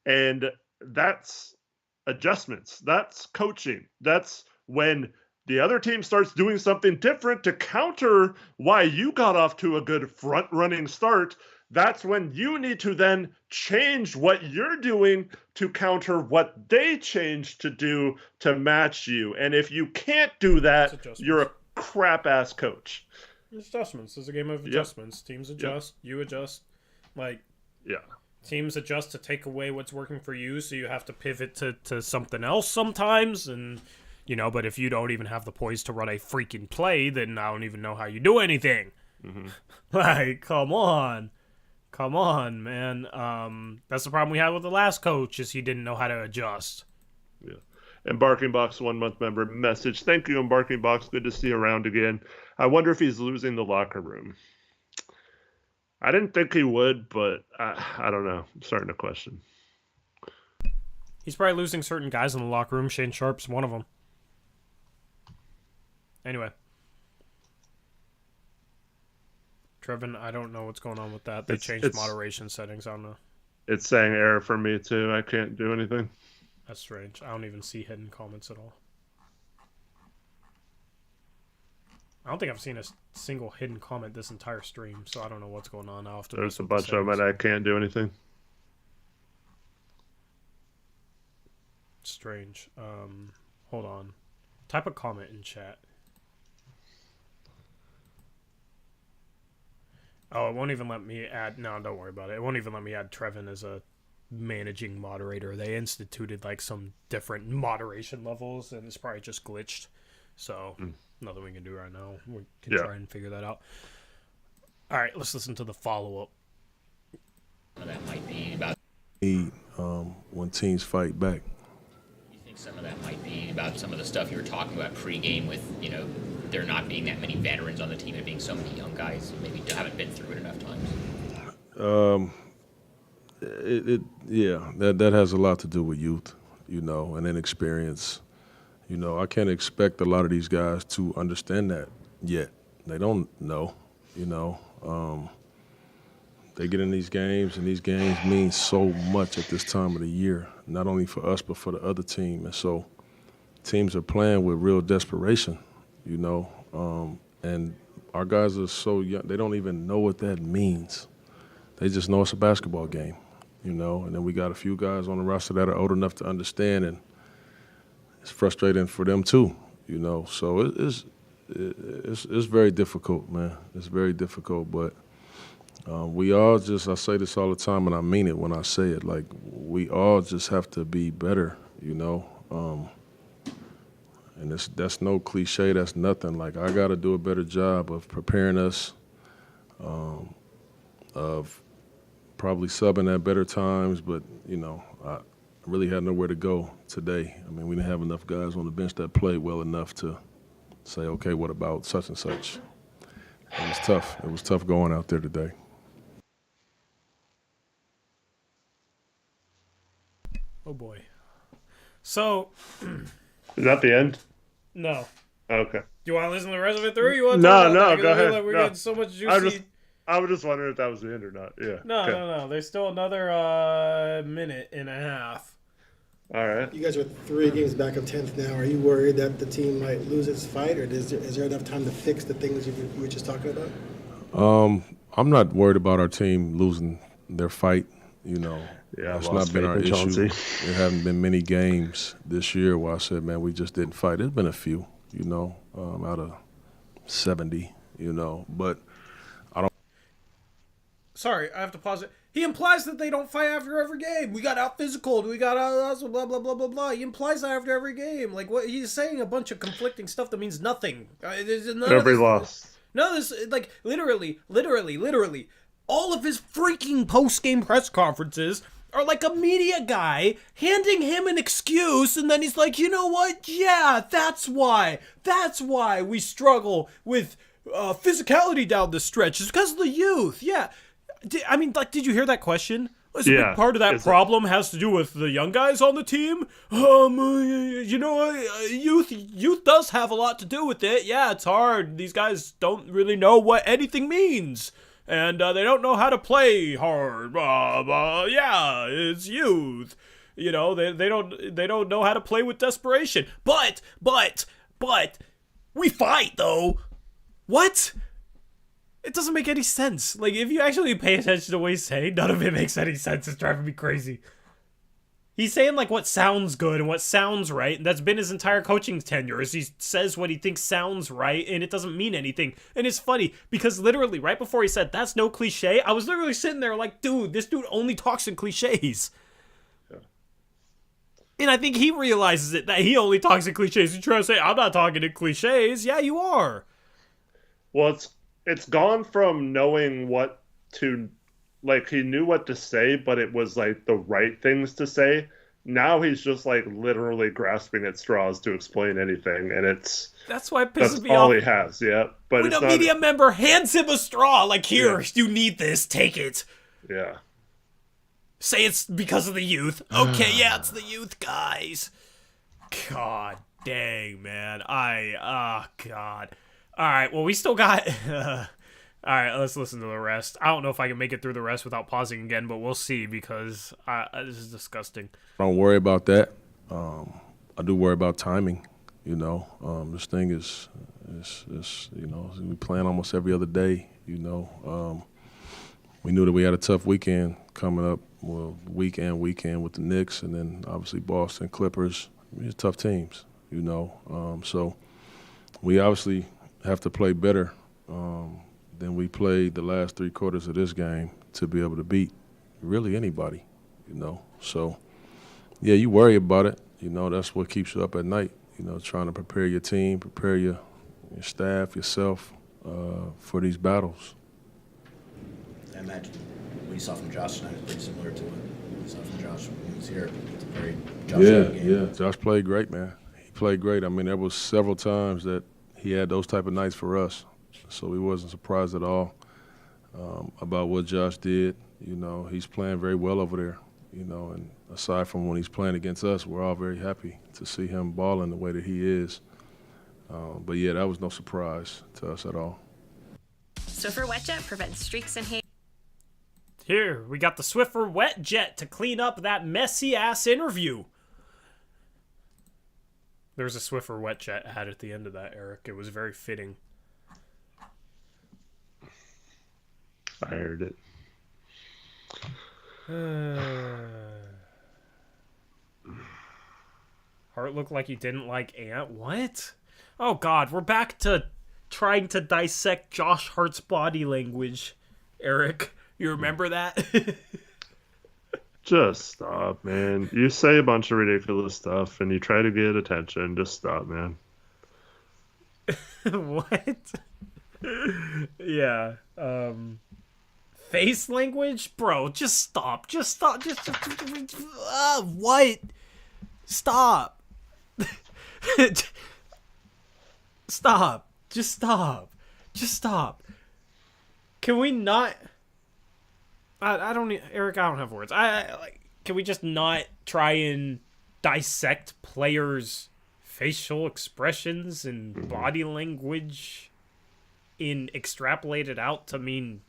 And that's adjustments. That's coaching. That's when the other team starts doing something different to counter why you got off to a good front-running start. That's when you need to then change what you're doing to counter what they changed to do to match you. And if you can't do that, you're a crap-ass coach. It's adjustments. It's a game of adjustments. Yep. Teams adjust. Yep. You adjust. Teams adjust to take away what's working for you, so you have to pivot to something else sometimes. And, but if you don't even have the poise to run a freaking play, then I don't even know how you do anything. Mm-hmm. Come on, man. That's the problem we had with the last coach, is he didn't know how to adjust. Yeah. And Barking Box 1 month member message. Thank you, and Barking Box. Good to see you around again. I wonder if he's losing the locker room. I didn't think he would, but I don't know. I'm starting to question. He's probably losing certain guys in the locker room. Shane Sharp's one of them. Anyway. Trevin, I don't know what's going on with that. They changed moderation settings. I don't know. It's saying error for me, too. I can't do anything. That's strange. I don't even see hidden comments at all. I don't think I've seen a single hidden comment this entire stream, so I don't know what's going on. I'll have to There's a mess with the bunch of them, and I settings. can't do anything. Strange. Hold on. Type a comment in chat. Oh, it won't even let me add... No, don't worry about it. It won't even let me add Trevin as a managing moderator. They instituted, like, some different moderation levels, and it's probably just glitched. So, nothing we can do right now. We can try and figure that out. All right, let's listen to the follow-up. That might be about. When teams fight back. You think some of that might be about some of the stuff you were talking about pregame with, there not being that many veterans on the team and being so many young guys who maybe haven't been through it enough times? That has a lot to do with youth, and inexperience. I can't expect a lot of these guys to understand that yet. They don't know, They get in these games, and these games mean so much at this time of the year, not only for us but for the other team. And so teams are playing with real desperation, and our guys are so young, they don't even know what that means. They just know it's a basketball game, and then we got a few guys on the roster that are old enough to understand, and it's frustrating for them too, So it's very difficult, man. It's very difficult, but we all I say this all the time, and I mean it when I say it, like, we all just have to be better, and that's no cliche, that's nothing. Like, I got to do a better job of preparing us, of probably subbing at better times, but, I really had nowhere to go today. I mean, we didn't have enough guys on the bench that played well enough to say, okay, what about such and such? It was tough. It was tough going out there today. Oh, boy. So... Is that the end? No. Okay. You want to listen to the rest of it through? You want to No, talk about that? go ahead. Like, we're No. getting so much juicy... I was just wondering if that was the end or not. Yeah. No, Okay. no. There's still another minute and a half. All right. You guys are 3 games back of 10th now. Are you worried that the team might lose its fight, or is there enough time to fix the things you were just talking about? I'm not worried about our team losing their fight. Yeah, That's I've not lost been faith our in issue. Chauncey. There haven't been many games this year where I said, man, we just didn't fight. There's been a few, out of 70, but I don't. Sorry, I have to pause it. He implies that they don't fight after every game. We got out physical. We got out blah, blah, blah, blah, blah. He implies that after every game. Like, what he's saying a bunch of conflicting stuff that means nothing. Every loss. None of this, like, literally, all of his freaking post-game press conferences are like a media guy handing him an excuse, and then he's like, you know what? Yeah, that's why we struggle with physicality down the stretch. It's because of the youth. Yeah. Did you hear that question? A big part of that problem has to do with the young guys on the team. Youth does have a lot to do with it. Yeah, it's hard. These guys don't really know what anything means. And they don't know how to play hard. Yeah, it's youth. They don't know how to play with desperation. But we fight though. What? It doesn't make any sense. Like, if you actually pay attention to what he's saying, none of it makes any sense. It's driving me crazy. He's saying, like, what sounds good and what sounds right, and that's been his entire coaching tenure, is he says what he thinks sounds right, and it doesn't mean anything. And it's funny, because literally, right before he said, that's no cliche, I was literally sitting there like, dude, this dude only talks in cliches. Yeah. And I think he realizes it, that he only talks in cliches. He's trying to say, I'm not talking in cliches. Yeah, you are. Well, it's gone from knowing what to, like, he knew what to say, but it was like the right things to say. Now he's just like literally grasping at straws to explain anything, and that's why it pisses me off. That's all he has, yeah. But when it's a media member hands him a straw, like, here, you need this, take it. Yeah. Say it's because of the youth. Okay, yeah, it's the youth, guys. God dang, man. God. All right, well, we still got... all right, let's listen to the rest. I don't know if I can make it through the rest without pausing again, but we'll see, because this is disgusting. I don't worry about that. I do worry about timing, This thing is It's we playing almost every other day. We knew that we had a tough weekend coming up. Well, weekend with the Knicks, and then obviously Boston Clippers. These are tough teams. So we obviously have to play better than we played the last 3 quarters of this game to be able to beat really anybody. So yeah, you worry about it. That's what keeps you up at night. Trying to prepare your team, prepare your staff, yourself for these battles. I imagine what you saw from Josh tonight is pretty similar to what you saw from Josh when he was here. It's a very Josh game. Yeah. Josh played great, man. He played great. I mean, there was several times that he had those type of nights for us, so we wasn't surprised at all about what Josh did. He's playing very well over there. And aside from when he's playing against us, we're all very happy to see him balling the way that he is. But yeah, that was no surprise to us at all. Swiffer Wet Jet prevents streaks and haze. Here, we got the Swiffer Wet Jet to clean up that messy-ass interview. There's a Swiffer Wet Jet ad at the end of that, Eric. It was very fitting. I heard it. Hart looked like he didn't like Ant. What? Oh, God. We're back to trying to dissect Josh Hart's body language, Eric. You remember that? Just stop, man. You say a bunch of ridiculous stuff and you try to get attention. Just stop, man. What? Yeah. Face language? Bro, just stop. Just stop. What? Stop. Stop. Just stop. Just stop. Can we not... I don't... Eric, I don't have words. Can we just not try and dissect players' facial expressions and body language and extrapolate it out to mean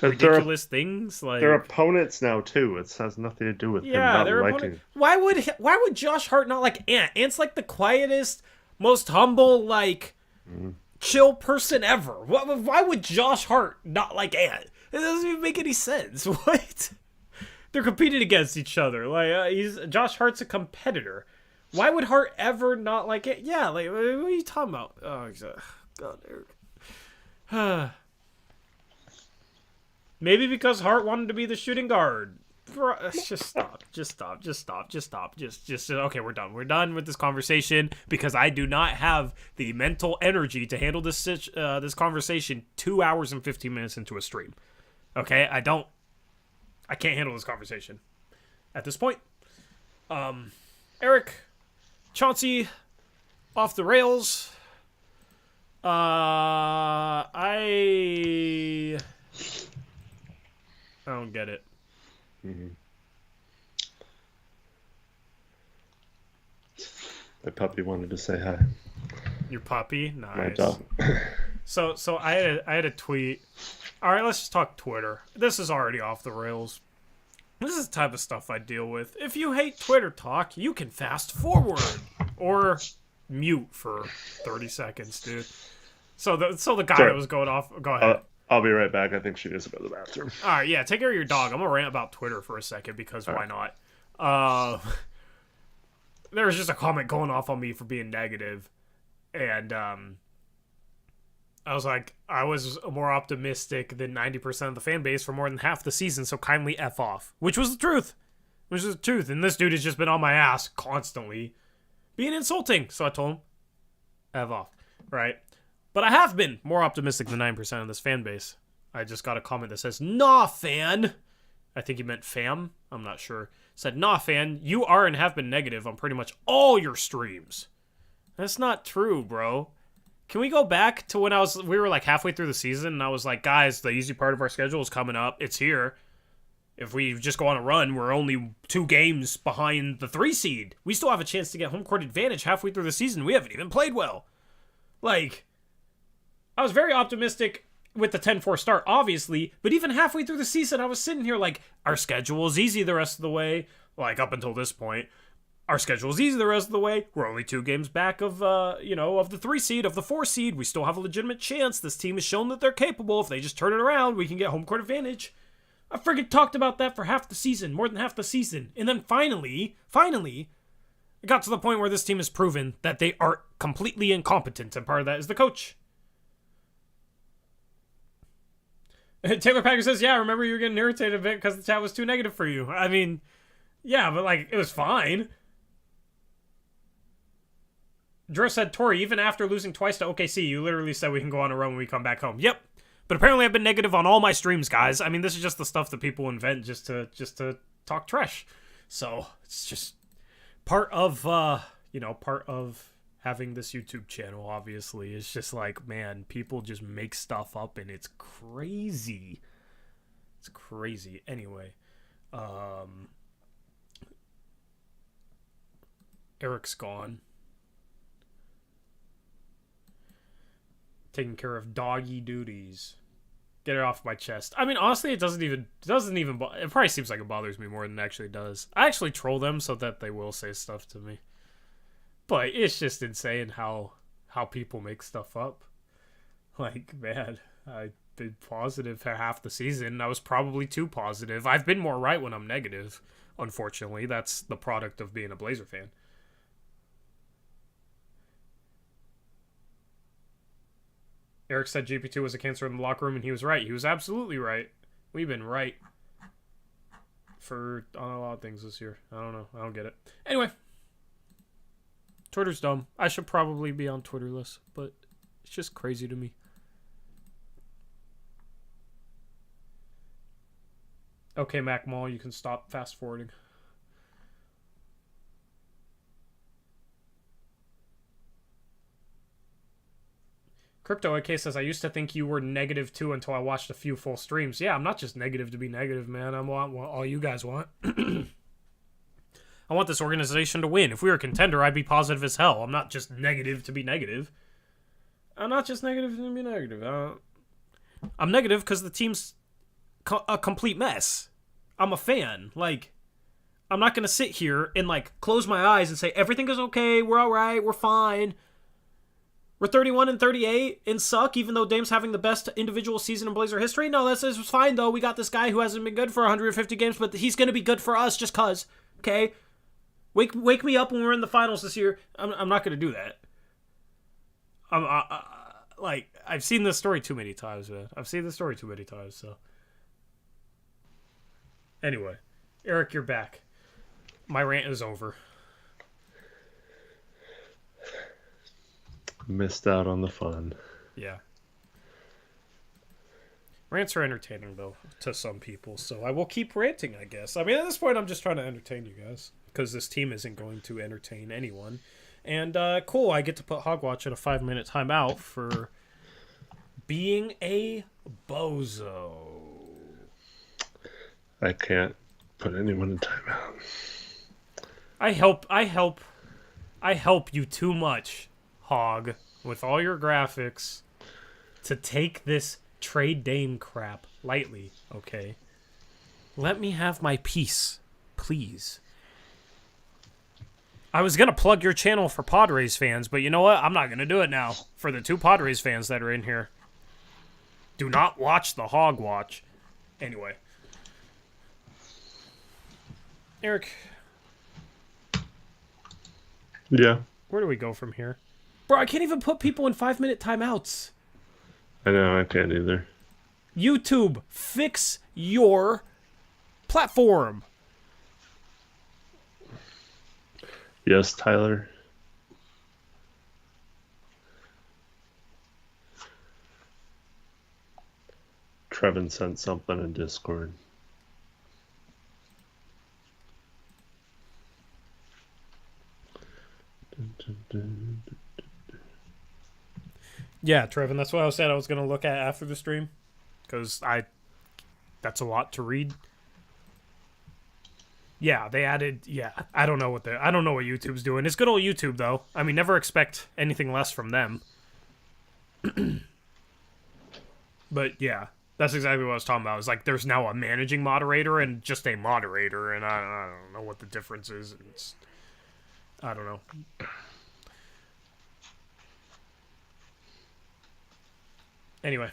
ridiculous things? Like, they're opponents now, too. It has nothing to do with him not liking... Why would Josh Hart not like Ant? Ant's like the quietest, most humble, chill person ever. Why would Josh Hart not like Ant? It doesn't even make any sense. What? They're competing against each other. Josh Hart's a competitor. Why would Hart ever not like it? Yeah, what are you talking about? Oh, God, Eric. Maybe because Hart wanted to be the shooting guard. Just stop. Okay, we're done. We're done with this conversation because I do not have the mental energy to handle this conversation 2 hours and 15 minutes into a stream. Okay, I can't handle this conversation at this point. Eric, Chauncey, off the rails. I don't get it. Mm-hmm. The puppy wanted to say hi. Your puppy? Nice. My dog. So I had a tweet. All right, let's just talk Twitter. This is already off the rails. This is the type of stuff I deal with. If you hate Twitter talk, you can fast forward or mute for 30 seconds, dude. So the guy that was going off. Go ahead. I'll be right back. I think she needs to go to the bathroom. All right, yeah, take care of your dog. I'm gonna rant about Twitter for a second because why not? There was just a comment going off on me for being negative, and I was like, I was more optimistic than 90% of the fan base for more than half the season, so kindly F off. Which was the truth. And this dude has just been on my ass constantly, being insulting. So I told him, F off, right? But I have been more optimistic than 9% of this fan base. I just got a comment that says, "Nah, fan." I think he meant fam. I'm not sure. Said, "Nah, fan, you are and have been negative on pretty much all your streams." That's not true, bro. Can we go back to when we were like halfway through the season and I was like, guys, the easy part of our schedule is coming up. It's here. If we just go on a run, we're only 2 games behind the 3 seed. We still have a chance to get home court advantage halfway through the season. We haven't even played well. I was very optimistic with the 10-4 start, obviously, but even halfway through the season, I was sitting here like, our schedule is easy the rest of the way, up until this point. Our schedule is easy the rest of the way. We're only 2 games back of, of the 3 seed, of the 4 seed. We still have a legitimate chance. This team has shown that they're capable. If they just turn it around, we can get home court advantage. I friggin' talked about that for half the season, more than half the season. And then finally, it got to the point where this team has proven that they are completely incompetent, and part of that is the coach. Taylor Packer says, yeah, I remember you were getting irritated a bit because the chat was too negative for you. I mean, yeah, but, it was fine. Drew said, Tori, even after losing twice to OKC, you literally said we can go on a run when we come back home. Yep. But apparently I've been negative on all my streams, guys. I mean, this is just the stuff that people invent just to talk trash. So, it's just part of having this YouTube channel, obviously. It's just man, people just make stuff up and it's crazy. It's crazy. Anyway, Eric's gone. Taking care of doggy duties. Get it off my chest. I mean, honestly, it doesn't even it probably seems like it bothers me more than it actually does. I actually troll them so that they will say stuff to me. But it's just insane how people make stuff up. Man, I've been positive for half the season. I was probably too positive. I've been more right when I'm negative. Unfortunately, that's the product of being a Blazer fan. Eric said GP2 was a cancer in the locker room, and he was right. He was absolutely right. We've been right on a lot of things this year. I don't know. I don't get it. Anyway, Twitter's dumb. I should probably be on Twitter list, but it's just crazy to me. Okay, Mac Mall, you can stop fast forwarding. Crypto AK says, I used to think you were negative too until I watched a few full streams. Yeah, I'm not just negative to be negative, man. I'm what all you guys want. I want this organization to win. If we were a contender, I'd be positive as hell. I'm not just negative to be negative. I'm not just negative to be negative. I'm negative because the team's a complete mess. I'm a fan. I'm not going to sit here and, close my eyes and say, everything is okay, we're all right, we're fine. We're 31-38 and suck, even though Dame's having the best individual season in Blazer history. No, that's fine, though. We got this guy who hasn't been good for 150 games, but he's going to be good for us just cause, okay? Wake me up when we're in the finals this year. I'm not going to do that. I've seen this story too many times, man. So. Anyway, Eric, you're back. My rant is over. Missed out on the fun. Yeah. Rants are entertaining, though, to some people, so I will keep ranting, I guess. I mean, at this point, I'm just trying to entertain you guys, because this team isn't going to entertain anyone. And, cool, I get to put Hogwatch in a 5-minute timeout for being a bozo. I can't put anyone in timeout. I help you too much, Hog, with all your graphics, to take this trade Dame crap lightly, okay? Let me have my piece, please. I was going to plug your channel for Padres fans, but you know what? I'm not going to do it now for the 2 Padres fans that are in here. Do not watch the Hog Watch. Anyway. Eric. Yeah. Where do we go from here? Bro, I can't even put people in 5-minute timeouts. I know, I can't either. YouTube, fix your platform. Yes, Tyler. Trevin sent something in Discord. Yeah, Trevin, that's what I said I was going to look at after the stream. Because that's a lot to read. Yeah, they added, I don't know what YouTube's doing. It's good old YouTube, though. I mean, never expect anything less from them. But, yeah, that's exactly what I was talking about. It's like there's now a managing moderator and just a moderator, and I don't know what the difference is. I don't know. Anyway,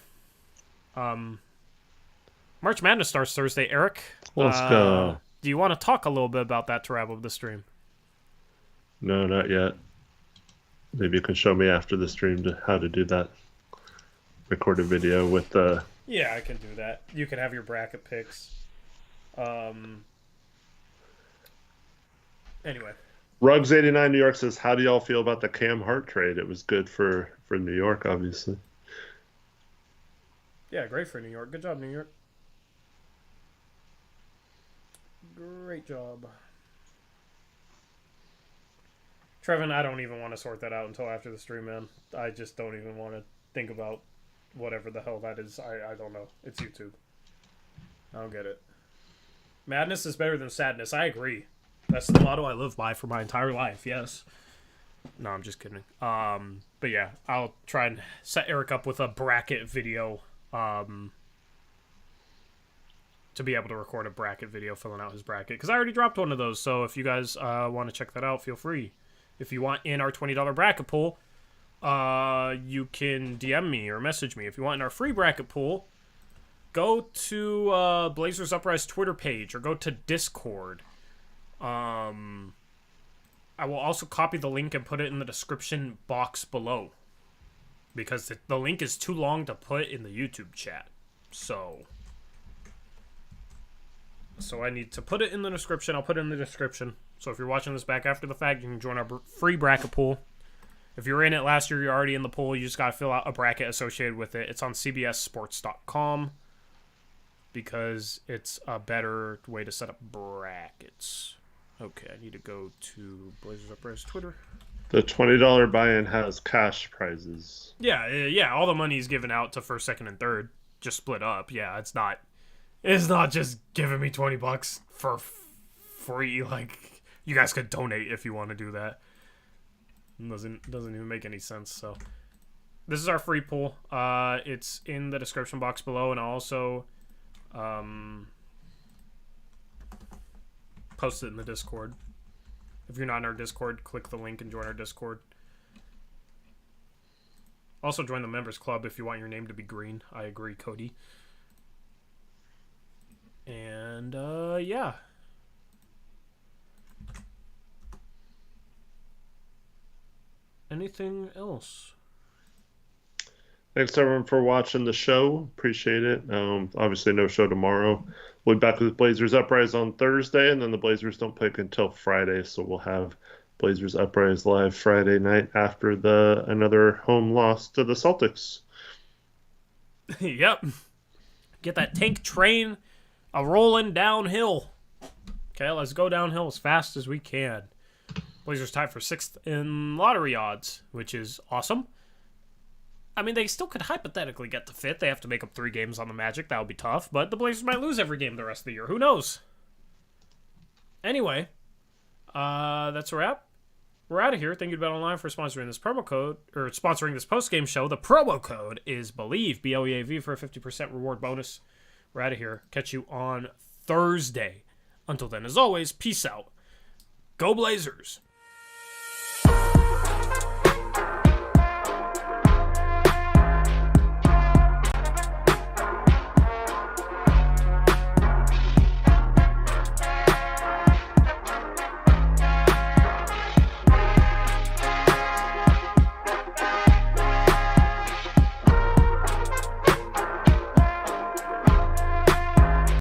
March Madness starts Thursday. Eric, Let's go. Do you want to talk a little bit about that to wrap up the stream? No, not yet. Maybe you can show me after the stream how to do that. Record a video with the... Yeah, I can do that. You can have your bracket picks. Anyway. Rugs89 New York says, how do y'all feel about the Cam Hart trade? It was good for New York, obviously. Yeah, great for New York. Good job, New York. Great job. Trevin, I don't even want to sort that out until after the stream, man. I just don't even want to think about whatever the hell that is. I don't know. It's YouTube. I don't get it. Madness is better than sadness. I agree. That's the motto I live by for my entire life, yes. No, I'm just kidding. But yeah, I'll try and set Eric up with a bracket video to be able to record a bracket video filling out his bracket. Because I already dropped one of those, so if you guys want to check that out, feel free. If you want in our $20 bracket pool, you can DM me or message me. If you want in our free bracket pool, go to Blazers Uprise Twitter page or go to Discord. I will also copy the link and put it in the description box below. Because the link is too long to put in the YouTube chat. So I need to put it in the description. I'll put it in the description. So if you're watching this back after the fact, you can join our free bracket pool. If you were in it last year, you're already in the pool. You just got to fill out a bracket associated with it. It's on cbssports.com because it's a better way to set up brackets. Okay, I need to go to Blazers Uprise Twitter. The $20 buy-in has cash prizes. Yeah, all the money is given out to first, second, and third. Just split up. Yeah, it's not just giving me $20 for free. Like, you guys could donate if you want to do that. It doesn't even make any sense. So this is our free pool. It's in the description box below, and I'll also post it in the Discord. If you're not in our Discord, click the link and join our Discord. Also join the members club if you want your name to be green. I agree, Cody. And yeah. Anything else? Thanks everyone for watching the show. Appreciate it. Obviously no show tomorrow. We'll be back with Blazers Uprise on Thursday, and then the Blazers don't pick until Friday, so we'll have Blazers Uprise live Friday night after another home loss to the Celtics. Yep. Get that tank train rolling downhill. Okay, let's go downhill as fast as we can. Blazers tied for 6th in lottery odds, which is awesome. I mean, they still could hypothetically get to 5th. They have to make up 3 games on the Magic. That would be tough. But the Blazers might lose every game the rest of the year. Who knows? Anyway, that's a wrap. We're out of here. Thank you to BetOnline for sponsoring this promo code, or sponsoring this post-game show. The promo code is BELIEVE, BLEAV, for a 50% reward bonus. We're out of here. Catch you on Thursday. Until then, as always, peace out. Go Blazers.